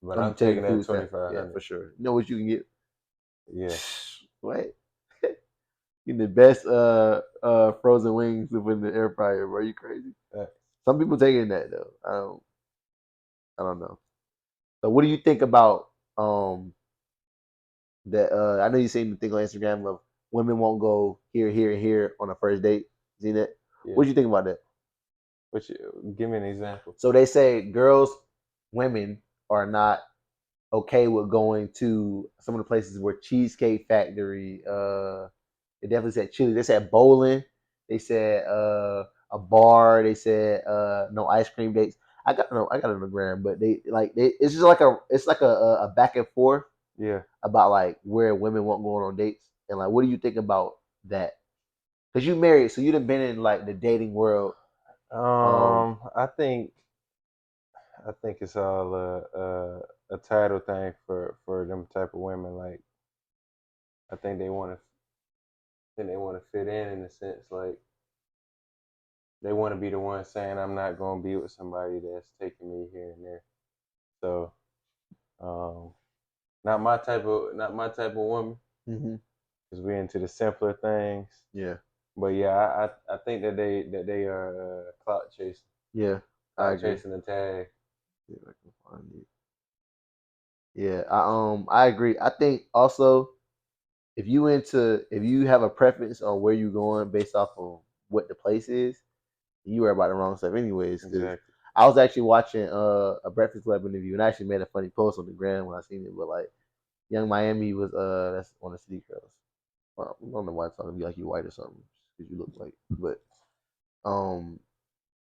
But I'm I'm taking the taking that food stamp. Yeah, 2500. for sure. You know what you can get? Yeah. What? Getting the best frozen wings to put in the air fryer, bro. You crazy? Uh, Some people taking that though. I don't know. So what do you think about that I know you seen the thing on Instagram of women won't go here, here, and here on a first date. Seen that? yeah. What do you think about that? But you, give me an example. So they say women are not okay with going to some of the places where Cheesecake Factory, they definitely said Chili. They said bowling. They said a bar. They said no ice cream dates. I got it on the gram, but it's just like it's like a back and forth Yeah. about like where women won't go on dates and like what do you think about that? Because you married, so you'd have been in like the dating world. Um, I think it's all a title thing for them type of women. Like I think they want to fit in a sense. Like they want to be the one saying I'm not going to be with somebody that's taking me here and there. So um, not my type of woman mhm. because we're into the simpler things. Yeah, But yeah, I think that they are yeah, I clout agree. chasing the tag. See if I can find it. Yeah, I agree. I think also if you have a preference on where you're going based off of what the place is, you were about the wrong stuff anyways. Because Exactly. I was actually watching a Breakfast Club interview and I actually made a funny post on the gram when I seen it. But like Young Miami was that's one of the city girls. Well, I don't know why it's talking to me like you white or something because you look white. But um,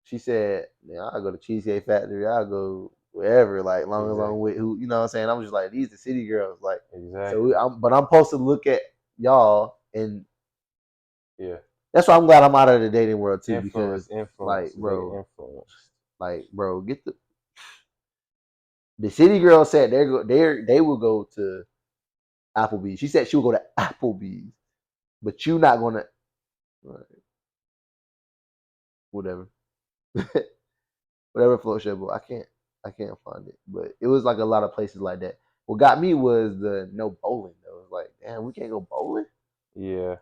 she said, "Man, I'll go to Cheesecake Factory. I'll go wherever, like long as I'm Exactly. with who you know what I'm saying." I'm just like these the city girls, like Exactly. but I'm supposed to look at y'all, and Yeah. that's why I'm glad I'm out of the dating world too, because Influence. They influenced. get the city girl said they will go to Applebee's. She said she will go to Applebee's, but you not gonna whatever. Whatever floats your boat. I can't find it. But it was like a lot of places like that. What got me was the no bowling though. It was like, damn, we can't go bowling? Yeah.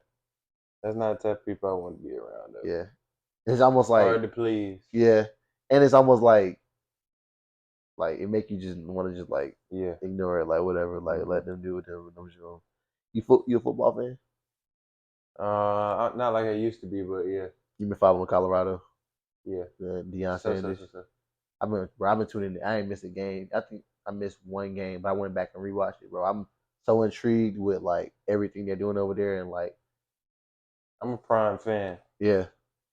That's not the type of people I want to be around though. Yeah. It's almost like Hard to please. yeah. And it's almost like it make you just want to just like Yeah. ignore it, like whatever, like let them do what they're doing. You a football fan? Not like I used to be, but yeah. You been following Colorado? Yeah. Deion So. Sanders. I've been tuning in. I ain't missed a game. I think I missed one game, but I went back and rewatched it, bro. I'm so intrigued with like everything they're doing over there, and like, I'm a prime fan. yeah,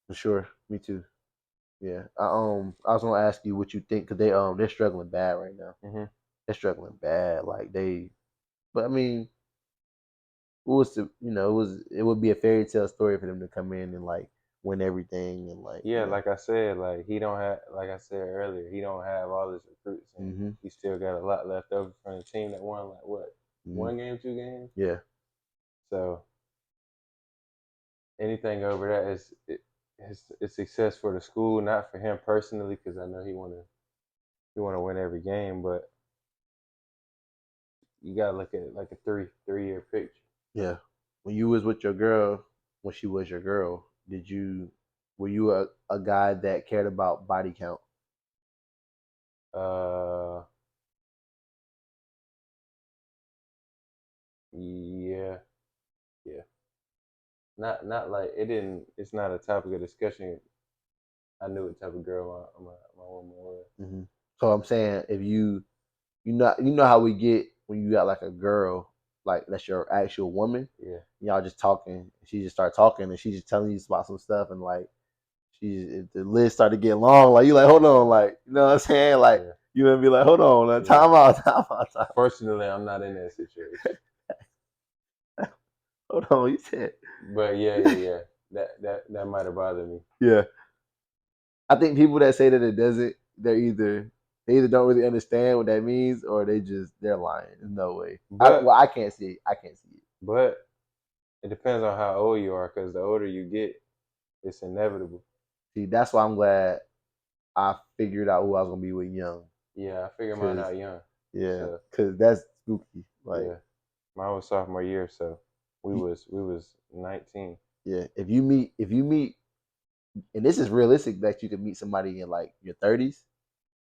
for sure. Me too. Yeah. I was gonna ask you what you think because they're struggling bad right now. Mm-hmm. They're struggling bad. Like but I mean, it was it would be a fairy tale story for them to come in and like win everything and like Yeah, like I said, like he don't have, like I said earlier, he don't have all his recruits, and mm-hmm. he still got a lot left over from the team that won like what, Mm-hmm. 1 game, 2 games. Yeah. So anything over that is success for the school, not for him personally, because I know he wanna win every game, but you gotta look at it like a 3 year picture. Yeah. When you was with your girl, when she was your girl, were you a guy that cared about body count? Uh, yeah, yeah. Not like it didn't. It's not a topic of discussion. I knew what type of girl my woman was. Mm-hmm. So I'm saying if you know how we get when you got like a girl, like that's your actual woman, Yeah, y'all just talking, she just start talking and she just telling you about some stuff and like the list started getting long, like you like, hold on, like you know what I'm saying? Like yeah, you gonna be like, hold on, yeah. time out, time out, time out. Fortunately, I'm not in that situation. Hold on, you said But yeah. That might have bothered me. yeah. I think people that say that it doesn't, they either don't really understand what that means or they're lying. There's no way. But I can't see it. I can't see it. but it depends on how old you are, because the older you get, it's inevitable. See, that's why I'm glad I figured out who I was gonna be with young. Yeah, I figured mine Cause out young. yeah, So cause that's spooky. Like yeah, mine was sophomore year, so we was 19. yeah, if you meet, and this is realistic that you could meet somebody in like your 30s.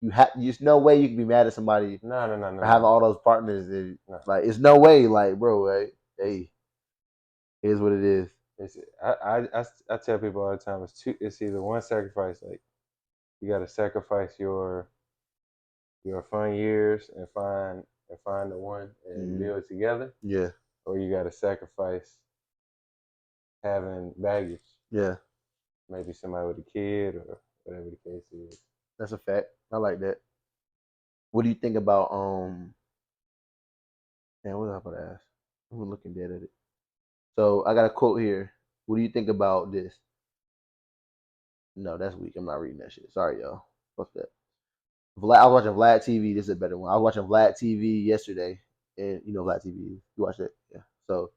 There's no way you can be mad at somebody for having No, all those partners. That, no. like it's no way. Like bro, like, hey, here's what it is. It's I tell people all the time, it's either one sacrifice, like you got to sacrifice your fun years and find the one and Mm-hmm. build together, Yeah, or you got to sacrifice having baggage, yeah. maybe somebody with a kid or whatever the case is. That's a fact. I like that. What do you think about man, what was I about to ask? I'm looking dead at it. So I got a quote here. What do you think about this? No, that's weak. I'm not reading that shit. Sorry, y'all. Fuck that. I was watching Vlad TV. This is a better one. I was watching Vlad TV yesterday, and you know Vlad TV. You watch it, yeah. So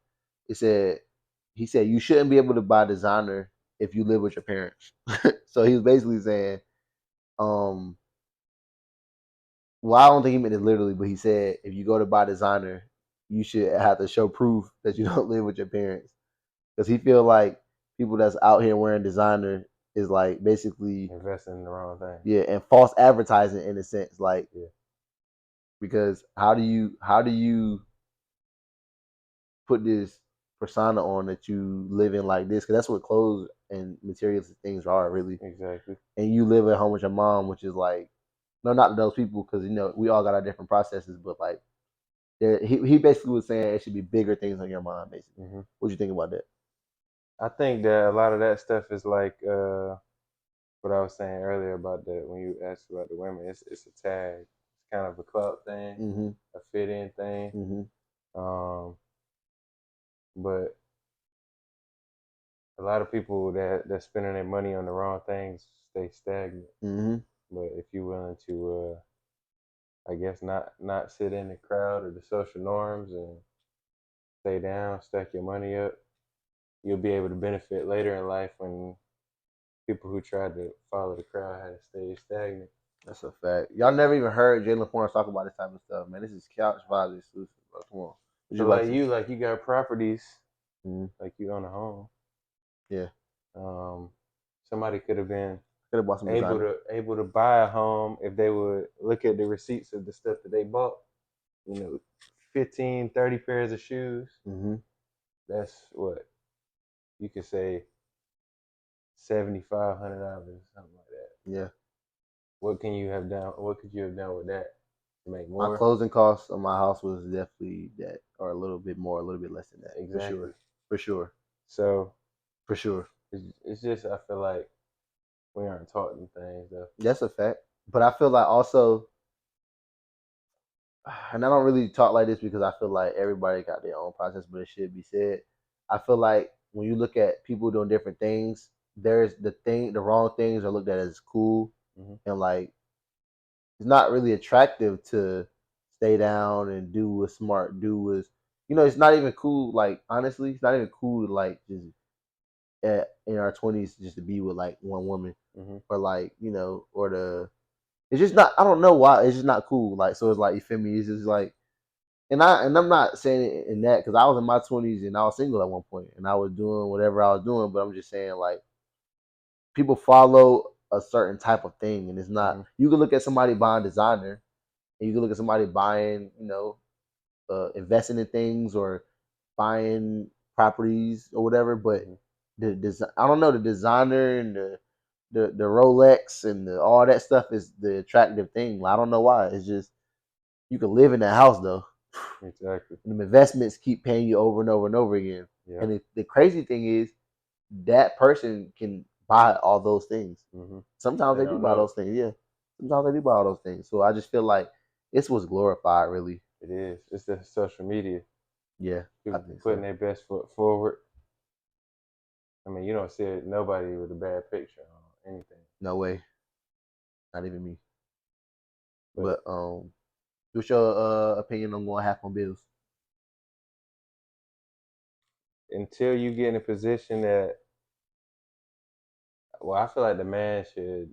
it said he said you shouldn't be able to buy designer if you live with your parents. So he was basically saying, um, well, I don't think he meant it literally, but he said if you go to buy designer, you should have to show proof that you don't live with your parents, because he feel like people that's out here wearing designer is like basically Investing in the wrong thing. yeah, and false advertising in a sense, like Yeah, because how do you put this persona on that you live in like this? Because that's what clothes and materials things are really, exactly. and you live at home with your mom, which is like no, not those people, because you know we all got our different processes, but like he basically was saying it should be bigger things on your mind, basically. Hmm. What do you think about that? I think that a lot of that stuff is like what I was saying earlier about the when you asked about the women, it's a tag. It's kind of a clout thing, Mm-hmm. a fit in thing. Mm-hmm. Um, but a lot of people that's spending their money on the wrong things stay stagnant. Mm-hmm. But if you're willing to, I guess not sit in the crowd or the social norms and stay down, stack your money up, you'll be able to benefit later in life when people who tried to follow the crowd had to stay stagnant. That's a fact. Y'all never even heard Jaylen Fornes talk about this type of stuff, man. This is couch vibes exclusive, bro. Come on. What So you about to say? like you got properties, Mm-hmm. like you own a home. Yeah. Um, somebody could have been Could have bought some designer. able to buy a home if they would look at the receipts of the stuff that they bought. You know, 15, 30 pairs of shoes. Mm-hmm. That's what you could say $7,500, something like that. Yeah. What can you have done? What could you have done with that to make My more? closing costs on my house was definitely that, or a little bit more, a little bit less than that, for Exactly. sure. For sure. So For sure. it's just I feel like we aren't taught them things though. That's a fact. But I feel like also, and I don't really talk like this because I feel like everybody got their own process, but it should be said. I feel like when you look at people doing different things, there's the wrong things are looked at as cool, Mm-hmm. and like it's not really attractive to stay down and do what smart do was. It's not even cool. Like honestly, it's not even cool to like just in our 20s just to be with like one woman Mm-hmm. or like or the it's just not. I don't know why. It's just not cool. Like so, it's like you feel me. It's just like, and I'm not saying it in that because I was in my 20s and I was single at one point and I was doing whatever I was doing. But I'm just saying like people follow a certain type of thing and it's not. Mm-hmm. You can look at somebody buying designer and you can look at somebody buying investing in things or buying properties or whatever. But Mm-hmm. the design, I don't know, the designer and the Rolex and all that stuff is the attractive thing. I don't know why. It's just you can live in that house though. Exactly. And the investments keep paying you over and over and over again. Yeah. And the crazy thing is that person can buy all those things. Mm-hmm. Sometimes They they do don't buy know those things. Yeah. Sometimes they do buy all those things. So I just feel like this was glorified, really. it is. It's the social media. Yeah, I People think putting so. their best foot forward. I mean, you don't see nobody with a bad picture on anything. No way. Not even me. But But what's your opinion on going half on bills? until you get in a position that, well, I feel like the man should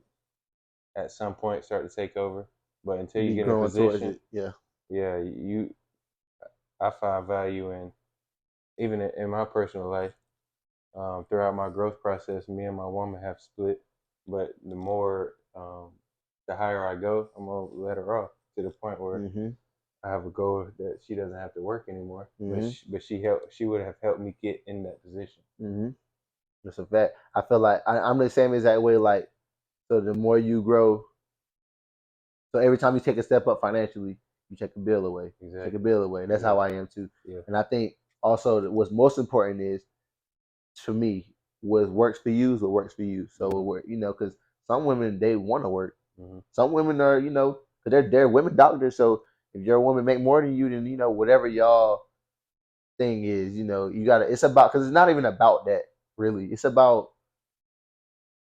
at some point start to take over. But until you Be get in a growing towards position, it. Yeah. yeah, I find value in even in my personal life. Throughout my growth process, me and my woman have split, but the higher I go, I'm gonna let her off to the point where Mm-hmm. I have a goal that she doesn't have to work anymore. Mm-hmm. But she would have helped me get in that position. Mm-hmm. That's a fact. I feel like I'm the same exact way. Like, so the more you grow, so every time you take a step up financially, you take a bill away. Take a Exactly. bill away. And that's how Exactly. I am too. Yeah. And I think also what's most important is to me what works for you is what works for you. So Mhm. because some women they want to work. Mhm. Some women are because they're women doctors. So if your woman make more than you, then whatever y'all thing is, you gotta. It's about because it's not even about that really. It's about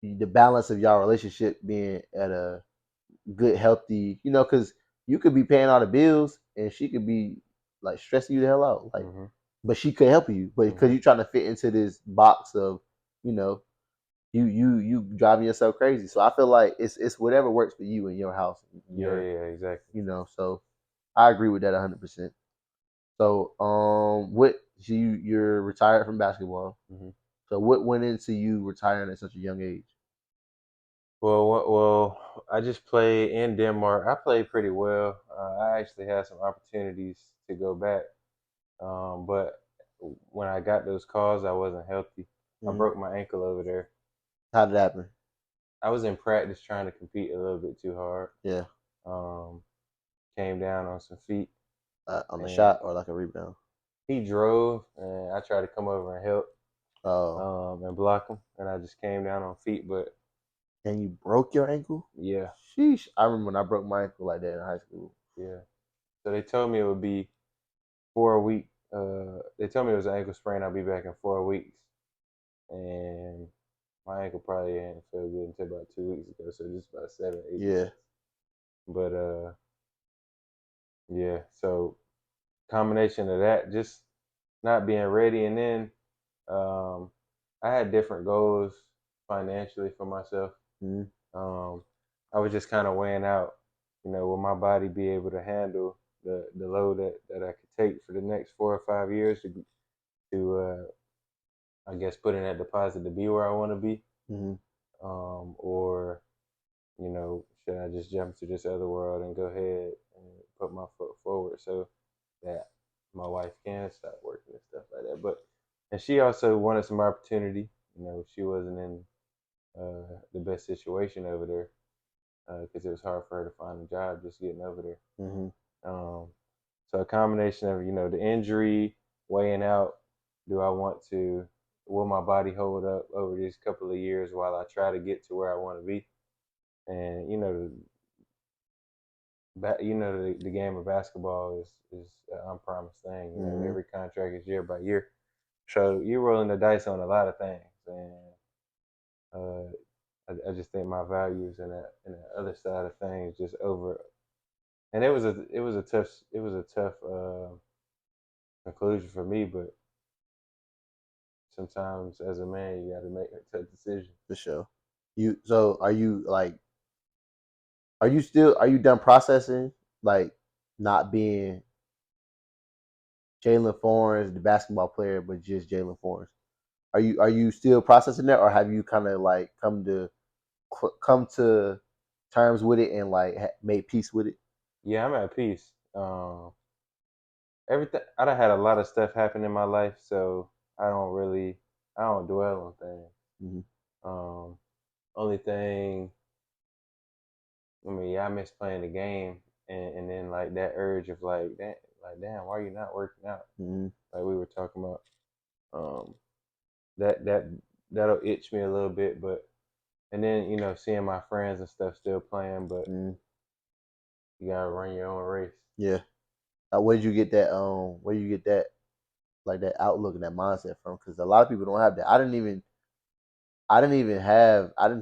the balance of y'all relationship being at a good, healthy, because you could be paying all the bills and she could be like stressing you the hell out, like, Mhm. but she could help you, but because Mhm. you're trying to fit into this box of, you know, you driving yourself crazy. So I feel like it's whatever works for you in your house, Yeah. Yeah. Exactly. So I agree with that 100%. So what so you're retired from basketball. Mhm. So what went into you retiring at such a young age? Well, I just played in Denmark. I played pretty well. I actually had some opportunities to go back, but when I got those calls, I wasn't healthy. I Mm-hmm. broke my ankle over there. How did that happen? I was in practice trying to compete a little bit too hard. Yeah. Um, Came down on some feet, On the and shot or like a rebound? he drove, and I tried to come over and help Oh, and block him, and I just came down on feet. But and you broke your ankle? yeah, Sheesh. I remember when I broke my ankle like that in high school. yeah. So they told me it would be for a week they told me it was an ankle sprain. I'll be back in 4 weeks, and my ankle probably ain't feel good until about 2 weeks ago. So just about 7, 8 months. Yeah. But yeah. So combination of that, just not being ready, and then um, I had different goals financially for myself. Mm-hmm. Um, I was just kind of weighing out, will my body be able to handle the load that I could take for the next 4 or 5 years to I guess put in that deposit to be where I want to be, Mm-hmm. or should I just jump to this other world and go ahead and put my foot forward so that my wife can start working and stuff like that. And she also wanted some opportunity. She wasn't in the best situation over there because it was hard for her to find a job just getting over there. Mm-hmm. Um, so a combination of the injury, weighing out, do I want to, will my body hold up over these couple of years while I try to get to where I want to be? And the game of basketball is an unpromised thing. Mm-hmm. Every contract is year by year, so you're rolling the dice on a lot of things. And uh, I just think my values and the other side of things just over. And it was a tough conclusion for me, but sometimes as a man you got to make a tough decision. For sure. So are you like are you done processing like not being Jaylen Fornes, the basketball player, but just Jaylen Fornes? Are you still processing that, or have you kind of like come to terms with it and like made peace with it? Yeah, I'm at peace. Everything I done had a lot of stuff happen in my life, so I don't dwell on things. Mm-hmm. Um, Only thing, I mean, yeah, I miss playing the game, and then like that urge of like damn, why are you not working out? Mm-hmm. Like we were talking about, um, that that'll itch me a little bit, but and then seeing my friends and stuff still playing, but Mm-hmm. you gotta run your own race. Yeah. Where did you get that? Where you get that like that outlook and that mindset from? Because a lot of people don't have that. I didn't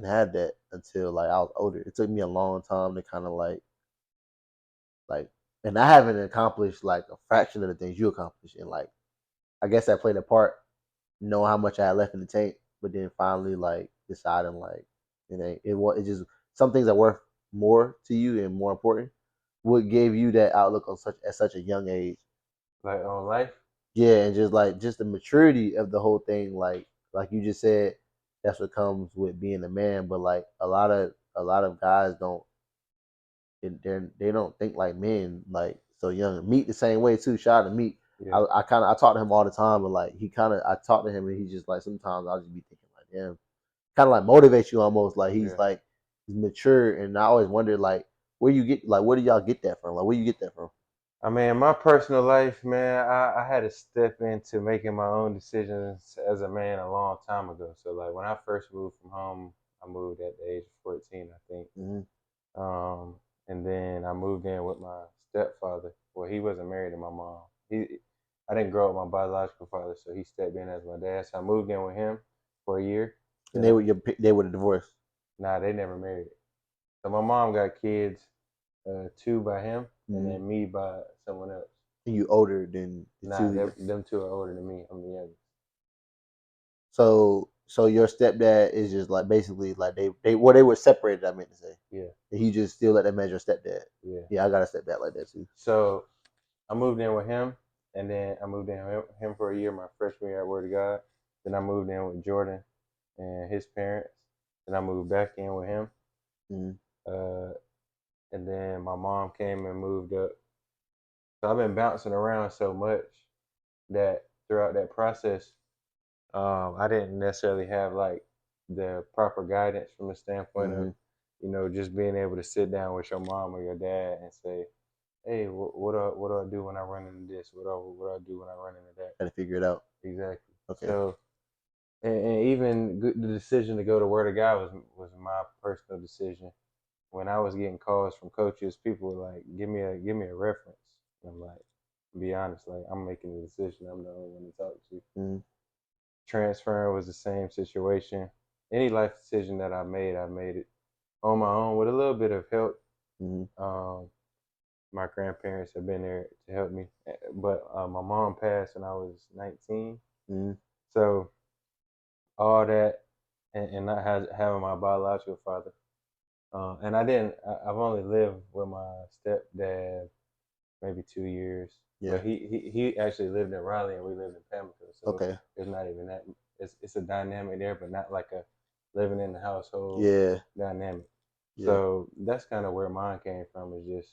have that until like I was older. It took me a long time to kind of like, and I haven't accomplished like a fraction of the things you accomplished. And like, I guess that played a part, know how much I had left in the tank, but then finally like deciding like, it just some things are worth more to you and more important. What gave you that outlook on such at such a young age? Like on life. Yeah, and just the maturity of the whole thing, like you just said, that's what comes with being a man. But like a lot of guys they don't think like men like so young. Meet the same way too. Shout out to Meet. Yeah, I talk to him all the time, but like I talk to him and he just like sometimes I'll just be thinking like, damn, kind of like motivates you almost. Like yeah. he's mature, and I always wonder like where do y'all get that from? Like where you get that from? I mean, my personal life, man, I had to step into making my own decisions as a man a long time ago. So, like, when I first moved from home, I moved at the age of 14, I think. Mm-hmm. Um, and then I moved in with my stepfather. Well, he wasn't married to my mom. I didn't grow up with my biological father, so he stepped in as my dad. So I moved in with him for a year. And Then, I, they were divorced, nah, they never married. So my mom got kids, two by him, and mm-hmm. then me by someone else. And you older than the Nah, two. them two are older than me. I'm the youngest. So your stepdad is just like basically like they were separated. I meant to say, Yeah, and he just still let them as your stepdad. yeah. Yeah, I got a stepdad like that too. So I moved in with him, and then I moved in with him for a year, my freshman year at Word of God. Then I moved in with Jordan and his parents. Then I moved back in with him. Mm-hmm. Uh, and then my mom came and moved up. So I've been bouncing around so much that throughout that process, I didn't necessarily have like the proper guidance from the standpoint of, Mm-hmm. just being able to sit down with your mom or your dad and say, "Hey, what do I do when I run into this? What do I do when I run into that?" Got to figure it out. Exactly. Okay. So, and even the decision to go to Word of God was my personal decision. When I was getting calls from coaches, people were like, "Give me a reference." And I'm like, Be honest, like I'm making the decision. I'm the only one to talk to. Mm-hmm. Transferring was the same situation. Any life decision that I made it on my own with a little bit of help. Mm-hmm. My grandparents have been there to help me, but my mom passed when I was 19. Mm-hmm. So all that, and not having my biological father, and I didn't. I've only lived with my stepdad maybe 2 years, Yeah. but he actually lived in Raleigh and we lived in Pamlico, so Okay. it's not even that. It's a dynamic there, but not like a living in the household Yeah. dynamic. Yeah. So that's kind of where mine came from. Is just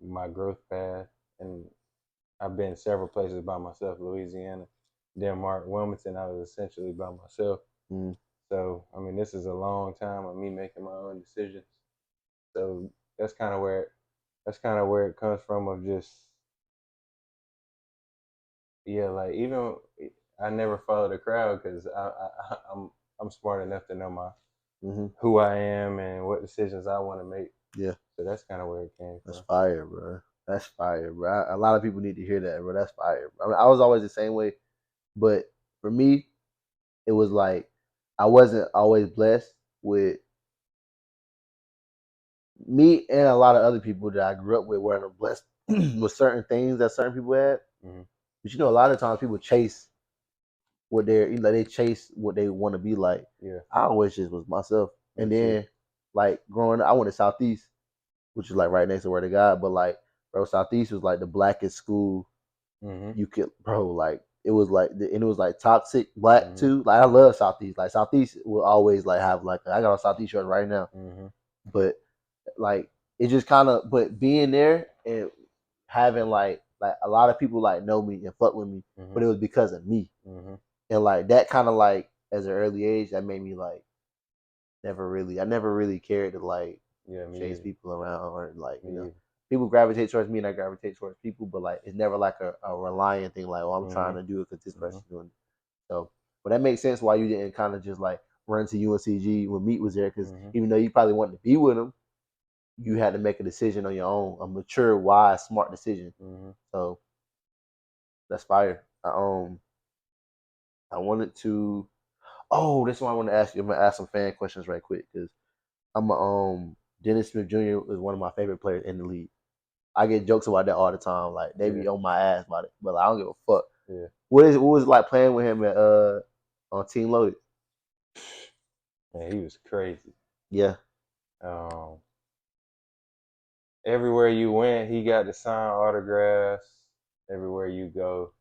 my growth path, and I've been several places by myself: Louisiana, Denmark, Wilmington. I was essentially by myself. Mm-hmm. So I mean, this is a long time of me making my own decisions. So that's kind of where that's kind of where it comes from. Of just yeah, like even I never follow the crowd because I'm smart enough to know my Mm-hmm. who I am and what decisions I want to make. Yeah. So that's kind of where it came That's from. fire, bro. That's fire, bro. A lot of people need to hear that, bro. That's fire. I mean, I was always the same way, but for me, it was like I wasn't always blessed with me and a lot of other people that I grew up with weren't blessed with certain things that certain people had. Hmm. But you know, a lot of times people chase what they chase what they want to be like. Yeah, I always just was myself, me and too. then like growing up, I went to Southeast, which is like right next to where to God, but like bro, Southeast was like the blackest school Hmm. you could, bro. Like it was like, and it was like toxic black Hmm. too. Like I love Southeast. Like Southeast will always like have like I got a Southeast shirt right now, Hmm. but like it just kind of, but being there and having like a lot of people like know me and fuck with me, Hmm. but it was because of me, Hmm. and like that kind of like as an early age that made me like I never really cared to like Yeah, me chase either. people around or like Me either. people gravitate towards me and I gravitate towards people, but like it's never like a relying thing like, oh, I'm trying Hmm. to do it because this Hmm. person's doing it. So, but that makes sense why you didn't kind of just like run to UNCG when Meat was there, because Hmm. even though you probably wanted to be with him, you had to make a decision on your own, a mature, wise, smart decision. Hmm. So that's fire. I wanted to. Oh, this is what I want to ask you. I'm gonna ask some fan questions right quick because I'm a, Dennis Smith Jr. is one of my favorite players in the league. I get jokes about that all the time. Like they Yeah, be on my ass about it, but like, I don't give a fuck. yeah. What was it like playing with him at on Team Loaded? Man, he was crazy. Yeah, Um, Everywhere you went, he got to sign autographs. Everywhere you go,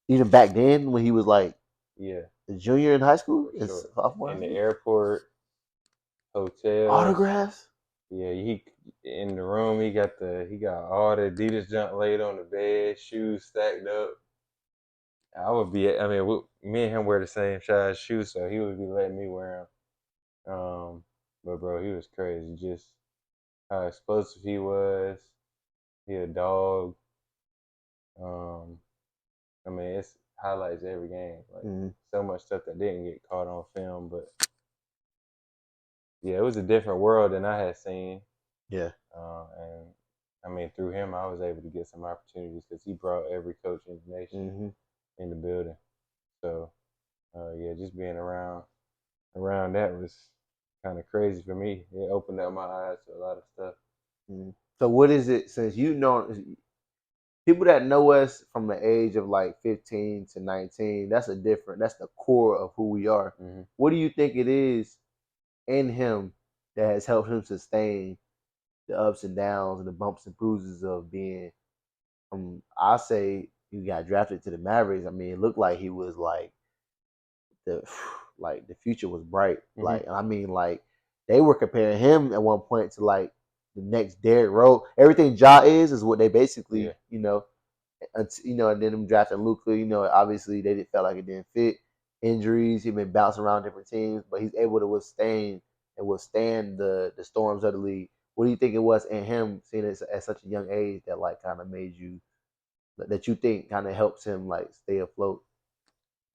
even back then when he was like yeah, a junior in high school, for in sure. sophomore high In the school, airport, hotels, autographs. yeah. He in the room. He got all the Adidas junk laid on the bed, shoes stacked up. I would be. I mean, me and him wear the same size shoes, so he would be letting me wear them. But bro, he was crazy. Just how explosive he was. He a dog. Um, I mean, it's highlights every game. Like Mm-hmm. so much stuff that didn't get caught on film, but yeah, it was a different world than I had seen. Yeah. And I mean, through him, I was able to get some opportunities because he brought every coach in the nation Mm-hmm. in the building. So yeah, just being around that was kind of crazy for me. It opened up my eyes to a lot of stuff. Mm-hmm. So what is it since you know people that know us from the age of like 15 to 19? That's the core of who we are. Hmm. What do you think it is in him that has helped him sustain the ups and downs and the bumps and bruises of being I say he got drafted to the Mavericks. I mean, it looked like he was like the like the future was bright. Hmm. Like I mean, like they were comparing him at one point to like the next Derrick Rose. Everything Ja is what they Yeah. basically, and then them drafting Luka. Obviously they didn't felt like it didn't fit. Injuries, he's been bouncing around different teams, but he's able to withstand the storms of the league. What do you think it was in him, seeing it at such a young age, that like kind of made you that you think kind of helps him like stay afloat?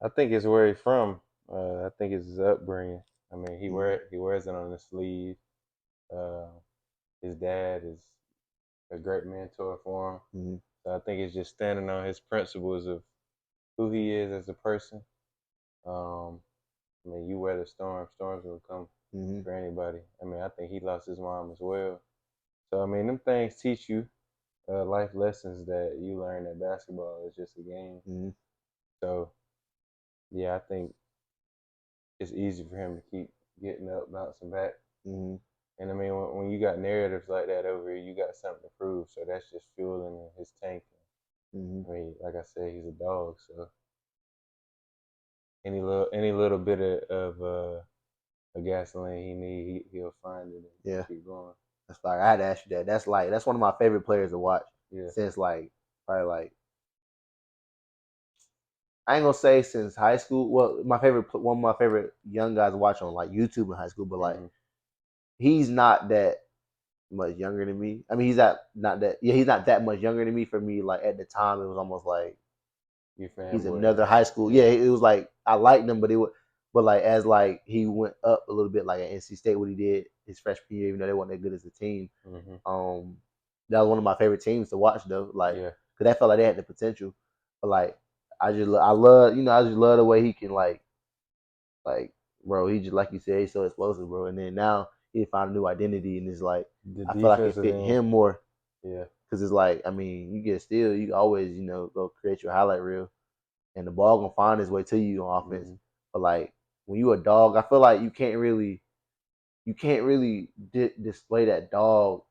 I think it's where he's from. I think it's his upbringing. I mean, Mm-hmm. he wears it on his sleeve. Uh, his dad is a great mentor for him. Mm-hmm. So I think it's just standing on his principles of who he is as a person. Um, I mean, you weather storms, storms will come Mm-hmm. for anybody. I mean, I think he lost his mom as well. So I mean, them things teach you life lessons that you learn that basketball is just a game. Mm-hmm. So yeah, I think it's easy for him to keep getting up, bouncing back. Mm-hmm. And I mean, when you got narratives like that over here, you got something to prove. So that's just fueling his tank. Mm-hmm. I mean, like I said, he's a dog. So any little bit of gasoline he need, he'll find it and Yeah. keep going. That's like I had to ask you that. That's one of my favorite players to watch Yeah. since like probably like I ain't gonna say since high school. Well, one of my favorite young guys to watch on like YouTube in high school, but like Mm-hmm. he's not that much younger than me. I mean, not that yeah, he's not that much younger than me. For me, like at the time, it was almost like You he's fanboying another him. high school. Yeah. Yeah, it was like I liked him, but it was but like as like he went up a little bit, like at NC State, what he did his freshman year, even though they weren't that good as a team. Mm-hmm. Um, that was one of my favorite teams to watch though, like Yeah. because I felt like they had the potential. But like I love I just love the way he can like bro, he just like you said, he's so explosive, bro. And then now he found a new identity, and it's like The I feel like it defensive fit end. him more Yeah. because it's like I mean you get still you always go create your highlight reel, and the ball gonna find its way to you on offense. Mm-hmm. But like when you a dog, I feel like you can't really display that dog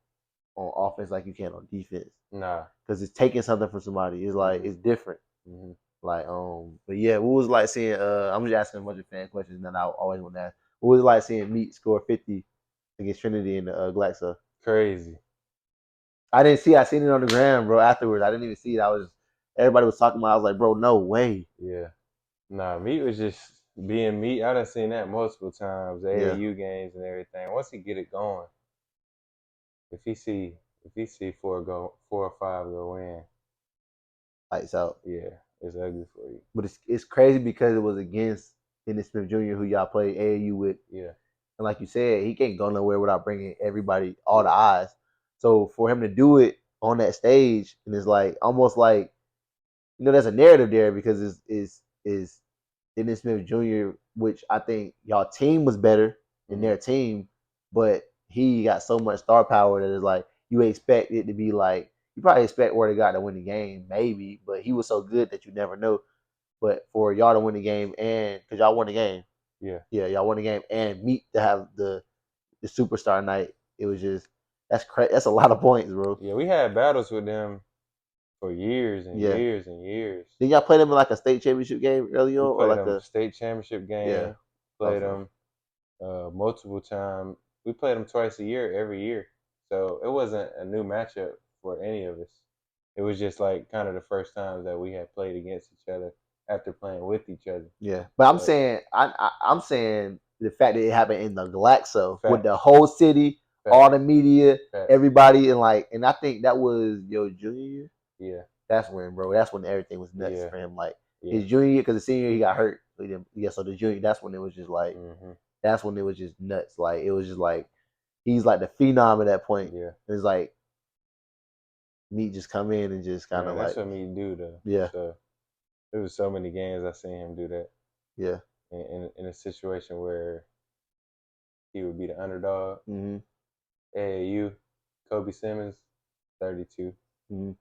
on offense like you can on defense Nah. because it's taking something from somebody. It's like Mm-hmm. it's different. Mm-hmm. Like but yeah, what was it like seeing? I'm just asking a bunch of fan questions that I always want to ask. What was it like seeing Meat score 50 against Trinity in the Glaxo? Crazy. I didn't see. I seen it on the gram, bro. Afterwards, I didn't even see it. Everybody was talking about. I was like, bro, no way. Yeah. Nah, meat was just being meat. I done seen that multiple times, Yeah, AAU games and everything. Once he get it going, if he see if he see four or five go in, lights out. yeah, it's ugly for you. But it's crazy because it was against Dennis Smith Jr., who y'all played AAU with, Yeah, and like you said, he can't go nowhere without bringing everybody, all the yeah, eyes. So for him to do it on that stage, and it's like almost like there's a narrative there because is Dennis Smith Jr., which I think y'all team was better than mm-hmm. their team, but he got so much star power that it's like you expect it to be like you probably expect where they got to win the game, maybe, but he was so good that you never know. But for y'all to win the game and because y'all won the game, Yeah, yeah, y'all won the game and Meat to have the superstar night, it was just that's crazy. That's a lot of points, bro. yeah. We had battles with them for years and Yeah. years and years. Did y'all play them in like a state championship game early We on or played like them a state championship yeah? game. Played Also, them multiple times. We played them twice a year, every year. So it wasn't a new matchup for any of us. It was just like kind of the first time that we had played against each other after playing with each other. yeah. But I'm But saying I'm saying the fact that it happened in the Glaxo with the facts, whole city, all the facts, media, facts. everybody, and I think that was your junior year. Yeah, That's when, bro. That's when everything was nuts yeah, for him. Like yeah. his junior year, because the senior year he got hurt. So he didn't, yeah, so the junior, that's when it was just like, Hmm. that's when it was just nuts. Like it was just like he's like the phenom at that point. Yeah. It's like me just come in and just kind of Man, that's like, what me do though. yeah, So there was so many games I seen him do that yeah, in a situation where he would be the underdog. mm-hmm, AAU, Kobe Simmons, 32. mm-hmm.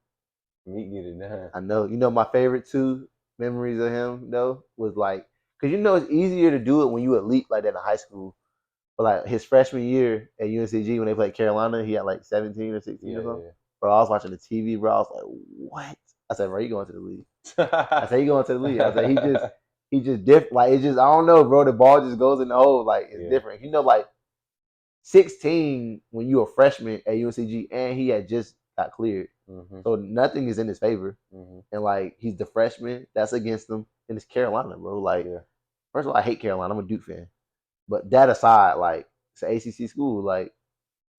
Meat get it done. I know. My favorite two memories of him though was like, cause it's easier to do it when you elite like that in high school. But like his freshman year at UNCG when they played Carolina, he had like 17 or 16 or something. Yeah, Bro, I was watching the TV, bro. I was like, what? I said, bro, you going to the league? I yeah. said, he going to the league. I said, he just different. Like it's just I don't know, bro. The ball just goes in the hole. Like it's Yeah. different. Like 16 when you were a freshman at UNCG and he had just got cleared. Hmm. So nothing is in his favor. Hmm. And like he's the freshman, that's against him. And it's Carolina, bro. Like, Yeah. first of all, I hate Carolina. I'm a Duke fan. But that aside, like it's an ACC school, like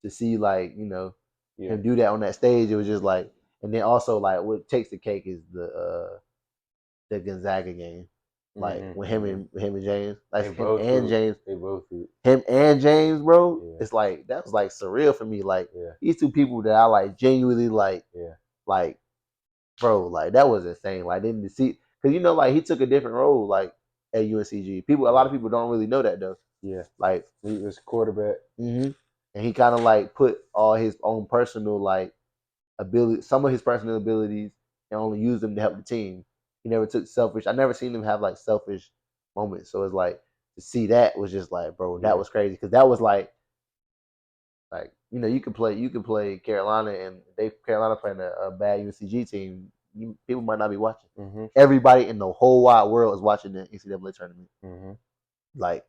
to see like, Yeah. him do that on that stage, it was just like and then also like what takes the cake is the Gonzaga game. Like Hmm. when Hmm. him and James, like They both hoop. They both hoop. him and James, bro. Yeah. It's like that was like surreal for me. Like Yeah. these two people that I like genuinely like Yeah. like bro, like that was insane. Like didn't see because like he took a different role like at UNCG. A lot Yeah, of people don't really know that though. yeah. Like, He was quarterback. and he kind of like put all his own personal like ability, some of his personal abilities, and only used them to help the team. He never took selfish. I never seen him have like selfish moments. So it's like to see that was just like, bro, that Yeah. was crazy because that was like you could play Carolina and Carolina playing a bad UNCG team. People might not be watching. Mm-hmm. Everybody in the whole wide world is watching the NCAA tournament. Mm-hmm. Like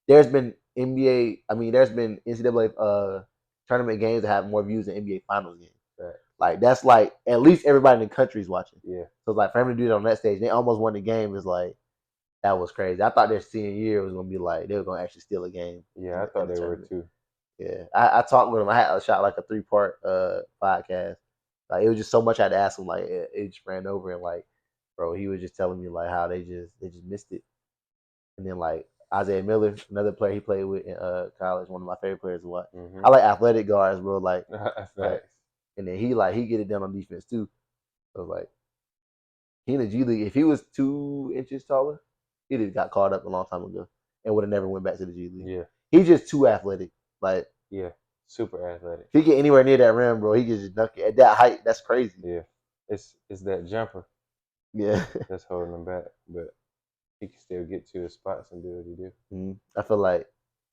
there's been NBA. I mean, there's been NCAA tournament games that have more views than NBA Finals games. Right. Like that's like at least everybody in the country is watching. Yeah. So like for him to do that on that stage, they almost won the game. Is like that was crazy. I thought their senior year was gonna be like they were gonna actually steal a game. Yeah, I thought they were too. Yeah, I talked with him. I had a shot like a 3-part podcast. Like it was just so much I had to ask him. Like it just ran over and like, bro, he was just telling me like how they just missed it. And then like Isaiah Miller, another player he played with in college, one of my favorite players to watch. Mm-hmm. I like athletic guards, bro. Like, Facts. and then he get it done on defense too. So like he in the G League, if he was 2 inches taller, he'd have got caught up a long time ago and would have never went back to the G League. Yeah. He's just too athletic. Like yeah, super athletic. If he get anywhere near that rim, bro, he can just dunk it at that height. That's crazy. Yeah, it's that jumper Yeah. that's holding him back, but he can still get to his spots and do what he do. I feel like,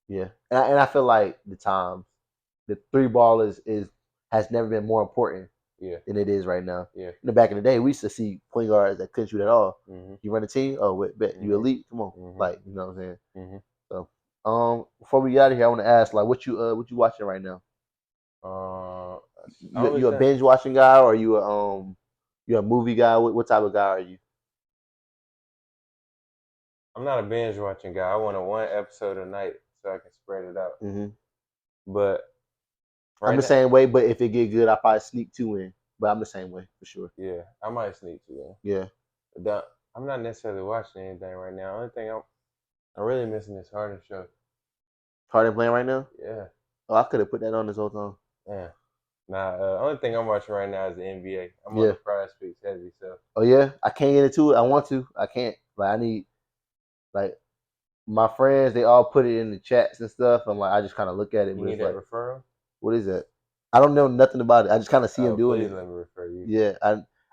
yeah, and I feel like the 3 ball has never been more important. Yeah. Than it is right now. Yeah. In the back in the day, we used to see point guards that couldn't shoot at all. Mm-hmm. You run a team, oh, wait, bet you elite. Come on, like you know what I'm saying. Mm-hmm. So, before we get out of here, I want to ask, like, what you watching right now? You a binge watching guy, or you a movie guy? What type of guy are you? I'm not a binge watching guy. I want a 1 episode a night so I can spread it out. Mm-hmm. But I'm the same way. But if it get good, I probably sneak 2 in. But I'm the same way for sure. Yeah, I might sneak 2 in. Yeah. But I'm not necessarily watching anything right now. Only thing I'm really missing this Harden show. Harden playing right now? Yeah. Oh, I could have put that on this whole time. Yeah. Nah, only thing I'm watching right now is the NBA. I'm on the Prize Picks heavy, so. Oh yeah, I can't get into it. I want to. I can't. Like I need. Like my friends, they all put it in the chats and stuff. I'm like, I just kind of look at it. You need that referral? What is that? I don't know nothing about it. I just kind of see him doing it. Let me refer you. Yeah,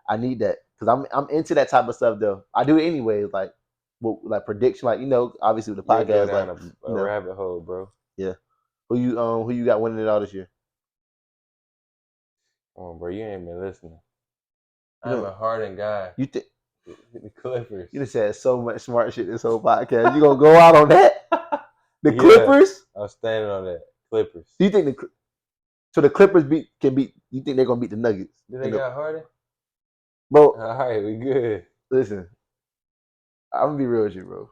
I need that because I'm into that type of stuff though. I do it anyways. Like prediction, like obviously with the podcast, go down a rabbit hole, bro. Yeah. Who you got winning it all this year? Come on, bro. You ain't been listening. I'm a Harden guy. You think the Clippers? You just said so much smart shit this whole podcast. You gonna go out on that? The Clippers? I was standing on that. Clippers. Do you think the Clippers can beat? You think they're gonna beat the Nuggets? Do they got Harden? Bro, all right, we good. Listen, I'm gonna be real with you, bro.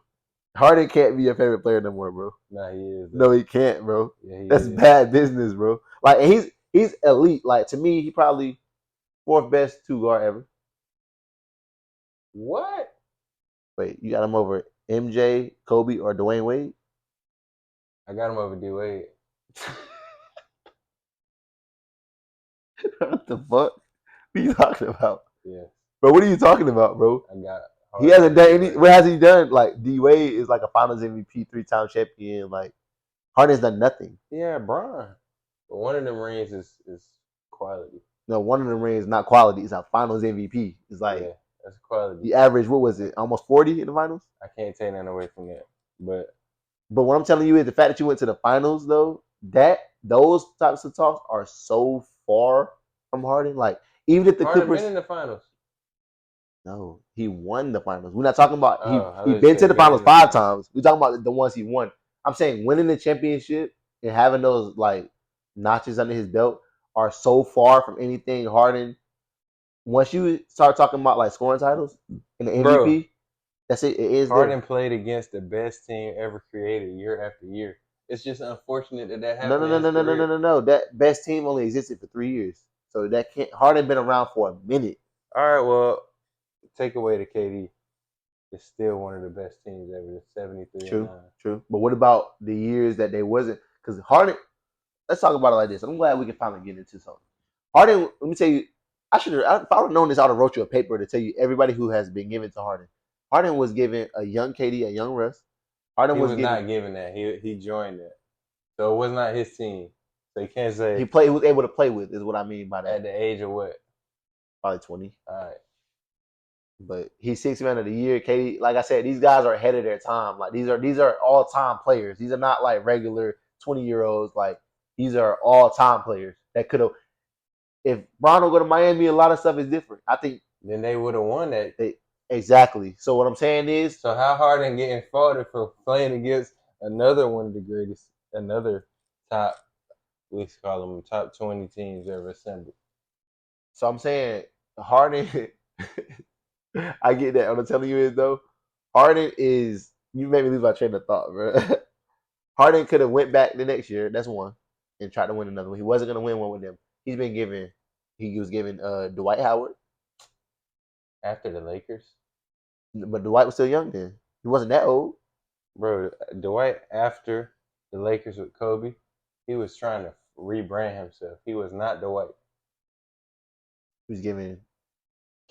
Harden can't be your favorite player no more, bro. Nah, he is. No, he can't, bro. Yeah, That's bad business, bro. Like, and he's elite. Like to me, he probably 4th best 2 guard ever. What? Wait, you got him over MJ, Kobe, or Dwayne Wade? I got him over D Wade. What the fuck? What are you talking about? Yeah. Bro, what are you talking about, bro? I got He hasn't done any. What has he done? Like D Wade is like a Finals MVP, 3-time champion. Like Harden's done nothing. Yeah, Bron. But one of them rings is quality. No, one of them rings not quality. It's a Finals MVP. It's like that's quality. The average, what was it? Almost 40 in the finals. I can't take nothing away from that. But what I'm telling you is the fact that you went to the finals, though, those types of talks are so far from Harden. Like even if the Harden Clippers been in the finals. No, he won the finals. We're not talking about he been to the finals 5 times. We're talking about the ones he won. I'm saying winning the championship and having those like notches under his belt are so far from anything Harden. Once you start talking about like scoring titles and the MVP, bro, that's it. It is Harden played against the best team ever created year after year. It's just unfortunate that happened. No. That best team only existed for 3 years, so that can't. Harden been around for a minute. All right, well. Take away the KD, it's still one of the best teams ever. 73. True. But what about the years that they wasn't? Because Harden, let's talk about it like this. I'm glad we can finally get into something. Harden, let me tell you, I should have. If I would have known this, I would have wrote you a paper to tell you everybody who has been given to Harden. Harden was given a young KD, a young Russ. Harden He was was given. not given that. He joined that. So it was not his team. So you can't say He was able to play with. Is what I mean by that. at the age of what? Probably 20. All right. But he's 6 man of the year. KD, like I said, these guys are ahead of their time. Like these are all time players. These are not like regular 20-year-olds. Like these are all time players that could have. If Bron will go to Miami, a lot of stuff is different. I think Then they would have won that. Exactly. So what I'm saying is, So how Harden getting faulted for playing against another one of the greatest, another top, we call them top 20 teams ever assembled. so I'm saying Harden. I get that. What I'm telling you is though, Harden is. You made me lose my train of thought, bro. Harden could have went back the next year. That's one, and tried to win another one. He wasn't gonna win one with them. He's been given. He was given Dwight Howard, After the Lakers? but Dwight was still young then. He wasn't that old. Bro, Dwight, after the Lakers with Kobe, he was trying to rebrand himself. He was not Dwight. He was given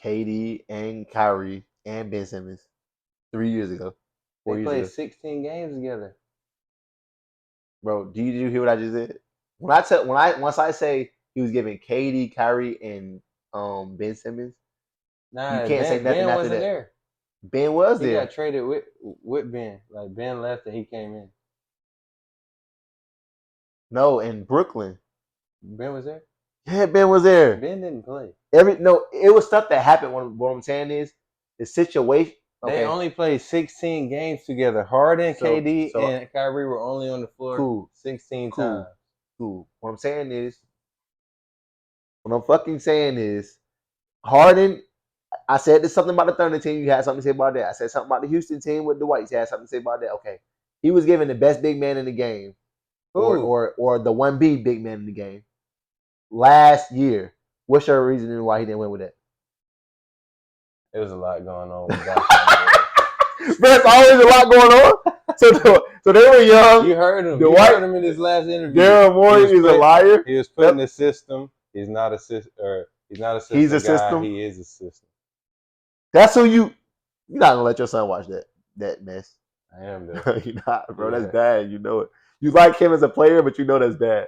KD and Kyrie and Ben Simmons 3 years ago, 4 years They ago. played 16 games together. Bro, did you hear what I just said? Once I say he was giving KD, Kyrie, and Ben Simmons, Nah, you can't say nothing Ben after wasn't that. there. Ben was He there. got traded with Ben. Like Ben left and he came in. No, in Brooklyn. Ben was there? Yeah, Ben was there. Ben didn't play. It was stuff that happened. What I'm saying is the situation. Okay, They only played 16 games together. Harden, So- KD, so- and Kyrie were only on the floor Cool. 16 Cool. times. cool. What I'm saying is, what I'm fucking saying is, Harden. I said there's something about the Thunder team. You had something to say about that. I said something about the Houston team with Dwight. You had something to say about that. Okay, he was given the best big man in the game, or the 1B big man in the game last year. What's your reasoning why he didn't win with that? There was a lot going on with that. There's always a lot going on. So they were young. You heard him. Dwight- You heard him in his last interview. Daryl Morey is a liar. He was putting the system. He's not a system. He's not a system. He's a guy. system? He is a system. That's who you're not gonna let your son watch that mess. I am though. You're not, bro. Yeah. That's bad. You know it. You like him as a player, but you know that's bad.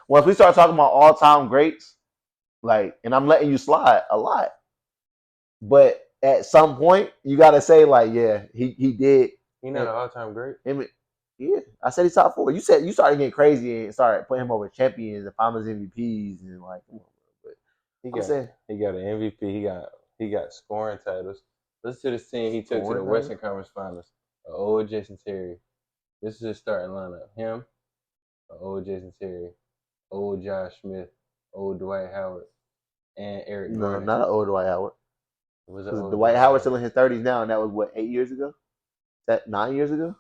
Once we start talking about all time greats, like, and I'm letting you slide a lot, but at some point you gotta say like, yeah, he did. He not an all-time great. Yeah, I said he's top 4. You said you started getting crazy and started putting him over champions and finals MVPs and like, come on, bro. He I'm saying he got an MVP. He got scoring titles. Listen to this team he took to Scoring the Western Conference Finals. Old Jason Terry. This is his starting lineup. Him, old Jason Terry, old Josh Smith, old Dwight Howard, and Eric no, Gordon. not an old Dwight Howard. Was Dwight Howard still in his 30s now, and that was what, 8 years ago? Is that 9 years ago?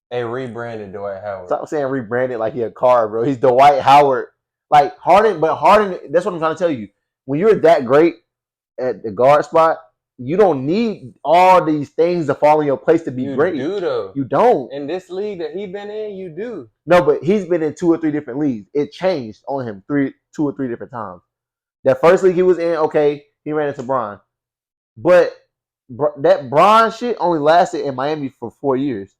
They rebranded Dwight Howard. Stop saying rebranded like he a car, bro. He's Dwight Howard. Like Harden, but Harden, that's what I'm trying to tell you. When you're that great at the guard spot, you don't need all these things to fall in your place to be great. You do though. You don't. In this league that he been in, you do. No, but he's been in 2 or 3 different leagues. It changed on him 2 or 3 different times. That first league he was in, okay, he ran into Bron. But that Bron shit only lasted in Miami for 4 years.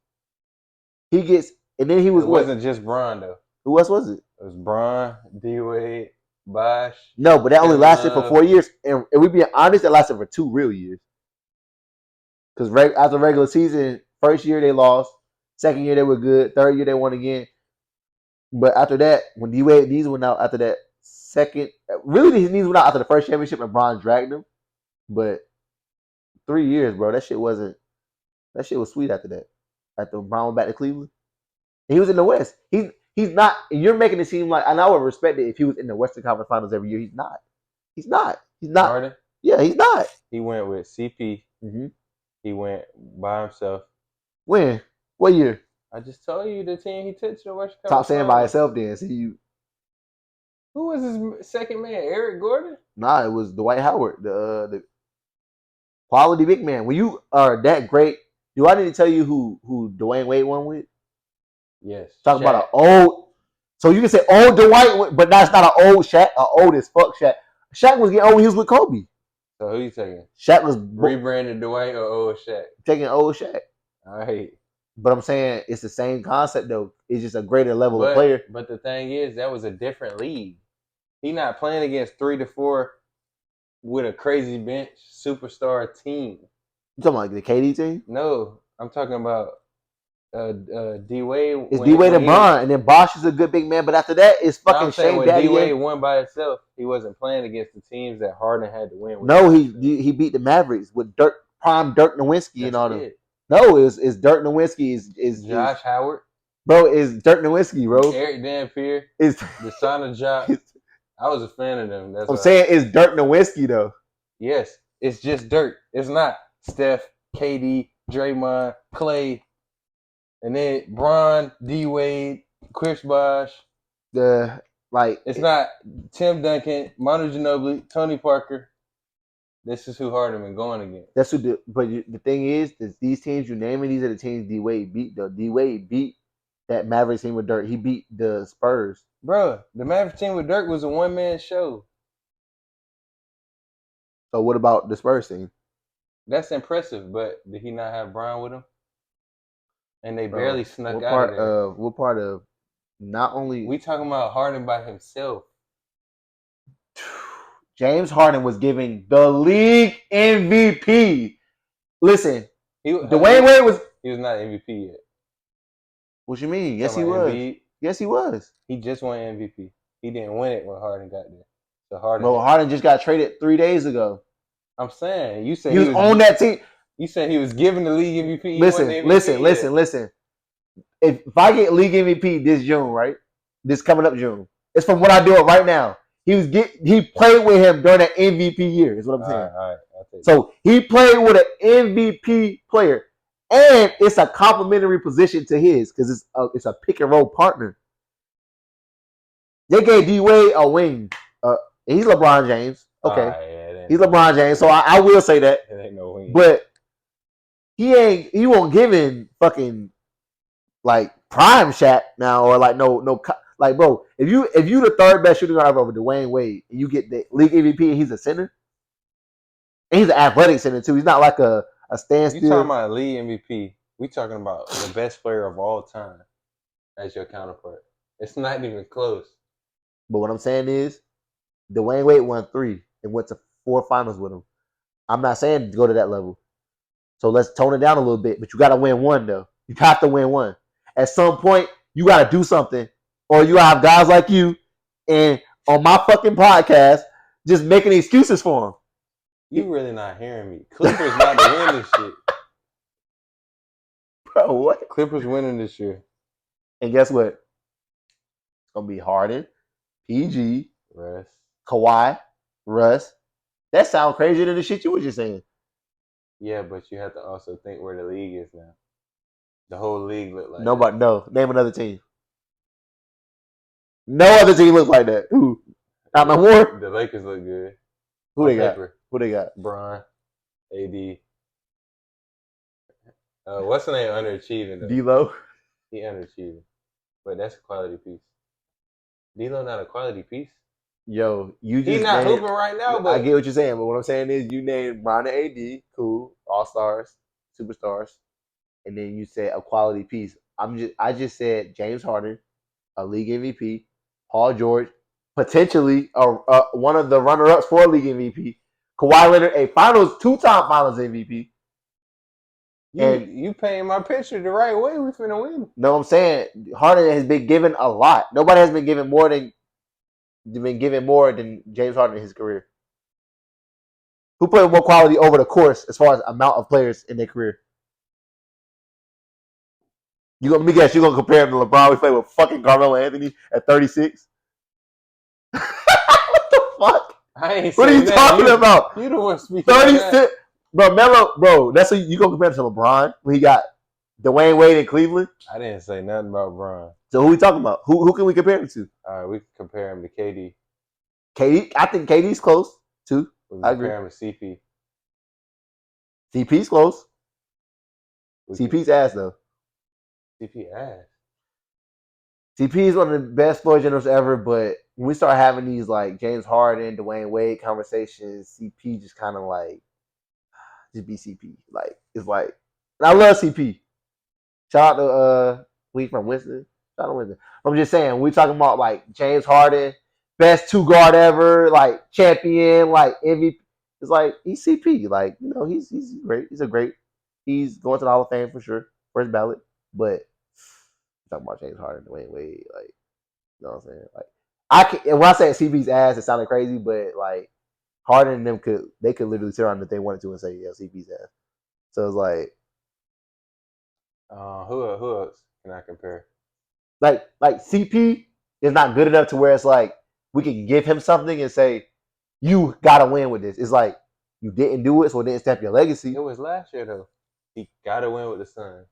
And then he was It wasn't just Bron though. Who else was it? It was Bron, D-Wade, Bosh. No, but that only lasted for 4 years. And we being honest, that lasted for 2 real years. Because after regular season, first year they lost. Second year they were good. Third year they won again. But after that, when D-Wade knees went out after that really his knees went out after the first championship and Bron dragged him. But 3 years, bro, that shit was sweet after that. After Bron went back to Cleveland. And he was in the West. He's not, you're making it seem like, and I would respect it if he was in the Western Conference Finals every year. He's not. He's not. Harden? Yeah, he's not. He went with CP. Mm-hmm. He went by himself. When? What year? I just told you the team he took to the Western Conference. Stop saying by himself then. See you. Who was his second man? Eric Gordon? Nah, it was Dwight Howard, the quality big man. When you are that great, do I need to tell you who Dwayne Wade won with? Yes. Talk about an old. So you can say old Dwight, but that's not an old Shaq, an old as fuck Shaq. Shaq was getting old when he was with Kobe. So who you taking? Shaq was Rebranded Dwight or old Shaq? taking old Shaq. All right. But I'm saying it's the same concept though. It's just a greater level of player. But the thing is, that was a different league. He not playing against 3 to 4 with a crazy bench superstar team. You talking about the KD team? No, I'm talking about D Wade. It's D Wade and Bron, and then Bosh is a good big man. But after that, it's fucking Shane Daddy. D Wade won by himself. He wasn't playing against the teams that Harden had to win with. No, he beat the Mavericks with prime Dirk Nowitzki and all them. No, it's Dirk Nowitzki is Josh Howard. Bro, it's Dirk Nowitzki, bro. Eric Dampier. It's Deshaun Job. I was a fan of them. I'm saying it's Dirk Nowitzki though. Yes, it's just Dirk. It's not Steph, KD, Draymond, Clay, and then Bron, D Wade, Chris Bosh. It's not Tim Duncan, Manu Ginobili, Tony Parker. This is who Harden been going against. That's who. But the thing is, these teams you naming, these are the teams D Wade beat. Though D Wade beat that Mavericks team with Dirk. He beat the Spurs. Bro, the Mavericks team with Dirk was a one-man show. So what about the Spurs team? That's impressive, but did he not have Bron with him? And they barely snuck out of there. What part of not only we talking about Harden by himself? James Harden was giving the league MVP. Listen, Dwayne Wade was. He was not MVP yet. What you mean? Yes, he was. Yes, he was. He just won MVP. He didn't win it when Harden got there. So Harden just got traded 3 days ago. I'm saying you said he was on that team. You said he was giving the league MVP. Listen. If I get league MVP this June, right? This coming up June, it's from what I do it right now. He played with him during that MVP year. Is what I'm saying. All right. So he played with an MVP player, and it's a complementary position to his because it's a pick and roll partner. They gave D Wade a wing. He's LeBron James. Okay, he's LeBron James. So I will say that. It ain't no wing. But he won't give in fucking like prime Shaq now or like no like bro. If you the third best shooting guard over Dwayne Wade and you get the league MVP and he's a center, and he's an athletic center too. He's not like a standstill. You talking about league MVP? We talking about the best player of all time as your counterpart. It's not even close. But what I'm saying is, Dwayne Wade won 3 and went to 4 finals with him. I'm not saying to go to that level. So let's tone it down a little bit. But you got to win 1 though. You got to win 1. At some point, you got to do something, or you have guys like you and on my fucking podcast just making excuses for him. You really not hearing me. Clippers about to win this shit. Bro, what? Clippers winning this year. And guess what? It's going to be Harden, PG, Russ, Kawhi, Russ. That sounds crazier than the shit you were just saying. Yeah, but you have to also think where the league is now. The whole league look like nobody. No, name another team. No other team looks like that. Who? Not no more. The Lakers look good. Who they got? Who they got? Bron, AD. What's the name underachieving though? D'Lo. He underachieving, but that's a quality piece. D'Lo not a quality piece. Yo, he's not hooping right now. But I get what you're saying. But what I'm saying is, you named Bron and AD, cool, all stars, superstars, and then you said a quality piece. I just said James Harden, a league MVP, Paul George, potentially one of the runner-ups for a league MVP, Kawhi Leonard, a two-time Finals MVP. You painting my picture the right way. We finna win. No, I'm saying Harden has been given a lot. Nobody has been given more than James Harden in his career. Who played more quality over the course as far as amount of players in their career? Let me guess, you're gonna compare him to LeBron? We played with fucking Carmelo Anthony at 36. What the fuck? What are you talking about? You the one speaking. 36, bro. Melo, bro. That's what you gonna compare him to LeBron when he got Dwayne Wade in Cleveland. I didn't say nothing about Bron. So who we talking about? Who can we compare him to? All right, we can compare him to KD. I think KD's close too. I agree. Compare him to CP. CP's close. CP's ass though. CP ass. CP is one of the best floor generals ever, but when we start having these like James Harden, Dwayne Wade conversations, CP just kind of like just be CP. Like it's like, and I love CP. Shout out to we from Winston. Shout out to Winston. I'm just saying, we talking about like James Harden, best two guard ever, like champion, like MVP. It's like he's CP. Like he's great. He's a great. He's going to the Hall of Fame for sure, first ballot. But talking about James Harden, Dwayne Wade, like you know what I'm saying? Like I can, when I say CP's ass, it sounded crazy, but like Harden and them could literally sit around if they wanted to and say yeah CP's ass. So it's Who else can I compare? like CP is not good enough to where it's like we can give him something and say you gotta win with this. It's like you didn't do it, so it didn't stamp your legacy. It was last year though. He got to win with the Suns.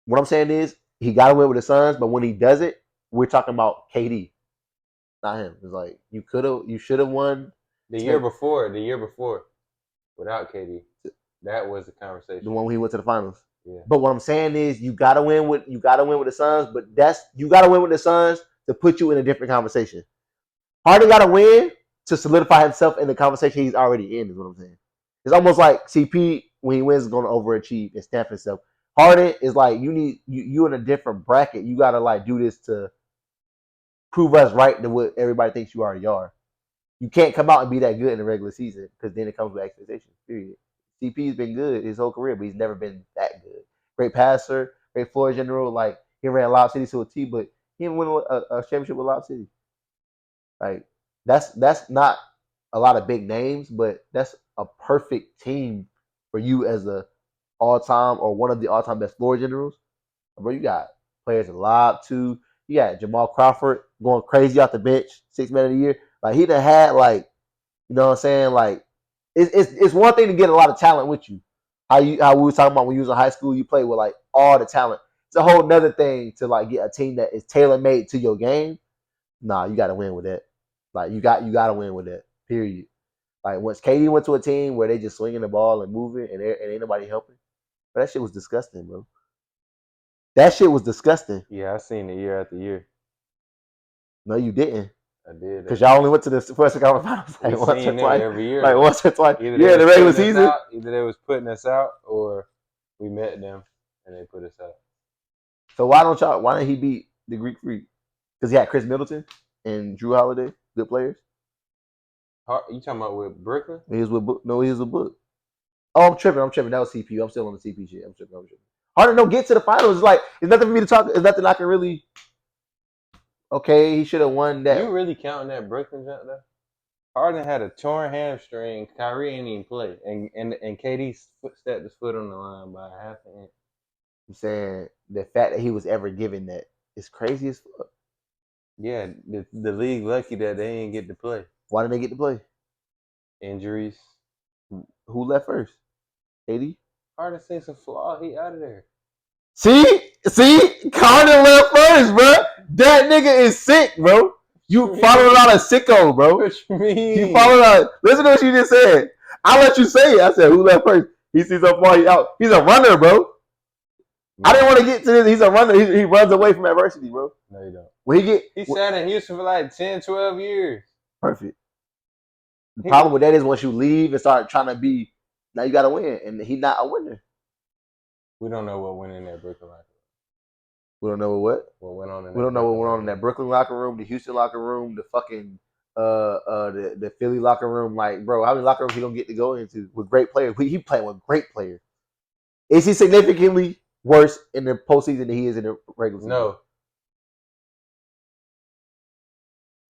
What I'm saying is he gotta win with the Suns, but when he does it, we're talking about KD, not him. It's like you should have won The year before, without KD, that was the conversation. the one when he went to the finals. Yeah. But what I'm saying is you gotta win with the Suns, but you gotta win with the Suns to put you in a different conversation. Harden gotta win to solidify himself in the conversation he's already in, is what I'm saying. It's almost like CP when he wins is gonna overachieve and stamp himself. Harden is like you in a different bracket. You gotta like do this to prove us right to what everybody thinks you already are. You can't come out and be that good in the regular season because then it comes with expectations. Period. CP's been good his whole career, but he's never been that good. Great passer, great floor general. Like he ran Lob City to a T, but he didn't win a championship with Lob City. Like that's not a lot of big names, but that's a perfect team for you as a all time or one of the all time best floor generals. Bro, you got players in Lob too. You got Jamal Crawford going crazy off the bench, 6 man of the year. Like he done had like, you know what I'm saying? Like it's one thing to get a lot of talent with you. How we were talking about when you was in high school, you play with like all the talent. It's a whole nother thing to like get a team that is tailor made to your game. Nah, you gotta win with that. Like you gotta win with that. Period. Like once KD went to a team where they just swinging the ball and moving and ain't nobody helping, but that shit was disgusting, bro. That shit was disgusting. Yeah, I seen it year after year. No, you didn't. I did. Because y'all only went to the first conference finals like We once or seen them twice. every year. Like once or twice. Either Yeah, the regular season. Either they was putting us out or we met them and they put us out. So why didn't he beat the Greek Freak? Because he had Chris Middleton and Drew Holiday, good players. You talking about with Brooklyn? He was with Book. No, he was with Book. Oh, I'm tripping. That was CPU. I'm still on the CP shit. I'm tripping. Harden don't get to the finals. It's like it's nothing for me to talk. It's nothing I can really. Okay, he should have won that. You really counting that Brooklyn jump though? Harden had a torn hamstring. Kyrie ain't even play, and KD stepped his foot on the line by half an inch. I'm saying the fact that he was ever given that is crazy as fuck. Yeah, the league lucky that they ain't get to play. Why didn't they get to play? Injuries. Who left first? KD? Harden seen some flaw. He out of there. See, Harden left first, bro. That nigga is sick, bro. You followed out a sicko, bro. What you mean? You followed out. Listen to what you just said. I let you say it. I said, who left first? He sees how far he out. He's a runner, bro. I didn't want to get to this. He's a runner. He runs away from adversity, bro. No, you don't. When he sat in Houston for like 10, 12 years. Perfect. The problem with that is once you leave and start trying to be, now you got to win, and he's not a winner. We don't know what went in that Brooklyn locker room. We don't know what went on. We don't know what went on in that Brooklyn locker room, the Houston locker room, the fucking the Philly locker room. Like, bro, how many locker rooms he don't get to go into with great players? He playing with great players. Is he significantly worse in the postseason than he is in the regular season? No.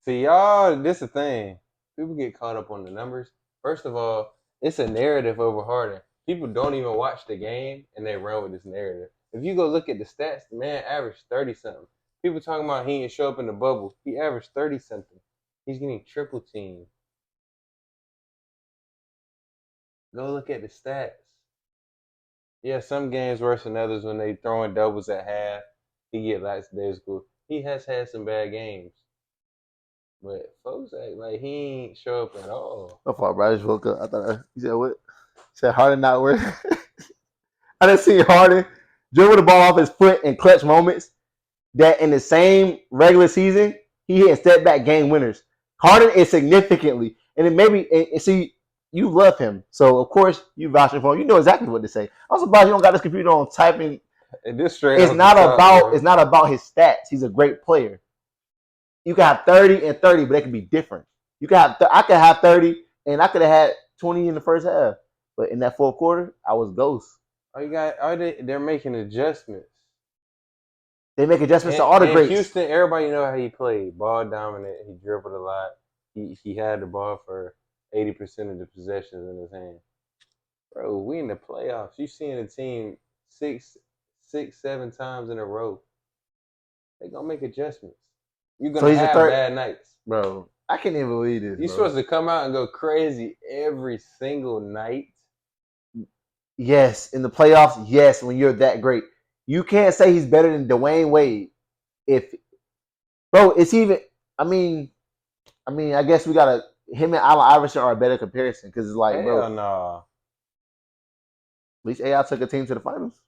See, y'all, this is the thing. People get caught up on the numbers. First of all, it's a narrative over Harden. People don't even watch the game, and they run with this narrative. If you go look at the stats, the man averaged 30-something. People talking about he didn't show up in the bubble. He averaged 30-something. He's getting triple teamed. Go look at the stats. Yeah, some games worse than others when they throwing doubles at half. He get lackadaisical. He has had some bad games. But folks act like he ain't show up at all. My fault, bro. I just woke up. I thought you said what? Said Harden not worth. I didn't see Harden dribble the ball off his foot in clutch moments that in the same regular season, he hitting step back game winners. Harden is significantly, and then maybe and see you love him, so of course you vouching for him. You know exactly what to say. I'm surprised you don't got this computer on typing. And this straight off the top, It's bro. not about his stats. He's a great player. You can have 30 and 30, but they can be different. You can have I could have 30 and I could have had 20 in the first half, but in that fourth quarter, I was ghost. They're making adjustments. They make adjustments to all the And greats. Houston, everybody know how he played. Ball dominant. He dribbled a lot. He had the ball for 80% of the possessions in his hand. Bro, we in the playoffs. You seeing a team six, 7 times in a row. They gonna make adjustments. You're So gonna he's a have third, bad nights. bro. I can't even believe this, You're bro. supposed to come out and go crazy every single night. Yes, in the playoffs, yes, when you're that great. You can't say he's better than Dwayne Wade. If bro, it's even I guess we gotta him and Allen Iverson are a better comparison because it's like, bro, Hell no. at least AI took a team to the finals.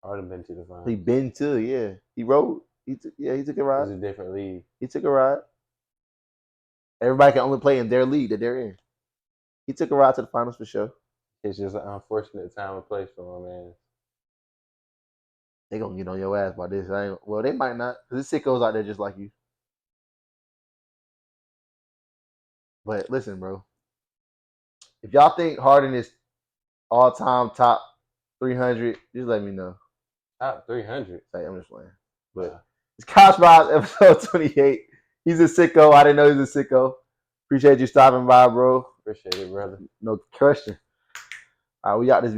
I would have been to the finals. He been to, yeah. He rode. He took a ride. It's a different league. He took a ride. Everybody can only play in their league that they're in. He took a ride to the finals for sure. It's just an unfortunate time and place for him, man. They gonna get on your ass by this. Well, they might not, because there's sickos out there just like you. But listen, bro. If y'all think Harden is all time top 300, just let me know. Top 300. Say, I'm just playing. But it's Couch Vibes episode 28. He's a sicko. I didn't know he was a sicko. Appreciate you stopping by, bro. Appreciate it, brother. No question. All right, we got this video.